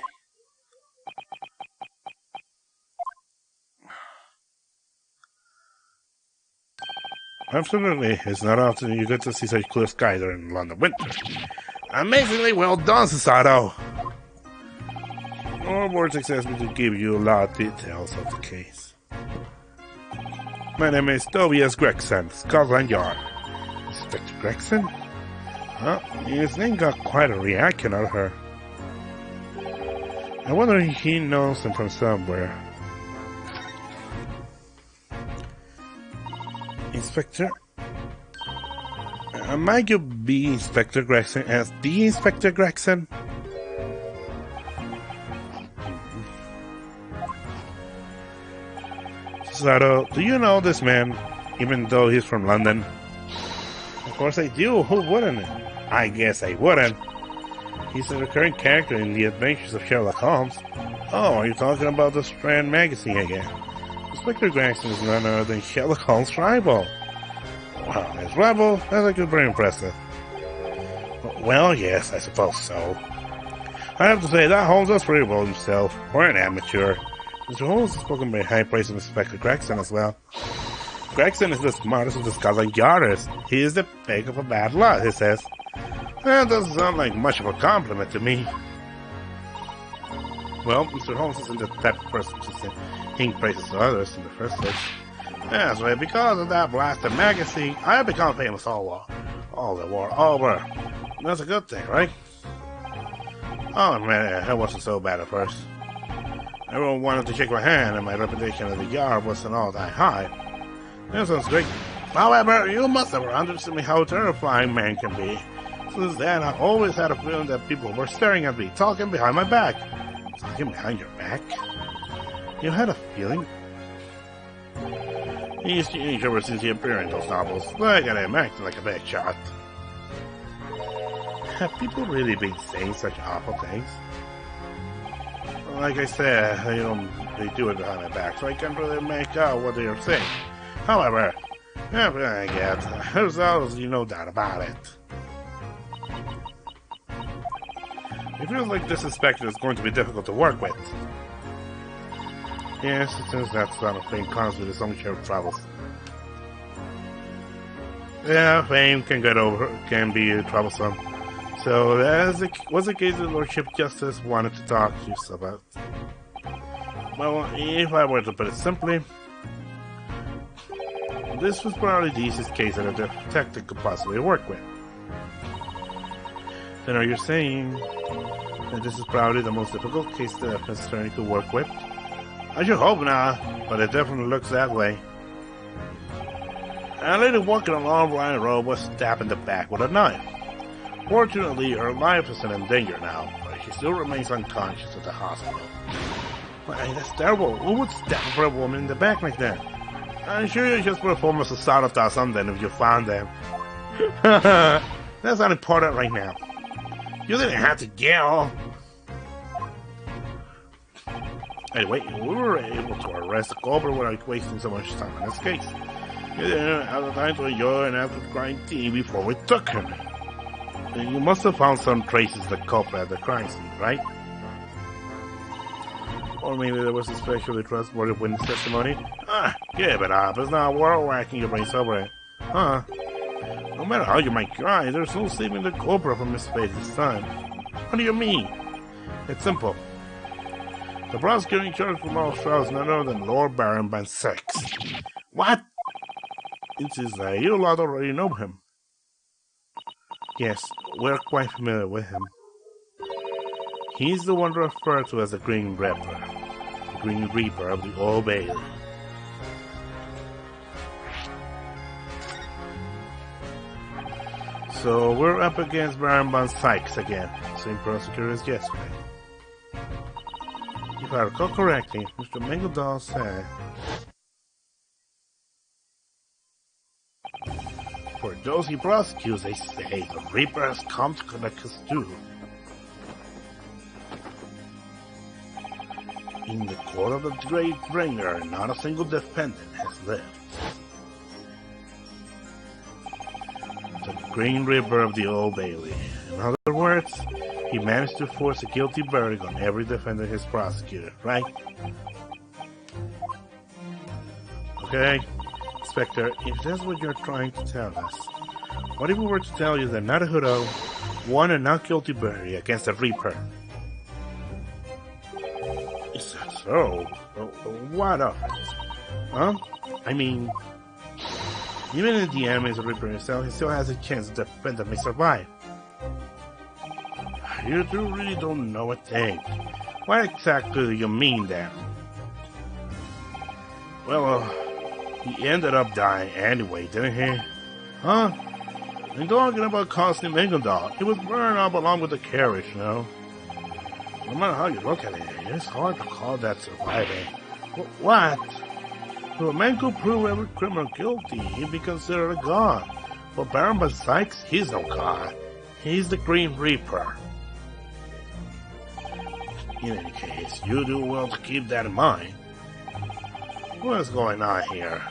Absolutely. It's not often you get to see such clear skies during London winter. Amazingly well done, Sato. Our board success me to give you a lot of details of the case. My name is Tobias Gregson, Scotland Yard. Inspector Gregson? Huh? His name got quite a reaction out of her. I wonder if he knows him from somewhere. Inspector? Might you be Inspector Gregson as the Inspector Gregson? Sato, do you know this man, even though he's from London? Of course I do. Who wouldn't? I guess I wouldn't. He's a recurring character in the adventures of Sherlock Holmes. Oh, are you talking about the Strand magazine again? Inspector Gregson is none other than Sherlock Holmes' rival. Wow, his rival? That's very impressive. Well, yes, I suppose so. I have to say, that Holmes does pretty well himself, for an amateur. Mr. Holmes has spoken very high praise of Inspector Gregson as well. Gregson is the smartest of the Scotland Yarders. He is the pick of a bad lot, he says. That doesn't sound like much of a compliment to me. Well, Mr. Holmes isn't the type of person to sing praises to others in the first place. That's right, because of that blasted magazine, I have become famous all the war over. That's a good thing, right? Oh man, that wasn't so bad at first. Everyone wanted to shake my hand, and my reputation at the yard wasn't all that high. That sounds great. However, you must have underestimated how terrifying man can be. Since then, I always had a feeling that people were staring at me, talking behind my back. Talking behind your back? You had a feeling? He's changed ever since he appeared in those novels. Look at him, acting like a bad shot. Have people really been saying such awful things? Like I said, they do it behind my back, so I can't really make out what they are saying. However, I get, there's always no doubt about it. It feels like this inspector is going to be difficult to work with. Yes, since that sort of thing comes with its own share of troubles. Yeah, fame can be troublesome. So, as it was the case the Lordship Justice wanted to talk to you about. Well, if I were to put it simply, this was probably the easiest case that a detective could possibly work with. Then are you saying that this is probably the most difficult case that a attorney could work with? I should hope not, but it definitely looks that way. A lady walking along Ryan Road was stabbed in the back with a knife. Fortunately, her life isn't in danger now, but she still remains unconscious at the hospital. Why, that's terrible. Who would stab for a woman in the back like that? I'm sure you just perform a society or something if you found them. That's not important right now. You didn't have to yell. Anyway, we were able to arrest the culprit without wasting so much time in this case. You didn't have the time to enjoy and after crime tea before we took him. You must have found some traces of the culprit at the crime scene, right? Or maybe there was a especially trustworthy witness testimony? Give it up. It's not worth whacking your brains over it. Huh? No matter how you might try, there's no saving the culprit from his fate this time. What do you mean? It's simple. The prosecutor in charge for Mouse trial is none other than Lord Baron Van Sykes. What? It is that you lot already know him. Yes, we're quite familiar with him. He's the one referred to as the Green Reaper. The Green Reaper of the Old Bailey. So we're up against Baron Van Sykes again. Same prosecutor as yesterday. If I recall correctly, Mr. Mengeldahl said, for those he prosecutes, they say the Reaper has come to collect his due. In the court of the Great Bringer, not a single defendant has lived. The Green Reaper of the Old Bailey. In other words, he managed to force a guilty verdict on every defendant he's prosecuted, right? Okay, Inspector, if that's what you're trying to tell us, what if we were to tell you that Naruto won a not guilty verdict against the Reaper? Is that so? What of it? Huh? I mean, even if the enemy is a Reaper himself, he still has a chance the defendant may survive. You two really don't know a thing. What exactly do you mean then? Well, he ended up dying anyway, didn't he? Huh? And talking about Constantine Mengeldahl, he was burned up along with the carriage, you know? No matter how you look at it, it's hard to call that surviving. What? If a man could prove every criminal guilty, he'd be considered a god. But Baron Van Sykes, he's no god. He's the Green Reaper. In any case, you do well to keep that in mind. What's going on here?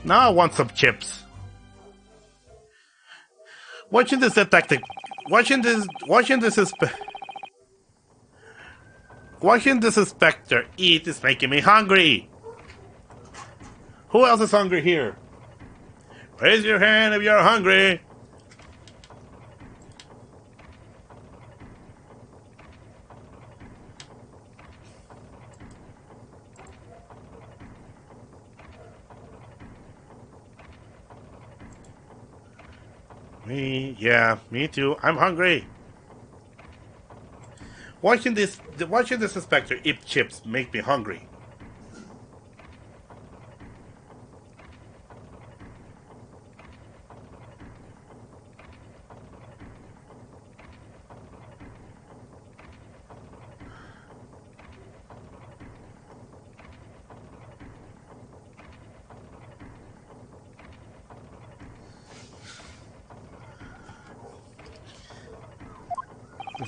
Now I want some chips. Watching this inspector eat is making me hungry. Who else is hungry here? Raise your hand if you're hungry. Me too. I'm hungry. Watching this inspector eat chips make me hungry.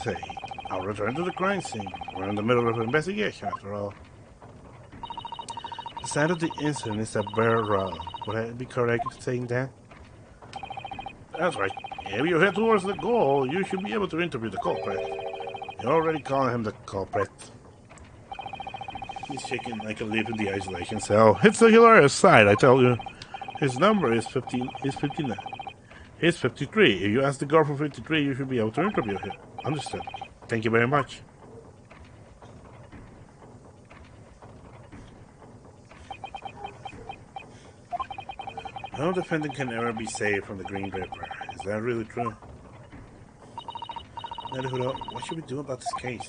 Say, I'll return to the crime scene. We're in the middle of an investigation, after all. The site of the incident is a bare road. Would I be correct in saying that? That's right. If you head towards the goal, you should be able to interview the culprit. You're already calling him the culprit. He's shaking like a leaf in the isolation cell. It's a hilarious sight, I tell you. His number is 15. Is 59. He's 53. If you ask the girl for 53, you should be able to interview him. Understood. Thank you very much. No defendant can ever be saved from the Green Ripper. Is that really true? Naruto, what should we do about this case?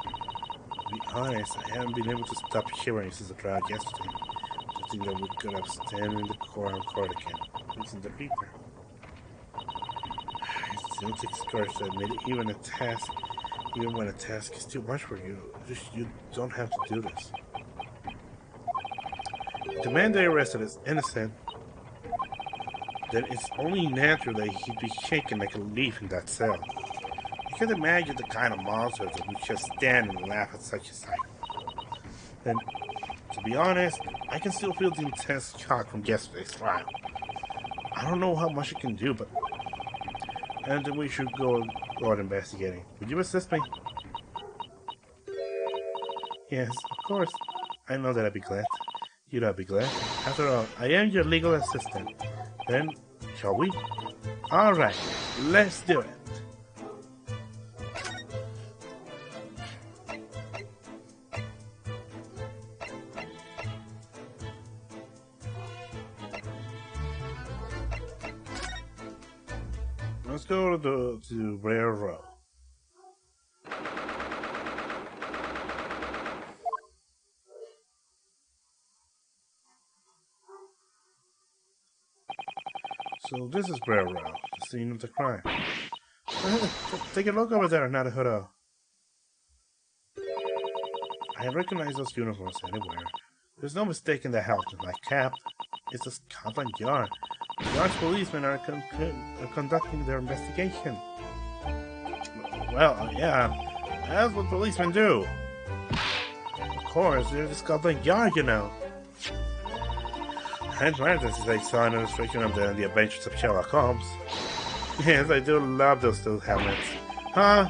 To be honest, I haven't been able to stop shivering since the trial yesterday. I think that we could have stand in the court again. Using the Reaper. It still takes courage to admit it, even when a task is too much for you. You don't have to do this. If the man they arrested is innocent, then it's only natural that he'd be shaken like a leaf in that cell. You can imagine the kind of monsters that would just stand and laugh at such a sight. And to be honest, I can still feel the intense shock from yesterday's trial. I don't know how much I can do, but I think we should go out investigating. Would you assist me? Yes, of course. I know that I'd be glad. You'd be glad. After all, I am your legal assistant. Then, shall we? Alright, let's do it. Let's go to Rare Row. So this is Rare Row, the scene of the crime. Take a look over there, Naruto. I recognize those uniforms anywhere. There's no mistaking the helmet in my cap. It's a Scotland Yard. The Yard's policemen are conducting their investigation. Well, yeah, that's what policemen do. Of course, they're the Scotland Yard, you know. I admire this as I saw an illustration of the adventures of Sherlock Holmes. Yes, I do love those helmets. Huh?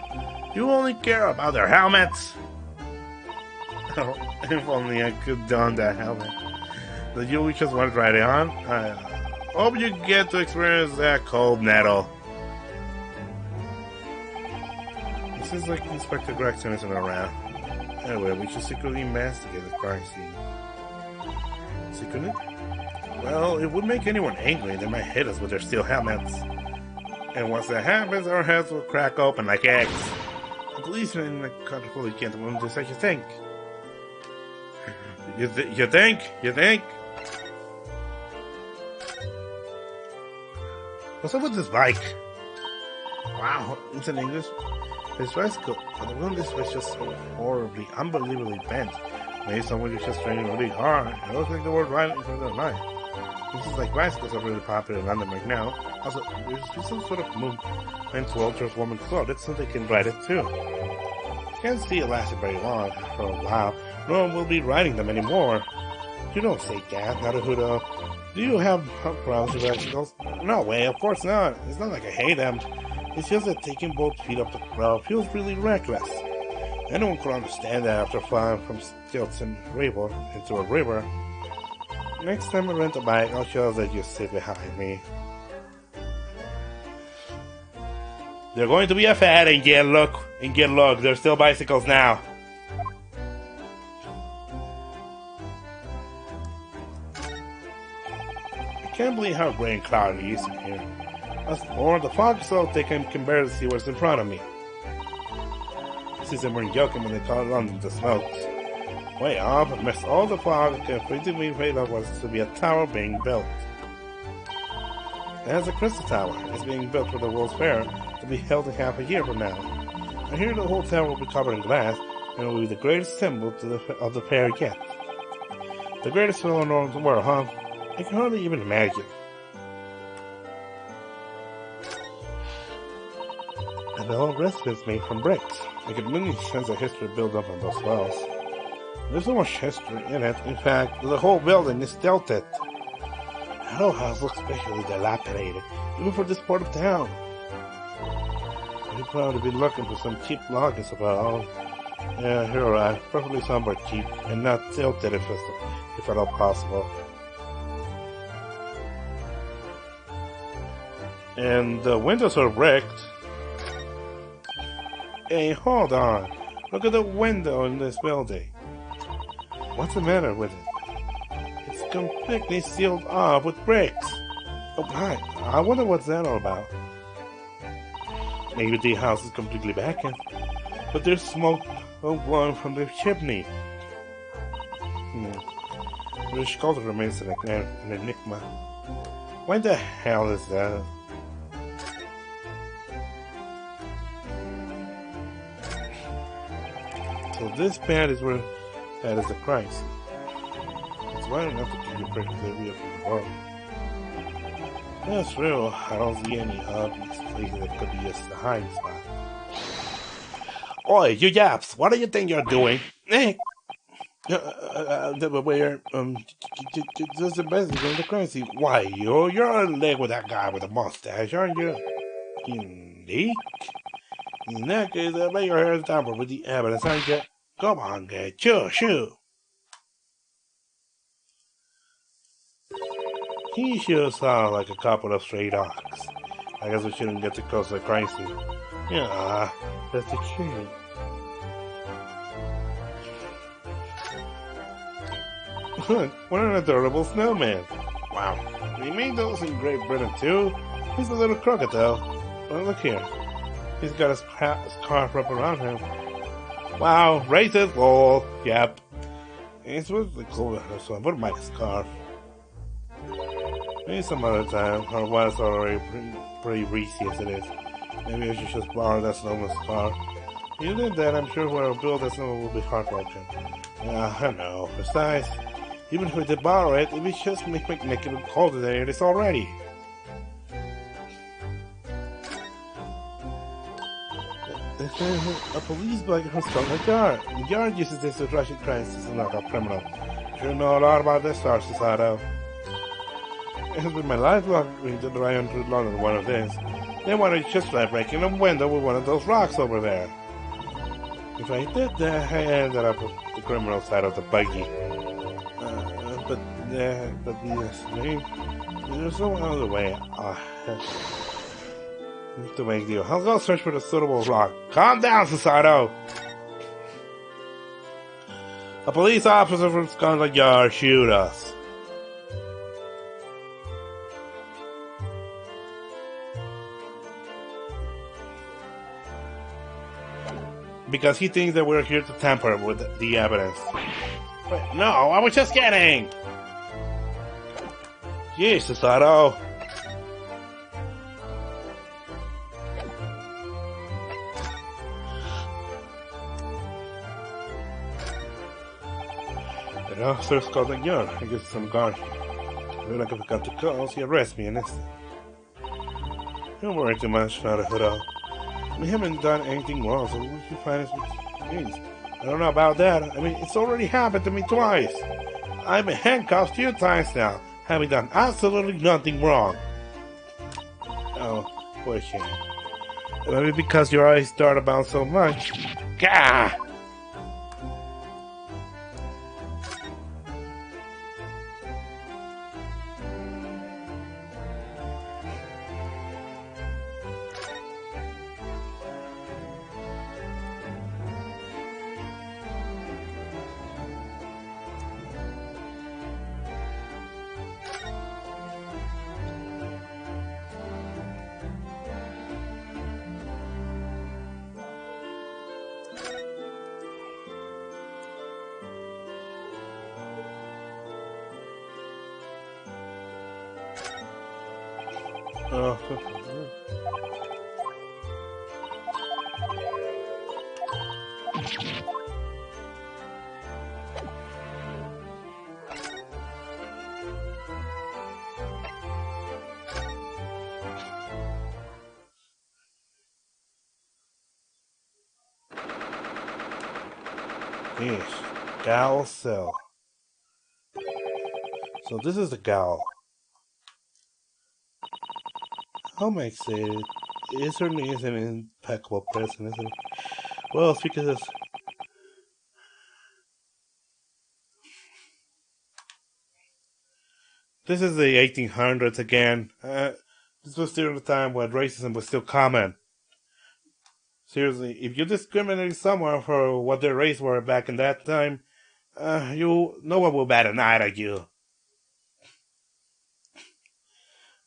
You only care about their helmets? Oh, if only I could don that helmet. Did you just want to try it on? I hope you get to experience that cold metal. This is like Inspector Gregson isn't around. Anyway, we should secretly investigate the crime scene. Secretly? Well, it would make anyone angry. They might hit us with their steel helmets. And once that happens, our heads will crack open like eggs. The policemen in the country fully can't do such a thing. You think? You think? What's up with this bike? Wow, it's in English. His bicycle, but the one this was just so horribly, unbelievably bent. Maybe someone is just training really hard. It looks like the word right in front of their line. This is like bicycles are really popular in London right now. Also, there's some sort of movement to alter woman's clothes so they can ride it too. Can't see it lasting very long. For a while, no one will be riding them anymore. You don't say that, Naruto. Do you have problems with bicycles? No way, of course not. It's not like I hate them. It's just that taking both feet up the ground feels really reckless. Anyone could understand that after falling from stilts into a river. Next time I rent a bike, I'll just let you sit behind me. They're going to be a fad and get look. They're still bicycles now. I can't believe how gray and cloudy it is in here. That's more the fog so thick I can barely see what's in front of me. See somewhere in Gyakuten when they call it under the smokes. Way up, amidst all the fog, a completely made up was to be a tower being built. It has a crystal tower. It's being built for the World's Fair to be held in half a year from now. I hear the whole tower will be covered in glass and will be the greatest symbol of the fair yet. The greatest symbol in the world, huh? I can hardly even imagine. And the whole rest is made from bricks. I can really sense the history built up on those walls. There's so much history in it. In fact, the whole building is tilted. The whole house looks especially dilapidated, even for this part of town. You'd probably be looking for some cheap logs about. Yeah, you're right. Preferably somewhere cheap and not tilted if at all possible. And the windows are bricked. Hey, hold on. Look at the window in this building. What's the matter with it? It's completely sealed off with bricks. Oh my, I wonder what's that all about. Maybe the house is completely vacant, but there's smoke blowing from the chimney. The sculpture remains an enigma. Why the hell is that? So this pad is where that is the Christ. It's wide enough to keep your perfect view from the world. That's real. I don't see any obvious places that could be just a hiding spot. Oi, you yaps! What do you think you're doing? Where, just the best in the currency. Why, you're in leg with that guy with the mustache, aren't you? Unique? In that case, I'll lay your hair down with the evidence, aren't you? Come on, get shoo. He sure sounds like a couple of stray dogs. I guess we shouldn't get too close to the crime scene. Yeah, that's the truth. Look, what an adorable snowman. Wow, they made those in Great Britain too? He's a little crocodile. Well, look here. He's got his scarf wrapped around him. Wow, racist lol. Yep. It's really cool, so I wouldn't mind a scarf. Maybe some other time. Our weather's already pretty greasy as it is. Maybe I should just borrow that snowman's scarf. If you did that, I'm sure whoever built that snowman will be heartbroken. Yeah, I know. Besides, even if we did borrow it, it would just make me naked and colder than it is already. A police bugger has stolen a yard. The yard uses this to rush crimes to knock out criminal. Sure know a lot about this, Sato. It has been my lifelong dream to drive into London one of these. They wanted to just try breaking a window with one of those rocks over there. If I did that, I ended up with the criminal side of the buggy. But yes, maybe there's no other way. To make deal. I'll go search for the suitable rock. Calm down, Sato! A police officer from Scotland Yard shoot us. Because he thinks that we're here to tamper with the evidence. But no, I was just kidding! Jeez, Sato. The officer's called the yard. I guess some guard. When I forgot to call, he arrested me in this. Don't worry too much, not a hoodoo. We haven't done anything wrong, so we should find us with things. I don't know about that. I mean, it's already happened to me twice. I've been handcuffed 2 times now, having done absolutely nothing wrong. Oh, poor shame. Maybe because your eyes start about so much. Gah! Uh, yes, Gal Cell. So this is the Gal. How may I say it? It certainly is an impeccable person, isn't it? Well, it's because this is the 1800s again. This was still the time when racism was still common. Seriously, if you discriminated someone for what their race were back in that time, no one will bat an eye at you.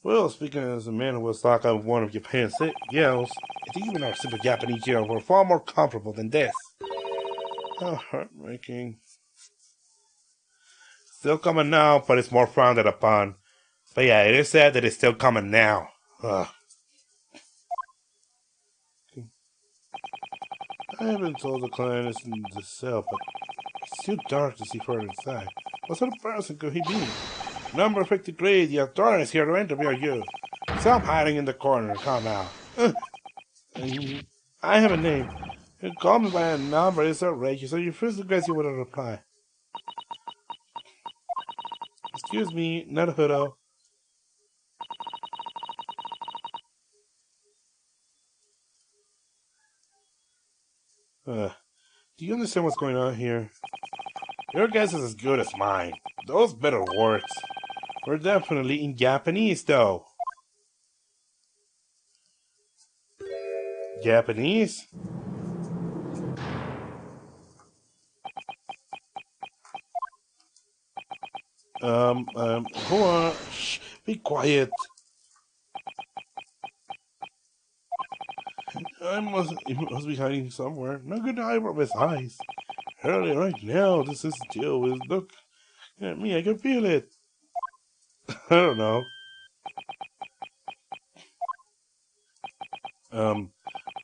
Well, speaking as a man who was locked up in one of Japan's jails, I think even our simple Japanese jails were far more comfortable than this. How heartbreaking. Still coming now, but it's more frowned upon. But yeah, it is sad that it's still coming now. Ugh. I haven't told the client it's in the cell, but it's too dark to see further inside. What sort of person could he be? Number 53, the authority is here to interview you. Stop hiding in the corner and come out. I have a name. You call me by a number, it's outrageous, so you first guess you would reply. Excuse me, Naruto. Do you understand what's going on here? Your guess is as good as mine. Those better words. We're definitely in Japanese, though. Japanese? Hold on. Shh, be quiet. He must be hiding somewhere. Not good eye from his eyes. Early right now, this is still with look at me, I can feel it. I don't know.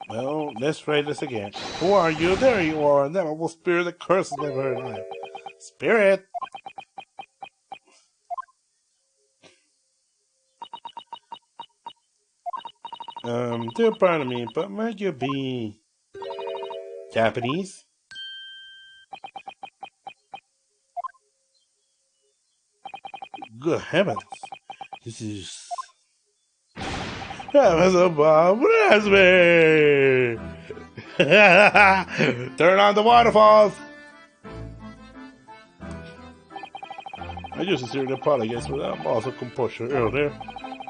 Well, let's try this again. Who are you? There you are. That will spirit that curses my very life. Spirit! Do pardon me, but might you be Japanese? Good heavens. This is Heavens above, bless me! Turn on the waterfalls! I used to seriously apologize for that. I'm also composure earlier.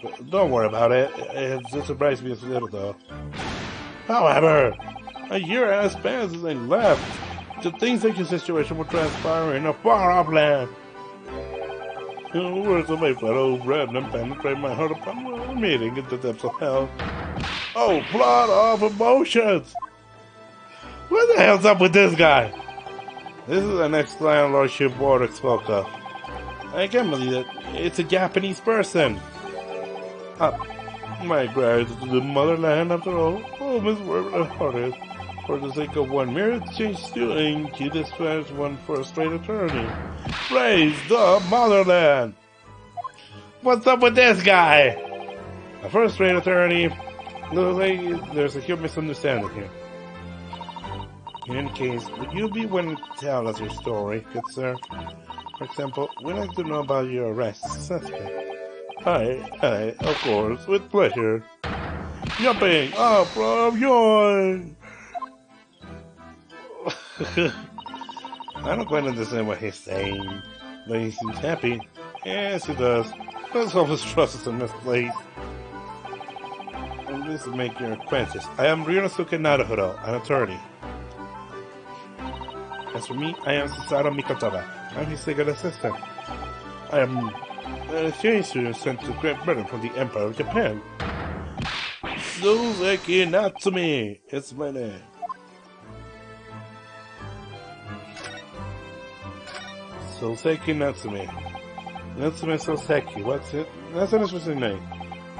But don't worry about it. It just surprised me a little though. However, a year has passed since I left. The things like your situation will transpire in a far-off land. The words of my fellow brethren penetrate my heart upon meeting in the depths of hell. Oh, blood of emotions! What the hell's up with this guy? This is the next Lion Lordship Warwick spoke of. I can't believe it. It's a Japanese person. My gratitude to the motherland after all. Oh, Miss Warwick hearted. For the sake of one mere exchange stealing, he dispatched one first-rate attorney. Praise the motherland! What's up with this guy? A first-rate attorney. Looks like there's a huge misunderstanding here. In any case, would you be willing to tell us your story, good sir? For example, we'd like to know about your arrest suspect. Hi, of course, with pleasure. Jumping up from joy! I don't quite understand what he's saying, but he seems happy. Yes, he does. Let's hope his trust is in this place. And this will make your acquaintance. I am Ryunosuke Naruto, an attorney. As for me, I am Susaru Mikotada. I'm his second assistant. I am an exchange student sent to Great Britain from the Empire of Japan. Soseki Natsume, it's my name. Soseki Natsume. Natsume Soseki, what's it? That's an interesting name.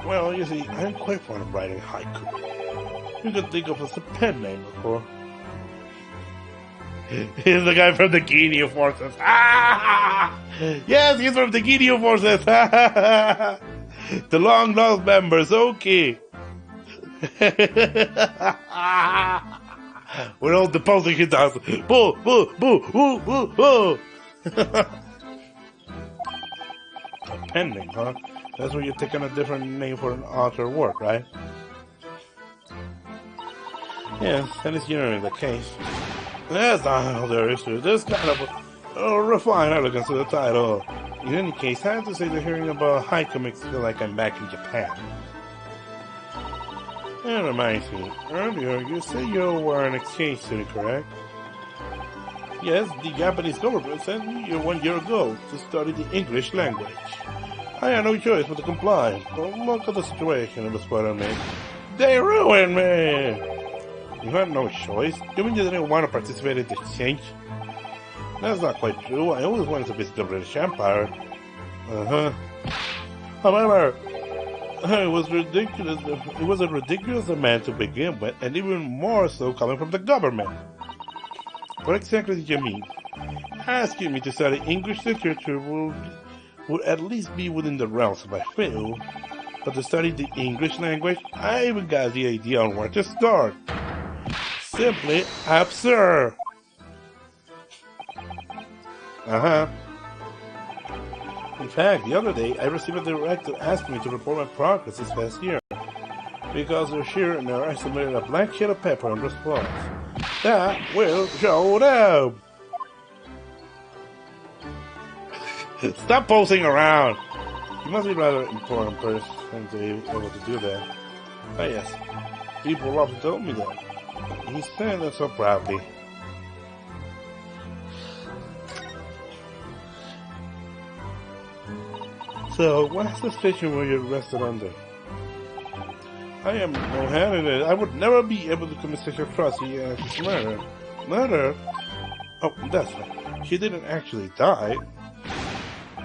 Well, you see, I'm quite fond of writing haiku. You could think of as a pen name before. He's the guy from the Ginyu Forces. Ah! Yes, he's from the Ginyu Forces. The long lost members, okay. We're all deposing his house. Boo, boo, boo, boo, boo, boo. A pen name, huh? That's where you're taking a different name for an author work, right? Yes, that is generally the case. That's not all there is to it. There's kind of a refined elegance to the title. In any case, I have to say that hearing about haiku makes me feel like I'm back in Japan. That reminds me, earlier you said you were an exchange student, correct? Yes, the Japanese government sent me here 1 year ago to study the English language. I had no choice but to comply, but look at the situation it was put on me. They ruined me! You had no choice? You mean you didn't want to participate in the exchange? That's not quite true. I always wanted to visit the British Empire. However, it was ridiculous. It was a ridiculous demand to begin with, and even more so coming from the government. What exactly did you mean? Asking me to study English literature would at least be within the realms of my field, but to study the English language, I even got the idea on where to start. Simply absurd. In fact, the other day, I received a directive asking me to report my progress this past year. Because of sheer error, I submitted a blank sheet of paper in response. That will show them. Stop posing around. You must be a rather important person to be able to do that. Ah yes, people often told me that. He said that so proudly. So, what's the station where you're arrested under? I am no hand in it. I would never be able to commit such atrocity as murder. Murder? Oh, that's right. She didn't actually die.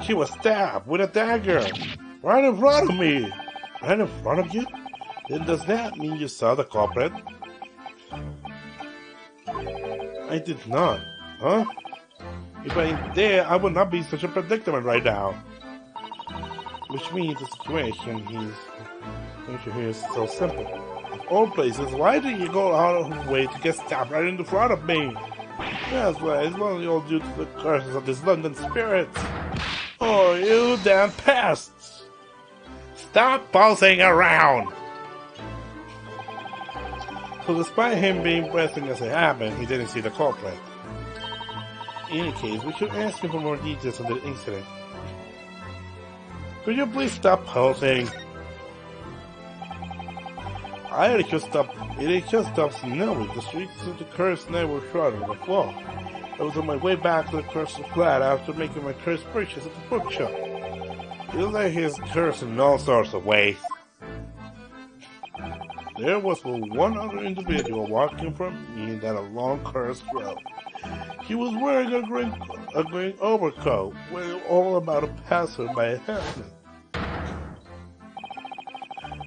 She was stabbed with a dagger. Right in front of me. Right in front of you? Then does that mean you saw the culprit? I did not. Huh? If I did, I would not be in such a predicament right now. Which means the situation here is so simple. Of all places, why did you go out of your way to get stabbed right in the front of me? That's right, it's only all due to the curses of this London spirit. Oh, you damn pests! Stop posing around! So despite him being present as it happened, he didn't see the culprit. In any case, we should ask him for more details on the incident. Could you please stop posing? It just stopped snowing. The streets of the cursed night were shrouded in fog. I was on my way back to the cursed flat after making my cursed purchase at the bookshop. Feels like he's cursed in all sorts of ways. There was but one other individual walking from me in that long cursed road. He was wearing a green overcoat, wearing all about a passer by a halfman.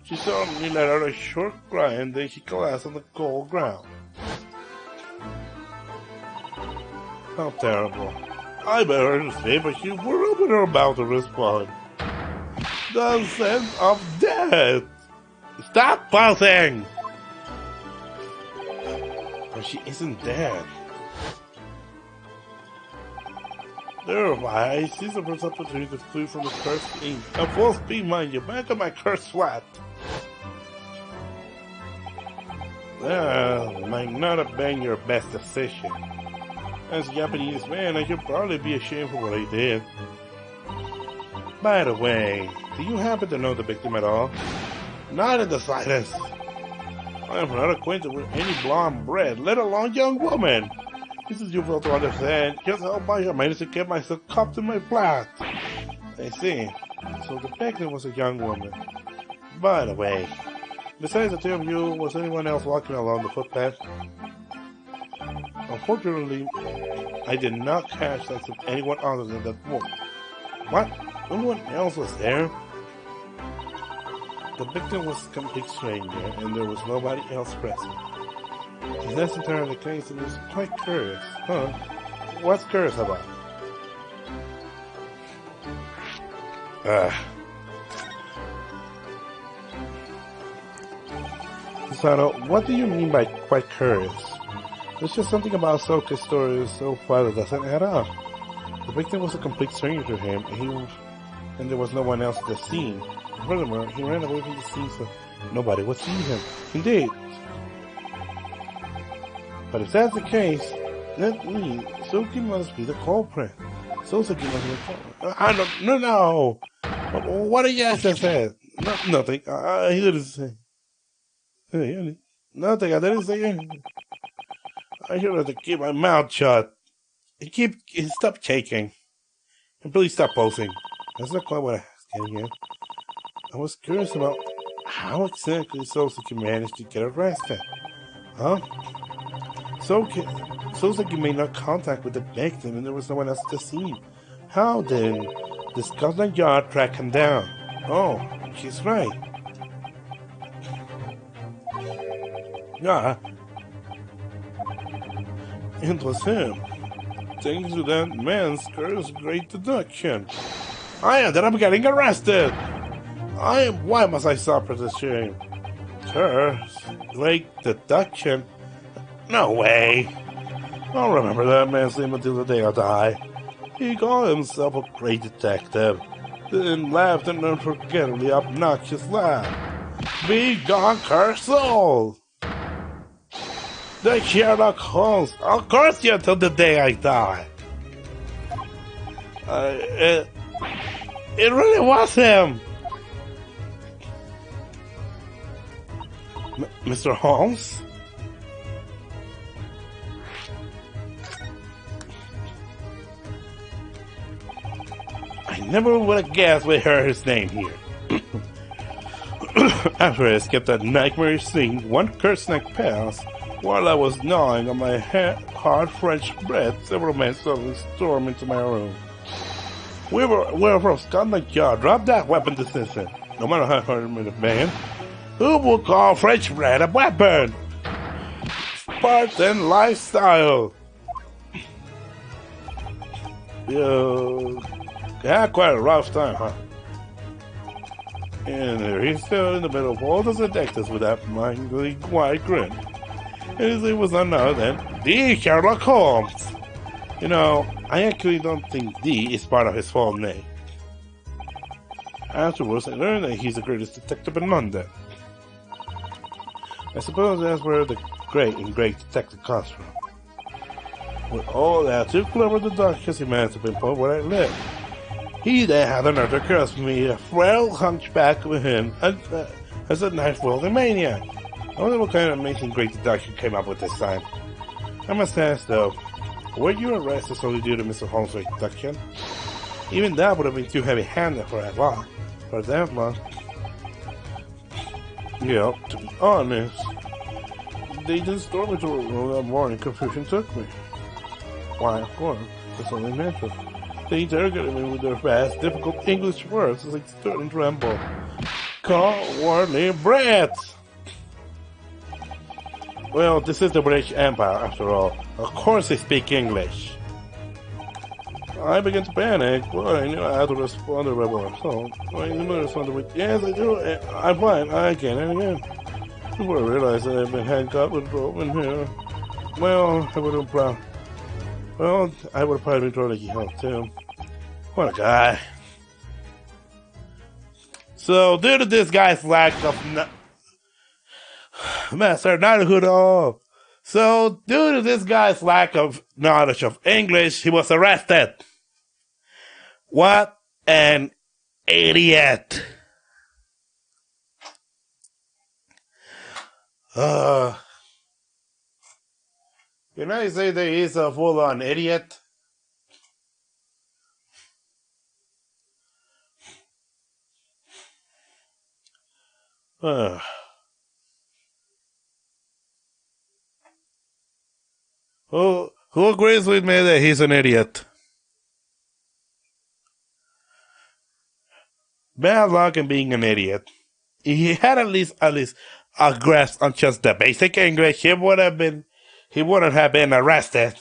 She suddenly let out a short cry and then she collapsed on the cold ground. How terrible. I begged her to stay, but she were open her mouth to respond. The sense of death! Stop posing! But she isn't dead. Thereby, I seized the first opportunity to flee from the cursed ink. At full speed, mind you, back of my cursed flat. Well, might not have been your best decision. As a Japanese man, I should probably be ashamed for what I did. By the way, do you happen to know the victim at all? Not in the slightest. I am not acquainted with any blonde bread, let alone young woman. This is you fail to understand just how much I managed to get myself cuffed in my flat. I see. So the victim was a young woman. By the way, besides the two of you, was anyone else walking along the footpath? Unfortunately, I did not catch sense of anyone other than that woman. What? No one else was there? The victim was a complete stranger, and there was nobody else present. If that's entirely the case, it was quite curious. Huh? What's curious about? Sato, what do you mean by quite curious? There's just something about Soka's story so far that doesn't add up. The victim was a complete stranger to him, and there was no one else at the scene. Furthermore, he ran away from the scene so nobody would see him. Indeed. But if that's the case, that means Soki must be the culprit. Soseki must be the culprit. I don't... No! What did Yasa say? Nothing. He didn't say... Nothing. I didn't say anything. I should have to keep my mouth shut. Stop shaking. And please stop posing. That's not quite what I was getting at. I was curious about how exactly Soseki managed to get arrested. Huh? Soseki made no contact with the victim and there was no one else at the scene. How then did Scotland Yard track him down? Oh, she's right. Yeah. It was him. Thanks to that man's great deduction, I ended up getting arrested. Why must I suffer this shame? Curse? Great deduction? No way. I'll remember that man's name until the day I die. He called himself a great detective, then laughed an unforgettably obnoxious laugh. Be gone, cursed soul! The Sherlock Holmes, I'll curse you until the day I die. It really was him. Mr. Holmes? I never would have guessed we heard his name here. After I escaped that nightmarish scene, one cursed night passed. While I was gnawing on my hard French bread, several men suddenly stormed into my room. We're from Scotland Yard. Drop that weapon this instant. No matter how hard it may have been. Who will call French bread a weapon? Spartan lifestyle. You had quite a rough time, huh? And there he's still in the middle of all the detectives with that mindly quiet grin. And his name was none other than the Sherlock Holmes. You know, I actually don't think D is part of his full name. Afterwards, I learned that he's the greatest detective in London. I suppose that's where the great detective comes from. With all that too clever deductions, he managed to pinpoint where I lived. He then had the nerve to curse me, a frail hunchback with him, as a knife-wielding maniac. I wonder what kind of amazing great deduction came up with this time. I must ask though, were you arrested solely due to Mr. Holmes' great deduction? Even that would have been too heavy-handed for that long. Yeah, to be honest, they just stormed into a room that morning. Confusion took me. Why, of course, that's only natural. They interrogated me with their fast, difficult English words as I stood and trembled. Cowardly brats! Well, this is the British Empire, after all. Of course they speak English. I began to panic, but I knew I had to respond to rebel. So, I responded with, yes, I do. I'm fine. I can and again. Before I realized that I'd been handcuffed and drove in here. Well, I would have probably been thrown like hell too. What a guy. So, due to this guy's lack of Master knighthood, so due to this guy's lack of knowledge of English, he was arrested. What an idiot. Can I say that he's a full-on idiot? Who agrees with me that he's an idiot? Bad luck and being an idiot. he had at least a grasp on just the basic English, he wouldn't have been arrested.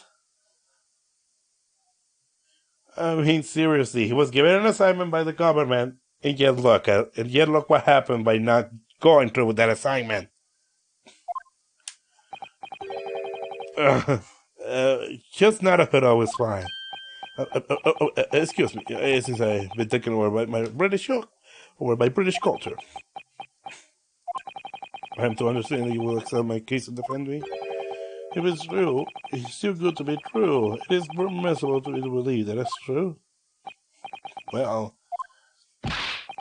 I mean, seriously, he was given an assignment by the government, and yet look what happened by not going through with that assignment. Uh, just not a bit always fine. Excuse me, since I've been taken over by my British culture. I am to understand that you will accept my case and defend me. If it's true, it's too good to be true. It is permissible to believe that it's true. Well,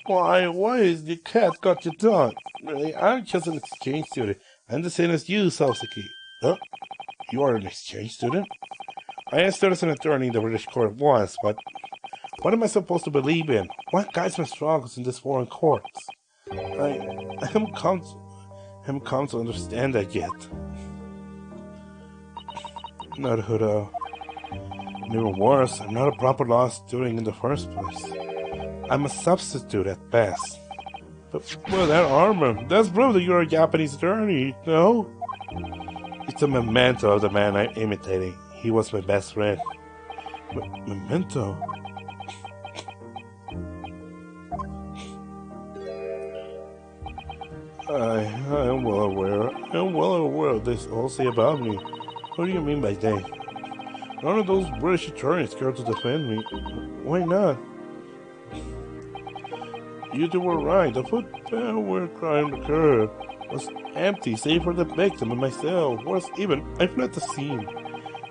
why is the cat got your dog? Really, I'm just an exchange student. I'm the same as you, Soseki. Huh? You are an exchange student? I have studied as an attorney in the British court once, but what am I supposed to believe in? What guides my struggles in this foreign courts? I haven't come to understand that yet. Naruto. And even worse, I'm not a proper law student in the first place. I'm a substitute at best. But, well, that armor, that's proof that you're a Japanese attorney, no? It's a memento of the man I'm imitating. He was my best friend. Memento? I'm well aware of this all say about me. What do you mean by they? None of those British attorneys care to defend me. Why not? You two were right. The footpath where crime occurred was empty, save for the victim and myself. Worse even, I've left the scene.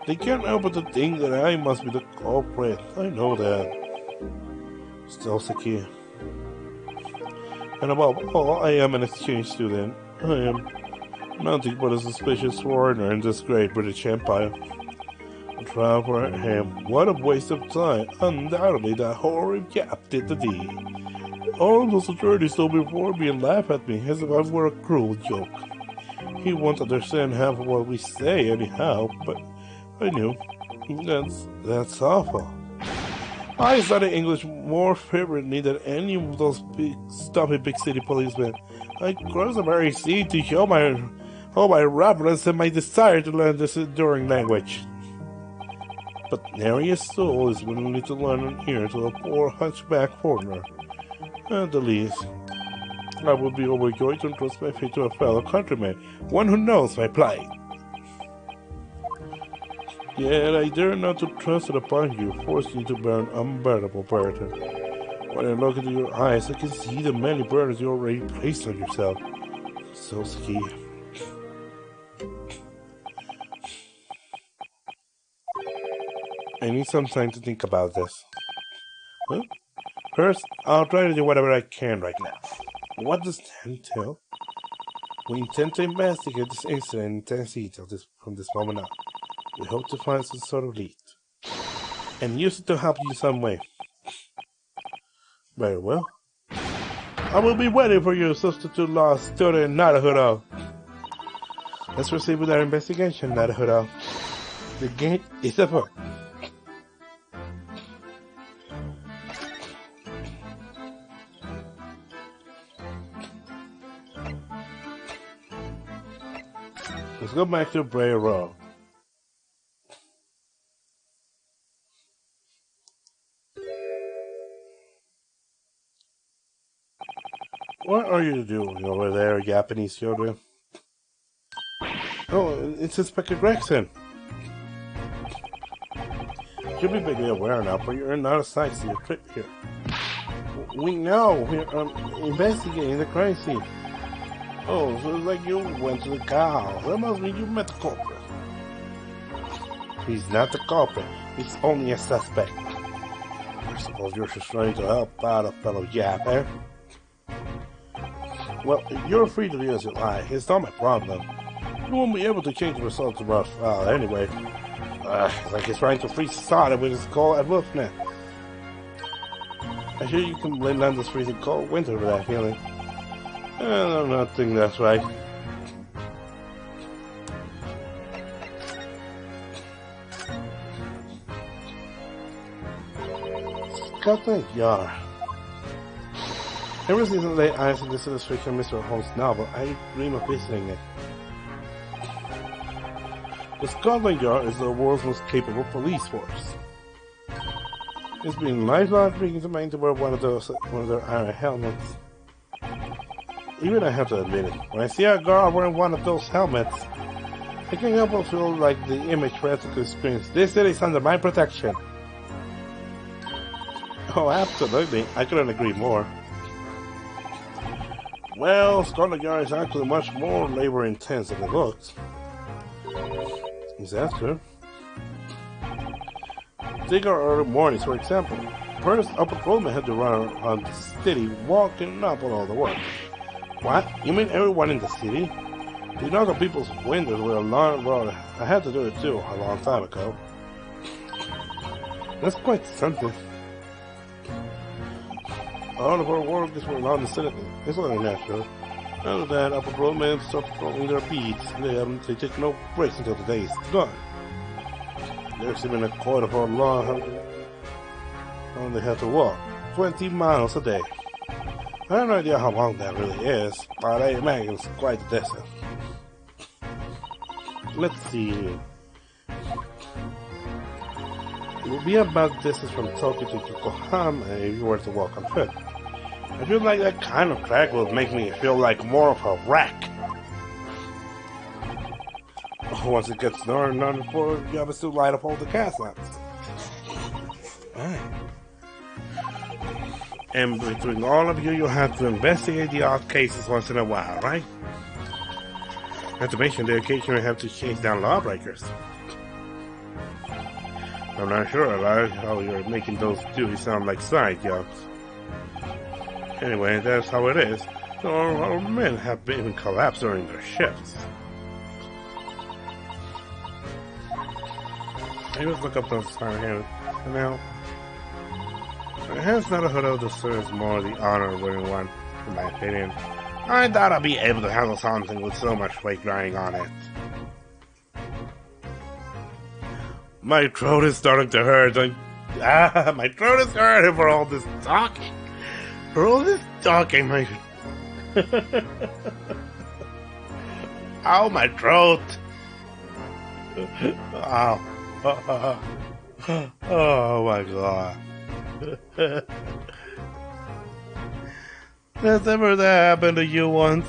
They can't help but to think that I must be the culprit. I know that. Still secure. And above all, I am an exchange student. I am nothing but a suspicious foreigner in this great British Empire. A trial for him. What a waste of time. Undoubtedly, that horrid Jap did the deed. All those attorneys stood before me and laughed at me as if I were a cruel joke. He won't understand half of what we say anyhow, but I knew. That's awful. I studied English more fervently than any of those stuffy big city policemen. I crossed the very sea to show my reverence and my desire to learn this enduring language. But nary a soul is willing to learn here to a poor hunchback foreigner. At the least, I would be overjoyed to entrust my fate to a fellow countryman, one who knows my plight. Yet I dare not to trust it upon you, forcing you to bear an unbearable burden. When I look into your eyes, I can see the many burdens you already placed on yourself. So scared. I need some time to think about this. Huh? First, I'll try to do whatever I can right now. What does that entail? We intend to investigate this incident in intense detail from this moment on. We hope to find some sort of lead, and use it to help you in some way. Very well. I will be waiting for you, substitute law student Naruto. Let's proceed with our investigation, Naruto. The gate is open. Let's go back to Bray Road. What are you doing over there, Japanese children? Oh, it's Inspector Gregson. You'll be vaguely aware now, but you're not assigned to your trip here. We know. We're investigating the crime scene. Oh, so it's like you went to the cow. That must mean you met the culprit. He's not the culprit. He's only a suspect. I suppose you're just trying to help out a fellow Jap, eh? Well, you're free to do as you like. It's not my problem. You won't be able to change the results of our file anyway. Like he's trying to freeze solid with his skull at Wolfnet. I'm sure you can blame Lando's freezing cold winter for that feeling. I'm not thinking that's right. Scotland Yard. Ever since I laid eyes on this illustration of Mr. Holmes' novel, I dream of visiting it. The Scotland Yard is the world's most capable police force. It's been lifelong dreaming to mine to wear one of their iron helmets. Even I have to admit it, when I see a girl wearing one of those helmets, I can't help but feel like the image practically screams, "This city is under my protection." Oh, absolutely, I couldn't agree more. Well, Scotland Yard is actually much more labor intense than it looks. Is that true? Take our early mornings, for example. First, our patrolmen had to run around the city walking up on all the work. What? You mean everyone in the city? You know the people's windows were alarmed? Well, I had to do it too a long time ago. That's quite something. All of our work is around the city. It's only natural. After that, our patrolmen start patrolling their beats. They take no breaks until the day is done. There's even a quarter of our long they have to walk. 20 miles a day. I have no idea how long that really is, but I imagine it's quite a distance. Let's see. It will be about the distance from Tokyo to Yokohama if you were to walk on foot. I feel like that kind of track will make me feel like more of a wreck. Once it gets dark, you have to still light up all the gas lamps. Right. And between all of you, you'll have to investigate the odd cases once in a while, right? Not to mention, they occasionally have to chase down lawbreakers. I'm not sure I like how you're making those duties sound like side jobs. Anyway, that's how it is. Our men have been collapsed during their shifts. I just look up those hand now. My hand's not a hood that deserves more the honor of wearing one, in my opinion. I thought I'd be able to handle something with so much weight lying on it. My throat is starting to hurt. My throat is hurting for all this talking. For all this talking, my... Ow, my throat. Ow. Oh my god. Has ever that happened to you once?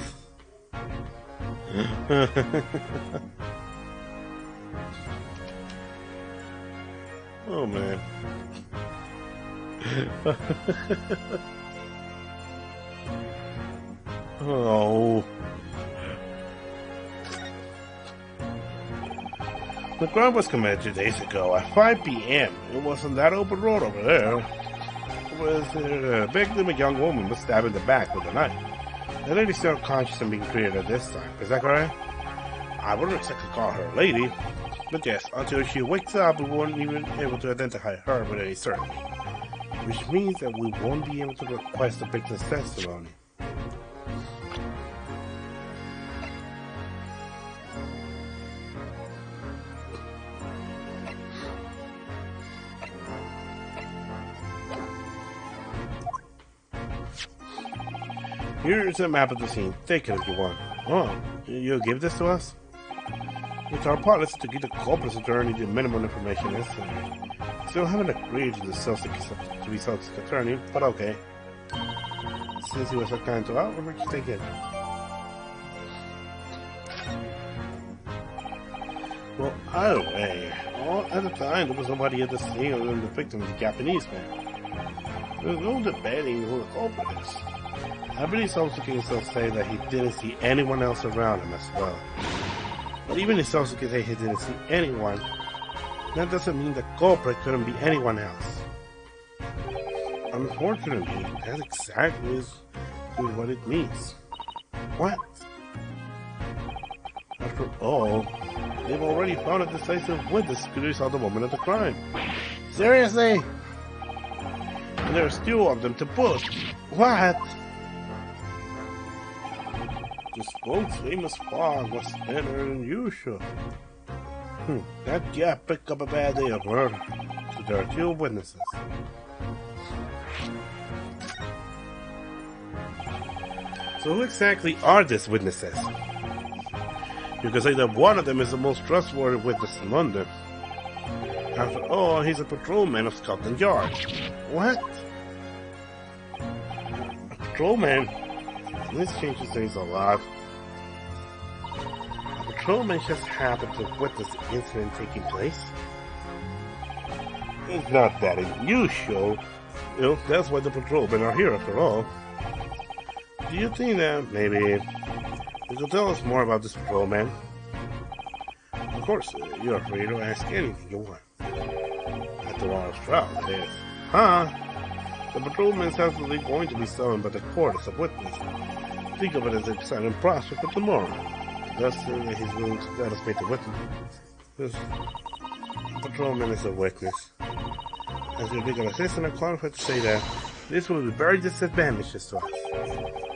Oh man. Oh. The crime was committed 2 days ago at 5 p.m. It was on that open road over there. It was a victim, a young woman, was stabbed in the back with a knife. The lady's still unconscious and being treated at this time. Is that correct? I wouldn't exactly call her a lady, but yes, until she wakes up, we won't even be able to identify her with any certainty. Which means that we won't be able to request the victim's testimony. Here's a map of the scene. Take it if you want. Oh, you'll give this to us? It's our policy to give the culprit's attorney the minimum information necessary. Still haven't agreed to be Celtic's attorney, but okay. Since he was so kind to us, we'll just take it. Well, either way, at the time there was nobody at the scene other than the victim, the Japanese man. There's no debating who the culprit is. I believe Sasuke himself say that he didn't see anyone else around him as well. But even if Sasuke say he didn't see anyone, that doesn't mean the culprit couldn't be anyone else. Unfortunately, that's exactly what it means. What? After all, they've already found a decisive witness to produce at the moment of the crime. Seriously? And there's still of them to push. What? The spoke's famous fog was thinner than usual. That gap picked up a bad day of murder, so there are 2 witnesses. So who exactly are these witnesses? You can say that one of them is the most trustworthy witness in London. After all, he's a patrolman of Scotland Yard. What? A patrolman? This changes things a lot. A patrolman just happened to witness the incident taking place. It's not that unusual. You know, that's why the patrolmen are here after all. Do you think that maybe you could tell us more about this patrolman? Of course, you're free to ask anything you want. At tomorrow's trial, that is. Huh? The patrolman is absolutely going to be summoned by the court as a witness. Think of it as an exciting prospect for tomorrow. Thus, he's willing to let us make the witness. This patrolman is a witness. As ridiculous as I'm qualified to say that this will be very disadvantageous to us.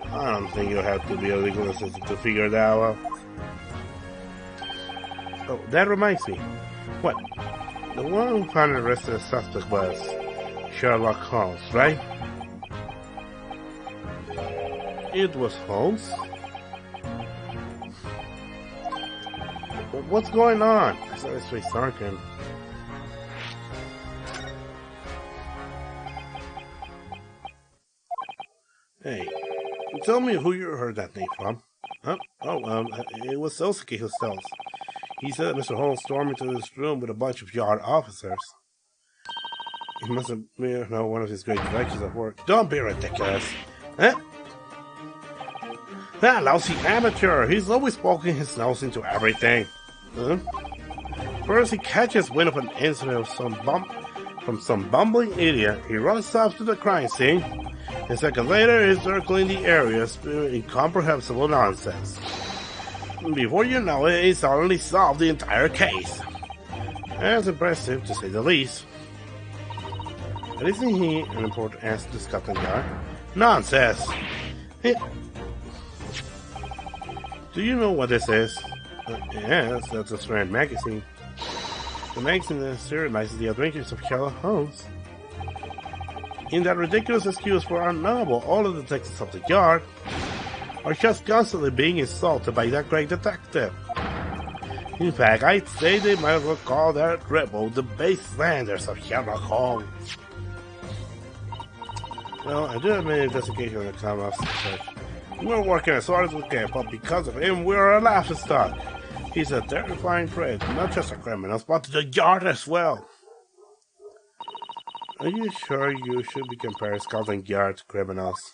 I don't think you'll have to be a legal assistant to figure that out. Oh, that reminds me. What? The one who found and arrested the suspect was Sherlock Holmes, right? It was Holmes? What's going on? I saw his face darken. Hey, tell me who you heard that name from. Huh? It was Sosuke who tells. He said that Mr. Holmes stormed into his room with a bunch of yard officers. He must have been one of his great directions at work. Don't be ridiculous. Huh? That lousy amateur. He's always poking his nose into everything. Huh? First he catches wind of an incident of from some bumbling idiot. He runs off to the crime scene. A second later, he's circling the area, spewing incomprehensible nonsense. Before you know it, he suddenly solved the entire case. That's impressive, to say the least. But isn't he an important answer to Scotland Yard? Nonsense! Do you know what this is? Yes, that's a Strand magazine. The magazine that serializes the adventures of Sherlock Holmes. In that ridiculous excuse for our novel, all of the detectives of the yard are just constantly being insulted by that great detective. In fact, I'd say they might as well call that rebel the baselanders of Sherlock Holmes. Well, I do admit investigation on the time of such. We're working as hard as we can, but because of him, we're a laughingstock. He's a terrifying threat, not just to criminals, but to the yard as well. Are you sure you should be comparing Scotland Yard to criminals?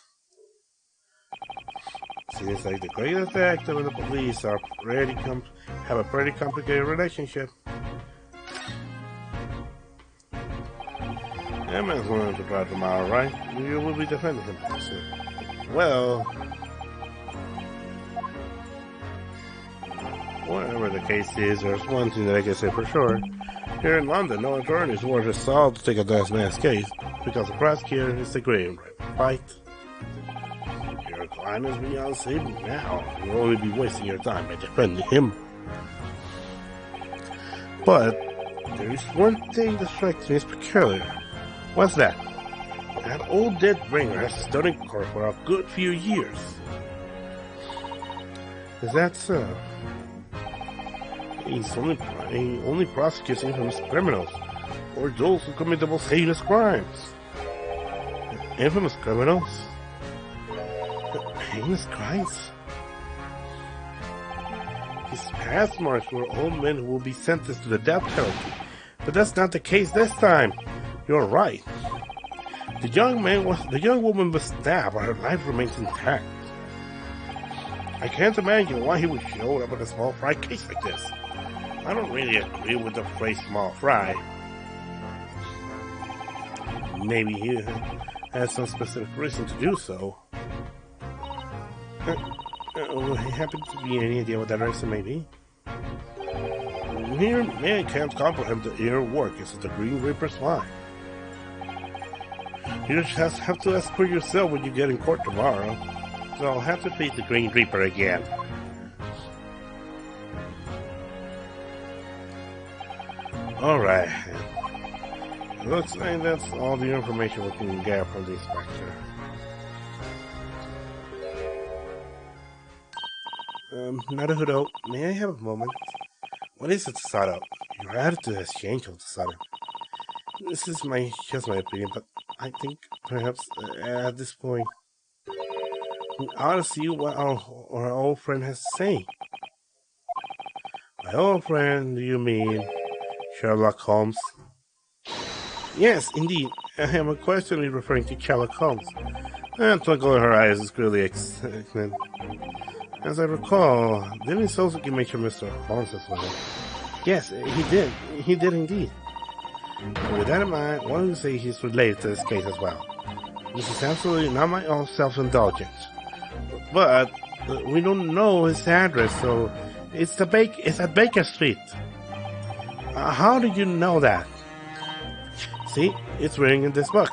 Seems like the great detective and the police have a pretty complicated relationship. That man's willing to try tomorrow, right? You will be defending him soon. Well, whatever the case is, there's one thing that I can say for sure. Here in London, no attorney is worth his salt to take a last man's case because the prosecutor is agreeing, right? Your client is beyond saving now. You'll only be wasting your time by defending him. But there is one thing that strikes me as peculiar. What's that? That old dead bringer has stood in court for a good few years. Is that so? He's only prosecutes infamous criminals, or those who commit the most heinous crimes. Infamous criminals? Heinous crimes? His past marks were all men who will be sentenced to the death penalty, but that's not the case this time. You're right. The young woman was stabbed, but her life remains intact. I can't imagine why he would show up in a small fry case like this. I don't really agree with the phrase small fry. Maybe he has some specific reason to do so. He happens to be any idea what that reason may be? Mere man can't comprehend the inner workings of the Green Reaper's mind. You just have to ask for yourself when you get in court tomorrow. So I'll have to face the Green Reaper again. Alright. Looks like that's all the information we can get from the inspector. Naruto, may I have a moment? What is it, Sato? Your attitude has changed, Sato. This is just my opinion, but I think perhaps at this point, we ought to see what our old friend has to say. My old friend, do you mean Sherlock Holmes? Yes, indeed. I am questionably referring to Sherlock Holmes. And twinkle in her eyes is clearly excellent. As I recall, didn't Sosuke mention Mr. Holmes as well? Yes, he did. He did indeed. With that in mind, why don't you say he's related to this case as well? This is absolutely not my own self-indulgence. But we don't know his address, so it's at Baker Street. How did you know that? See, it's written in this book.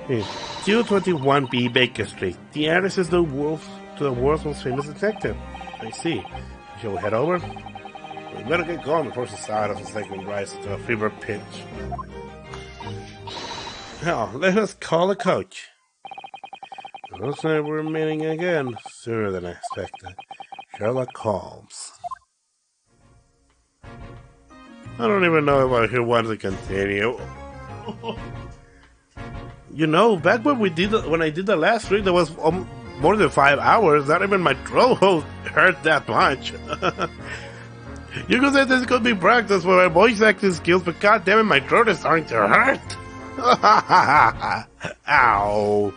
221B Baker Street. The address is the world's most famous detective. I see. Shall we head over? We better get going before society for segment rises to a fever pitch. Now, let us call a coach. Looks like we're meeting again sooner than I expected. Sherlock Holmes. I don't even know if I want to continue. You know, back when I did the last read, there was more than 5 hours. Not even my throat hurt that much. You could say this could be practice for my voice acting skills, but god damn it, my throat is starting to hurt. Ow.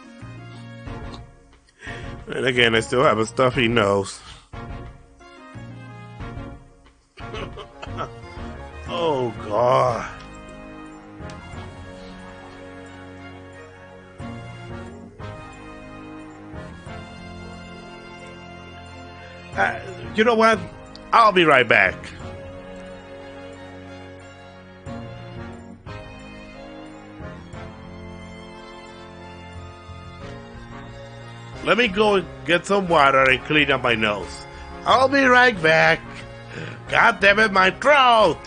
And again, I still have a stuffy nose. Oh god. You know what? I'll be right back. Let me go get some water and clean up my nose. I'll be right back. God damn it, my throat!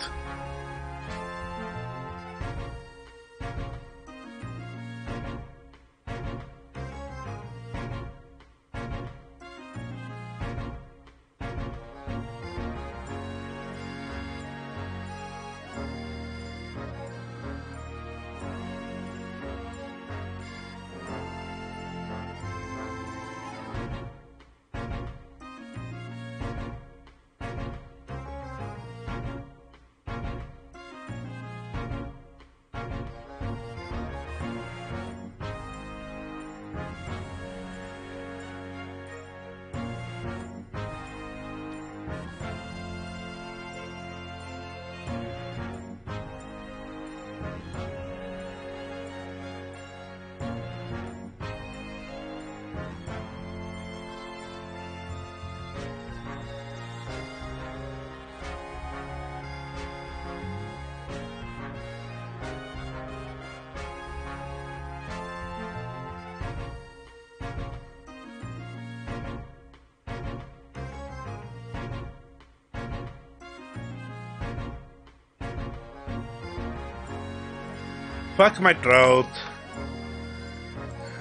Fuck my throat.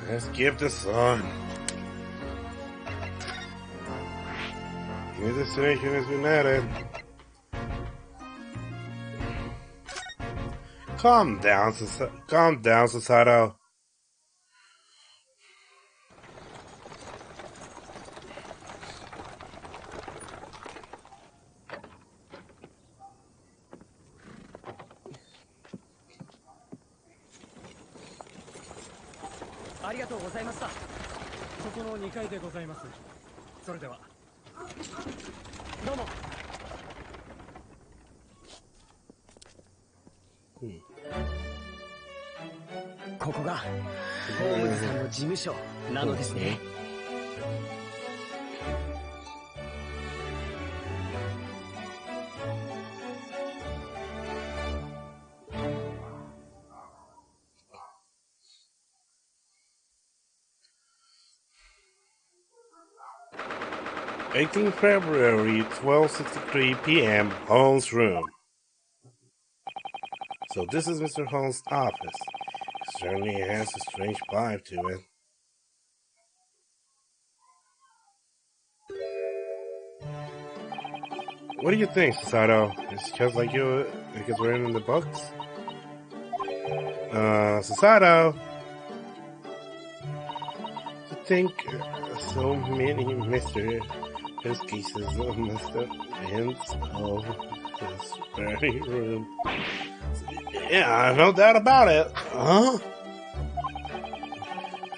Let's give this on. Your destination has been added. Calm down, Susato. February, 12:63 p.m. Holmes' room. So this is Mr. Holmes' office. It certainly has a strange vibe to it. What do you think, Sasato? It's just like you, like it's written in the books? Sasato! To think so many mysteries cases must have hints of this very room. Yeah, no doubt about it. Huh?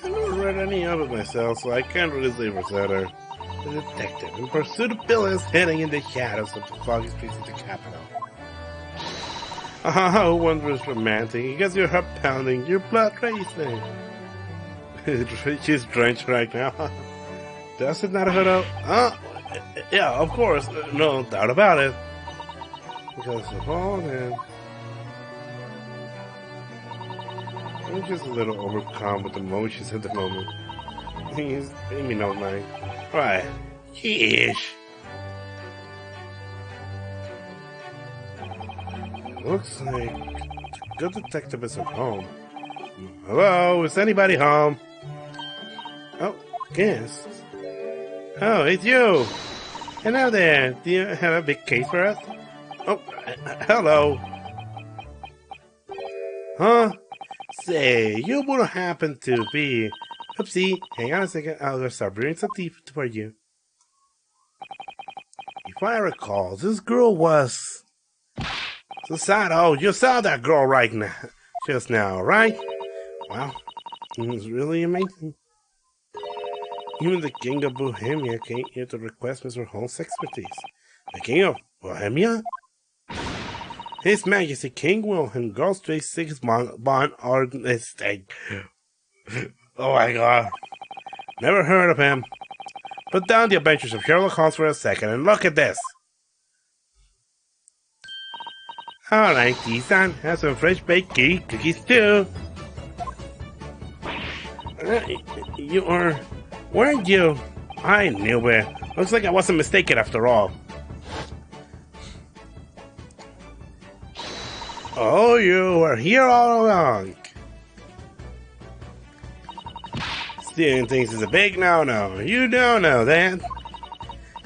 I've never read any of it myself, so I can't really say for certain. The detective in pursuit of villains hiding in the shadows of the foggy streets of the capital. Oh, wondrous romantic. You gets your heart pounding, your blood racing. She's drenched right now. Does it not hurt out? Yeah, of course. No doubt about it. Because of all that. I'm just a little overcome with emotions at the moment. He's paying me no mind. Right. Yeesh. Looks like the good detective isn't home. Hello, is anybody home? Oh, guest. Oh, it's you. Hello there. Do you have a big case for us? Oh, hello. Huh? Say, you wouldn't happen to be... Oopsie, hang on a second. I'll go start bringing some tea for you. If I recall, this girl was... Sasato, you saw that girl right now. Just now, right? Wow, it was really amazing. Even the king of Bohemia came here to request Mr. Holmes' expertise. The king of Bohemia? His Majesty King Wilhelm Girl Street 6 Bond Orden Estate. Oh my god. Never heard of him. Put down the adventures of Sherlock Holmes for a second and look at this. Alright, T-san, have some fresh baked cookies too. You are... Weren't you? I knew it. Looks like I wasn't mistaken after all. Oh, you were here all along. Stealing things is a big no-no. You don't know that.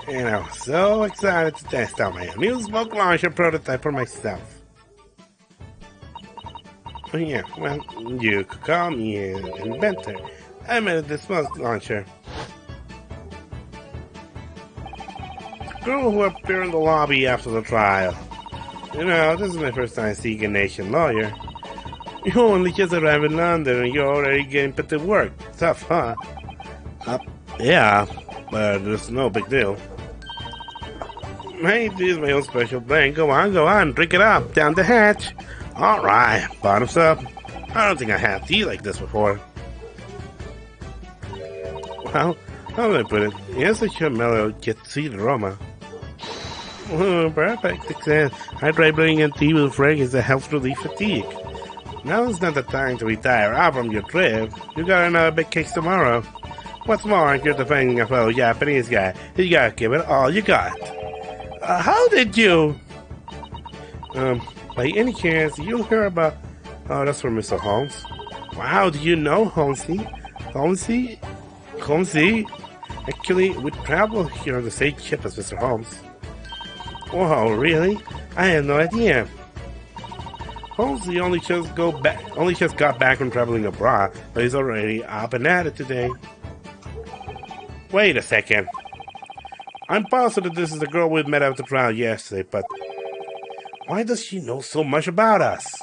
And I was so excited to test out my new smoke launcher prototype for myself. Oh yeah, well, you could call me an inventor. I made this smoke launcher. The girl who appeared in the lobby after the trial. You know, this is my first time seeing a nation lawyer. You only just arrived in London and you're already getting put to work. Tough, huh? Yeah, but there's no big deal. Hey, this is my own special blend. Go on, drink it up. Down the hatch. Alright, bottoms up. I don't think I had tea like this before. Well, how do I put it? It has such a mellow yet sweet aroma. Perfect. I try blending in tea with fragrance that helps relieve fatigue. Now is not the time to retire out from your trip. You got another big case tomorrow. What's more, you're defending a fellow Japanese guy. You gotta give it all you got. How did you? By any chance, you hear about... Oh, that's from Mr. Holmes. Wow, do you know Holmesy? Holmesy? Actually, we travel here on the same ship as Mr. Holmes. Whoa, really? I had no idea. Holmesy only just got back from traveling abroad, but he's already up and at it today. Wait a second. I'm positive this is the girl we met at the trial yesterday, but why does she know so much about us?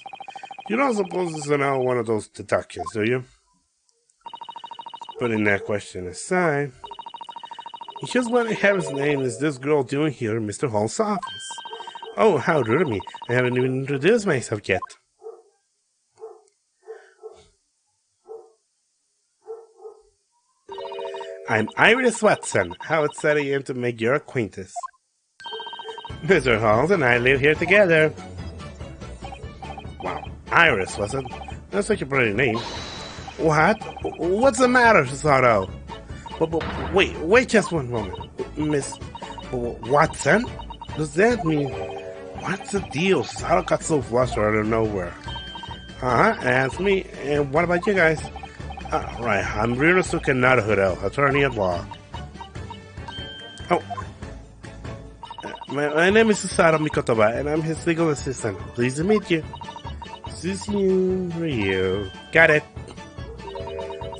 You don't suppose this is another one of those deductions, do you? Putting that question aside, he just went and have his name is this girl doing here in Mr. Holmes' office. Oh, how rude of me. I haven't even introduced myself yet. I'm Iris Watson. How excited I am to make your acquaintance. Mr. Holmes and I live here together. Wow, Iris, was it? That's such a pretty name. What? What's the matter, Sasato? Wait just one moment. Miss Watson? Does that mean... What's the deal? Sasato got so flustered out of nowhere. Ask me. And what about you guys? Right, I'm Ryunosuke Naruhodo, attorney at law. Oh. My name is Susato Mikotoba, and I'm his legal assistant. Pleased to meet you. Susie Ryu. Got it.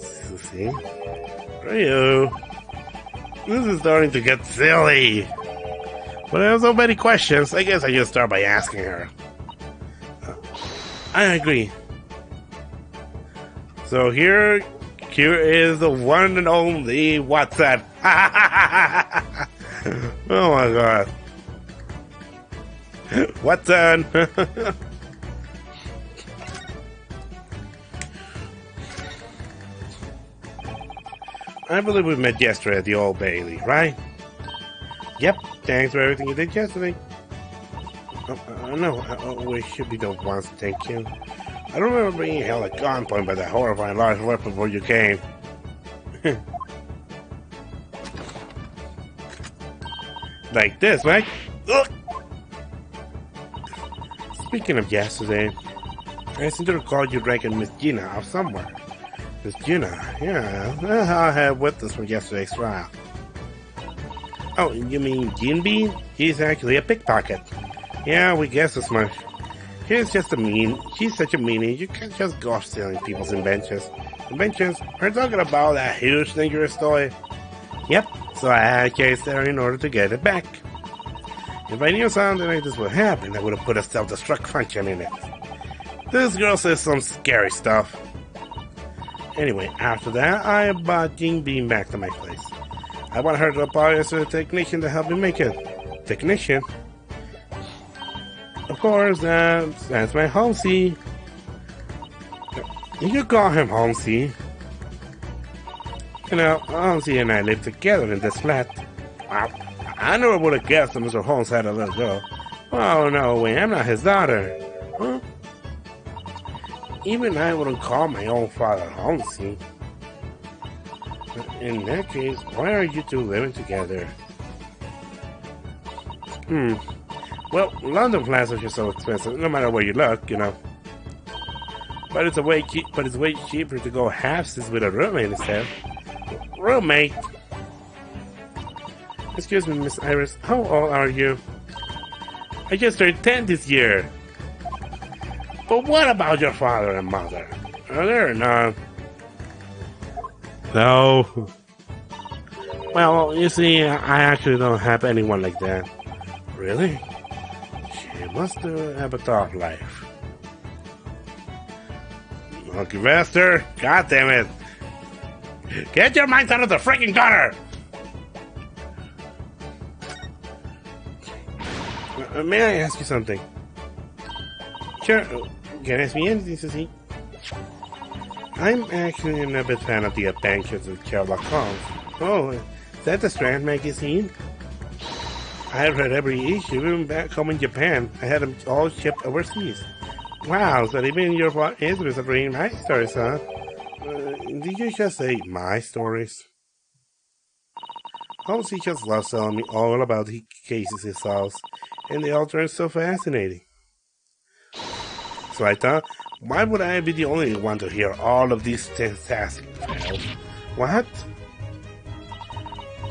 Susie Ryu. This is starting to get silly. But I have so many questions, I guess I just start by asking her. I agree. So here is the one and only Watson. Oh my god. Watson. I believe we met yesterday at the Old Bailey, right? Yep, thanks for everything you did yesterday. No, we should be the ones to thank you. I don't remember being held at gunpoint by that horrifying large weapon before you came. Like this, right? Ugh. Speaking of yesterday, I seem to recall you dragging Miss Gina out somewhere. Miss Gina, yeah, I had witness from yesterday's trial. Oh, you mean Jinbi? He's actually a pickpocket. Yeah, we guess as much. She's such a meanie, you can't just go off stealing people's inventions. Inventions? We're talking about that huge, dangerous toy. Yep, so I had a case there in order to get it back. If I knew something like this would happen, I would have put a self-destruct function in it. This girl says some scary stuff. Anyway, after that, I brought Jinbi back to my place. I want her to apologize to the technician to help me make it. Technician? Of course, that's my Homesy. You can call him Homesy. You know, Homesy and I live together in this flat. Wow. I never would have guessed that Mr. Holmes had a little girl. Oh, no way, I'm not his daughter. Huh? Even I wouldn't call my own father Homesy. In that case, why are you two living together? Well, London flats are just so expensive, no matter where you look, you know. But it's way cheaper to go halfsies with a roommate instead. Roommate? Excuse me, Miss Iris, how old are you? I just turned 10 this year. But what about your father and mother? Are there none? No. Well, you see, I actually don't have anyone like that. Really? She must have a tough life. Monkey bastard! God damn it! Get your minds out of the freaking gutter! May I ask you something? Sure. Can ask me anything, Susie. I'm actually a big fan of the adventures of Sherlock Holmes. Oh, is that the Strand magazine? I have read every issue, even back home in Japan. I had them all shipped overseas. Wow, so even your interested in reading my stories, huh? Did you just say my stories? Holmes just loves telling me all about the cases he solves, and they all turn so fascinating. So I thought, why would I be the only one to hear all of these fantastic tales? What?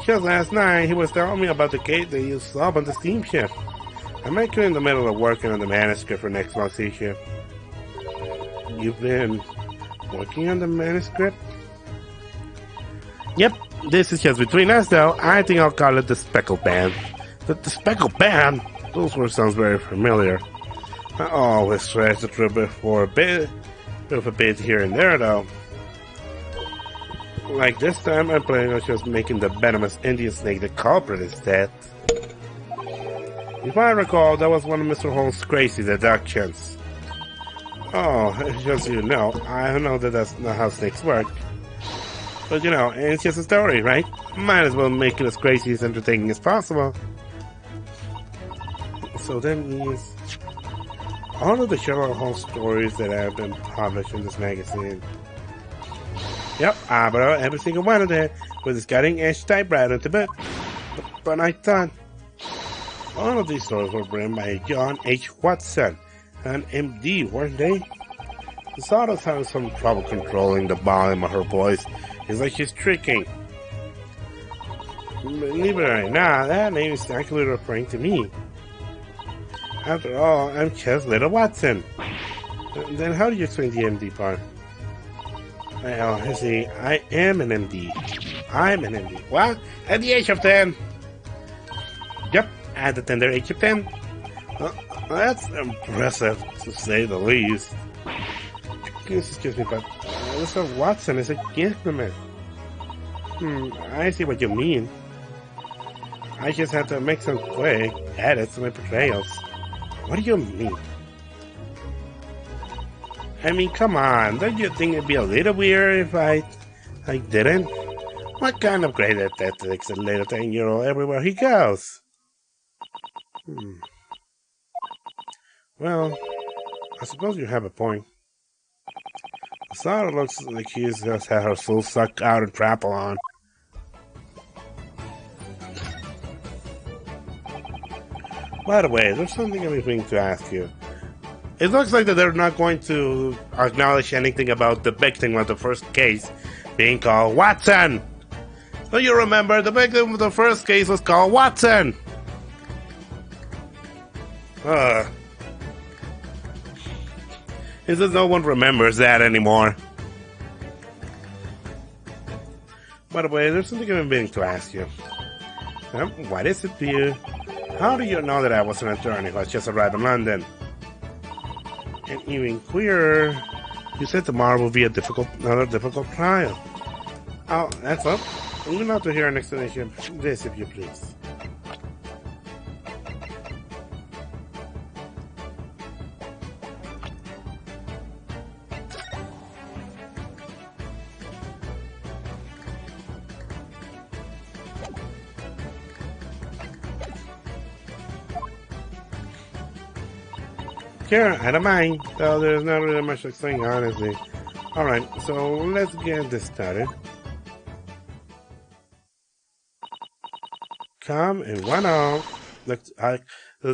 Just last night, he was telling me about the case that you solved on the steamship. I'm actually in the middle of working on the manuscript for next month's issue. You've been working on the manuscript? Yep, this is just between us though. I think I'll call it the Speckled Band. The Speckled Band? Those words sounds very familiar. I always try to trip for a bit here and there though. Like this time, I'm planning on just making the venomous Indian snake the culprit instead. If I recall, that was one of Mr. Holmes' crazy deductions. Oh, just so you know, I know that that's not how snakes work. But you know, it's just a story, right? Might as well make it as crazy as entertaining as possible. So that means all of the Sherlock Holmes stories that have been published in this magazine. Yep, I brought every single one of them with its cutting-edge typewriter to boot. But I thought, all of these stories were written by John H. Watson, an MD, weren't they? The Sawdust having some trouble controlling the volume of her voice. It's like she's tricking. Believe it or not, that name is actually referring to me. After all, I'm just little Watson. Then how do you explain the MD part? Well, you see, I am an MD. I'm an MD. What? At the age of 10? Yep, at the tender age of 10. That's impressive, to say the least. Excuse me, but Mr. Watson is a gentleman. I see what you mean. I just have to make some quick edits to my portrayals. What do you mean? I mean, come on, don't you think it'd be a little weird if I didn't? What kind of great that takes a little 10-year-old everywhere he goes? Well, I suppose you have a point. Sarah looks like she's just had her soul sucked out and trampled on. By the way, there's something I've been meaning to ask you. It looks like that they're not going to acknowledge anything about the victim of the first case being called Watson. Do you remember the victim of the first case was called Watson? It's just no one remembers that anymore. By the way, there's something I've been meaning to ask you. What is it, dear? How do you know that I was an attorney who has just arrived in London? And even queerer, you said tomorrow will be another difficult trial. Oh, that's all. I'm going to hear an explanation of this, if you please. Sure, I don't mind, though there's not really much to say, honestly. Alright, so let's get this started. Come and one off. The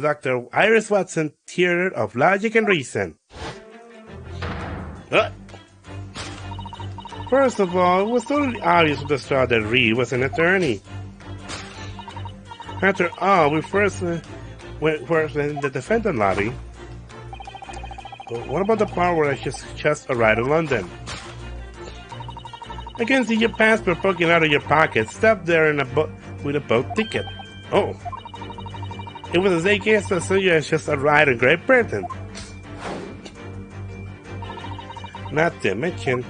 Dr. Iris Watson Theater of Logic and Reason. First of all, it was totally obvious from the start that Reed was an attorney. After all, we first went in the defendant lobby. But what about the part where I just arrived in London? I can see your passport poking out of your pocket, stuffed there with a boat ticket. Oh. It was as AK as so you had just arrived in Great Britain. Not to mention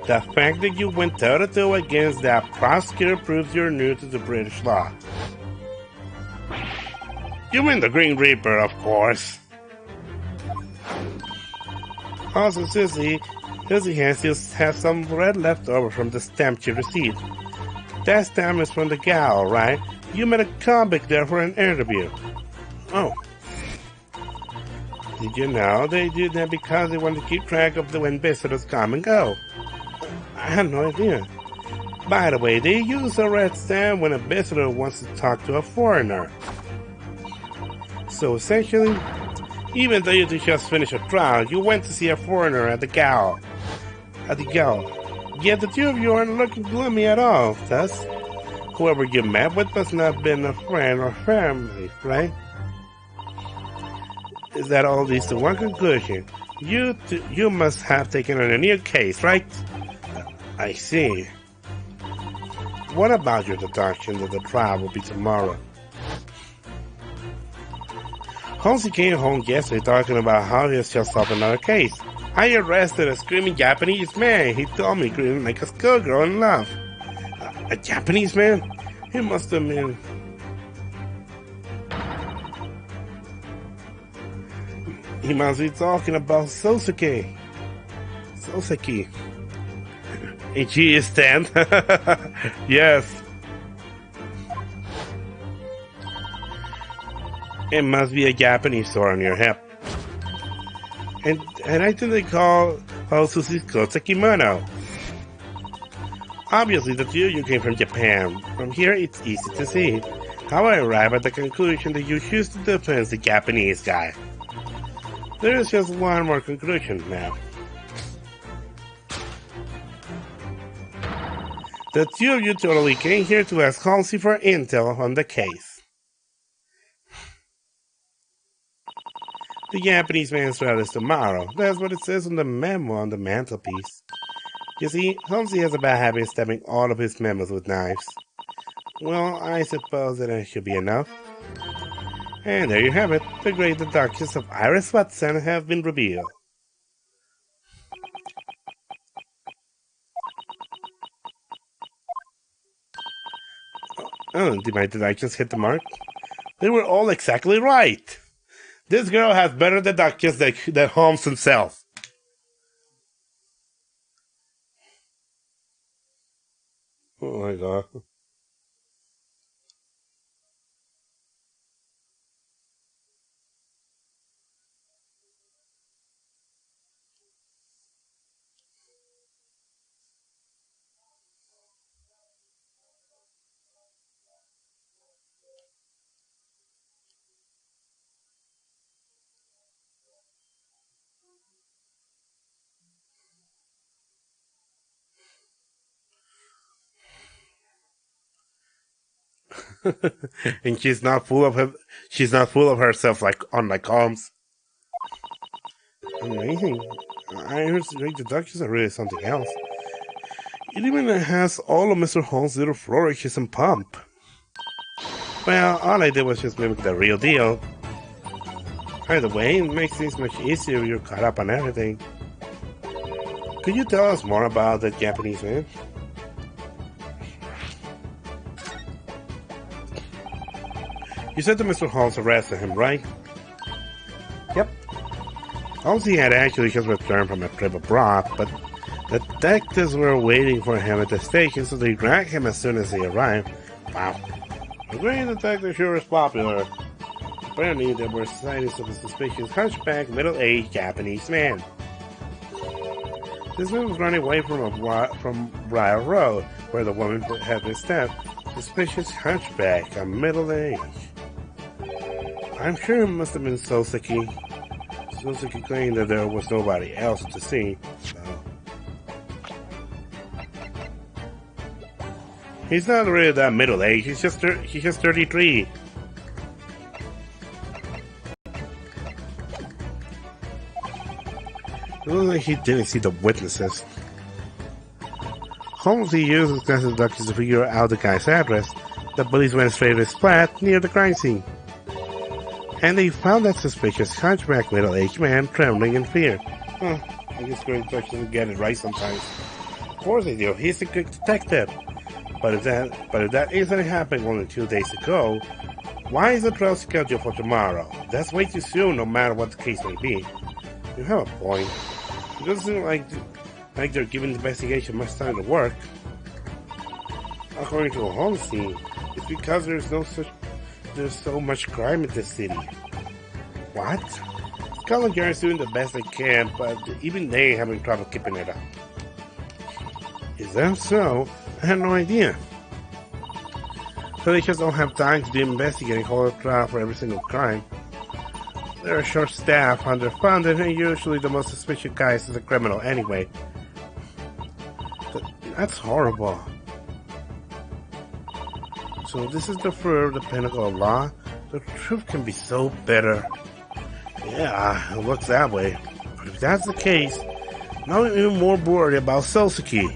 the fact that you went toe-to-toe against that prosecutor proves you're new to the British law. You mean the Green Reaper, of course. Also, Susie has some red left over from the stamp she received. That stamp is from the gal, right? You met a convict there for an interview. Oh. Did you know they did that because they wanted to keep track of when visitors come and go? I had no idea. By the way, they use a red stamp when a visitor wants to talk to a foreigner. So essentially, even though you just finished a trial, you went to see a foreigner at the gal. Yet the two of you aren't looking gloomy at all, thus, whoever you met with must not have been a friend or family, right? Is that all leads to one conclusion? You must have taken on a new case, right? I see. What about your deduction that the trial will be tomorrow? Halsey came home yesterday talking about how he has just solved another case. I arrested a screaming Japanese man. He told me screaming like a schoolgirl in love. A Japanese man? He must have been... He must be talking about Soseki. And she is 10. Yes. It must be a Japanese sword on your hip. And I think they call Susie's coat a kimono. Obviously, the two of you came from Japan. From here, it's easy to see how I arrive at the conclusion that you choose to defend the Japanese guy. There is just one more conclusion now. The two of you totally came here to ask Halsey for intel on the case. The Japanese man's trial is tomorrow. That's what it says on the memo on the mantelpiece. You see, Halsey has a bad habit of stabbing all of his memos with knives. Well, I suppose that should be enough. And there you have it. The great deductions of Iris Watson have been revealed. Oh, did my deductions hit the mark? They were all exactly right. This girl has better deductions than Holmes himself. Oh my god. And she's not full of herself like Holmes. Amazing. Iris' great deductions are really something else. It even has all of Mr. Holmes' little flourishes and pomp. Well, all I did was just mimic the real deal. By the way, it makes things much easier if you're caught up on everything. Could you tell us more about that Japanese man? You said that Mr. Holmes arrested him, right? Yep. Halsey had actually just returned from a trip abroad, but the detectives were waiting for him at the station, so they grabbed him as soon as he arrived. Wow. The great detective sure is popular. Apparently, there were sightings of a suspicious hunchback, middle-aged Japanese man. This man was running away from Briar Road, where the woman had been stabbed. Suspicious hunchback, a middle-aged. I'm sure it must have been Soseki. Soseki claimed that there was nobody else to see, so... He's not really that middle-aged, he's just 33. It looks like he didn't see the witnesses. Holmes used his class deductions to figure out the guy's address. The police went straight to his flat near the crime scene. And they found that suspicious hunchback middle-aged man trembling in fear. I guess great detectives get it right sometimes. Of course they do, he's a good detective. But if that incident happened only 2 days ago, why is the trial scheduled for tomorrow? That's way too soon, no matter what the case may be. You have a point. It doesn't seem like they're giving the investigation much time to work. According to a home scene, it's because there's so much crime in this city. What? Scotland Yard is doing the best they can, but even they having trouble keeping it up. Is that so? I had no idea. So they just don't have time to do investigating whole trial for every single crime. They're short-staffed, underfunded, and usually the most suspicious guy is a criminal anyway. That's horrible. So this is the pinnacle of law? The truth can be so bitter. Yeah, it looks that way. But if that's the case, now I'm even more worried about Soseki.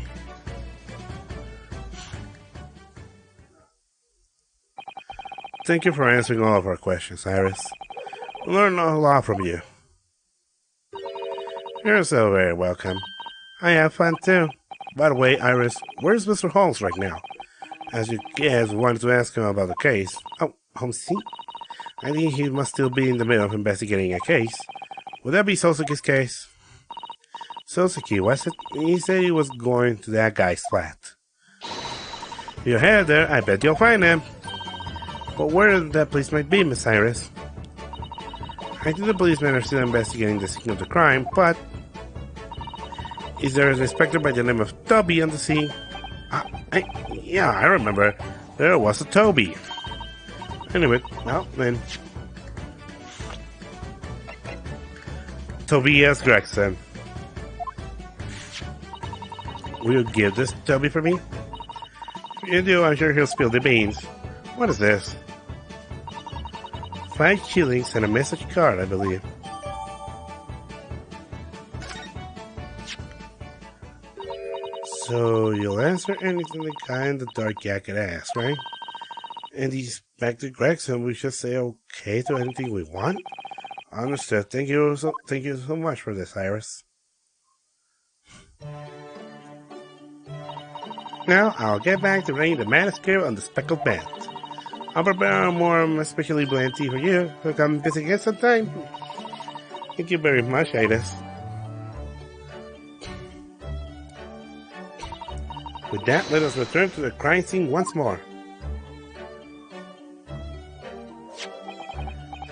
Thank you for answering all of our questions, Iris. We learned a lot from you. You're so very welcome. I have fun too. By the way, Iris, where's Mr. Holmes right now? As you guess, we wanted to ask him about the case. Oh, Holmes? I think he must still be in the middle of investigating a case. Would that be Soseki's case? Soseki, was it? He said he was going to that guy's flat. If you're headed there, I bet you'll find him. But where that place might be, Miss Iris? I think the policemen are still investigating the scene of the crime, but... Is there an inspector by the name of Toby on the scene? Yeah, I remember. There was a Toby. Anyway, well, then... Tobias Gregson. Will you give this to Toby for me? you do, I'm sure he'll spill the beans. What is this? 5 shillings and a message card, I believe. So you'll answer anything the guy in the dark jacket asks, right? And he's back to Gregson. We just say okay to anything we want. Understood. Thank you so much for this, Iris. Now I'll get back to writing the manuscript on the speckled band. I'll prepare a more especially bland tea for you, so come visit again sometime. Thank you very much, Iris. With that, let us return to the crime scene once more.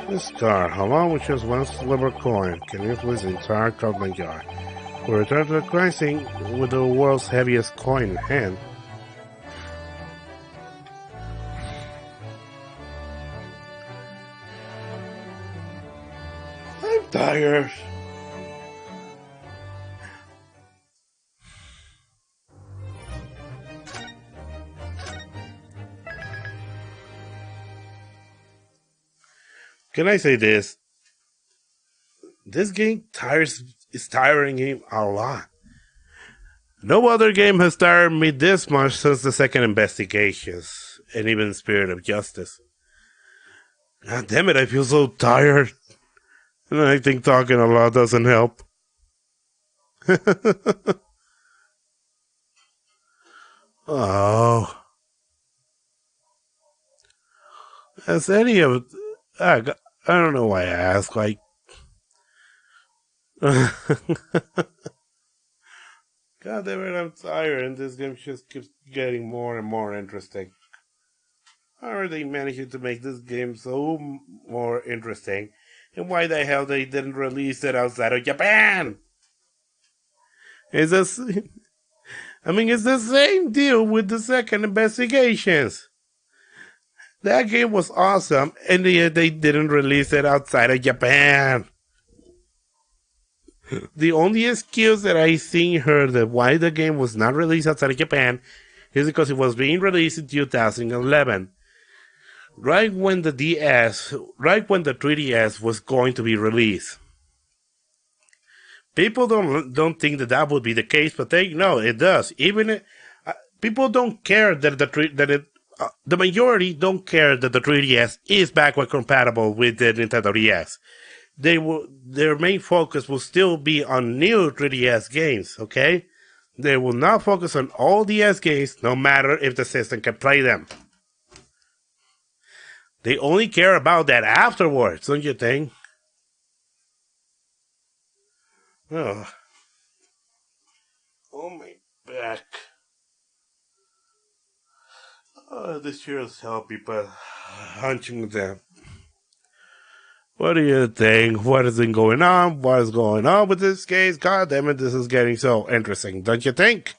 This car, along with just one silver coin, can influence the entire Scotland Yard. We return to the crime scene with the world's heaviest coin in hand. I'm tired. Can I say this? This game is tiring him a lot. No other game has tired me this much since the second investigations, and even Spirit of Justice. God damn it, I feel so tired. And I think talking a lot doesn't help. Oh. Has any of... I don't know why I ask, like... God damn it, I'm tired, and this game just keeps getting more and more interesting. How are they managing to make this game so more interesting? And why the hell they didn't release it outside of Japan? It's the same deal with the second investigations. That game was awesome, and yet they didn't release it outside of Japan. The only excuse that I seen heard that why the game was not released outside of Japan is because it was being released in 2011. Right when the 3DS was going to be released. People don't think that would be the case, but no, it does. Even people don't care that the majority don't care that the 3DS is backward compatible with the Nintendo DS. Their main focus will still be on new 3DS games, okay? They will not focus on all DS games, no matter if the system can play them. They only care about that afterwards, don't you think? Oh, my back. Oh, this sure is helping, but hunching down. What do you think? What is going on? What is going on with this case? God damn it, this is getting so interesting, don't you think?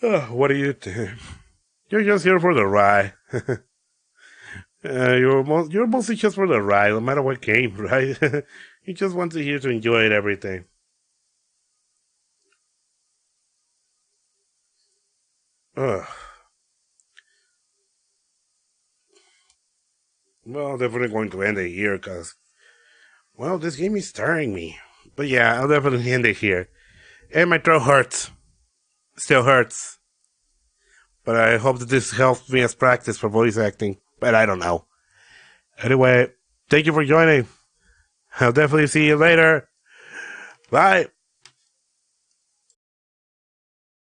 What do you think? You're just here for the ride. You're mostly just for the ride, no matter what game, right? You just want to here to enjoy it, everything. Well, definitely going to end it here, because, well, this game is tiring me. But yeah, I'll definitely end it here. And my throat hurts. Still hurts. But I hope that this helps me as practice for voice acting. But I don't know. Anyway, thank you for joining. I'll definitely see you later. Bye.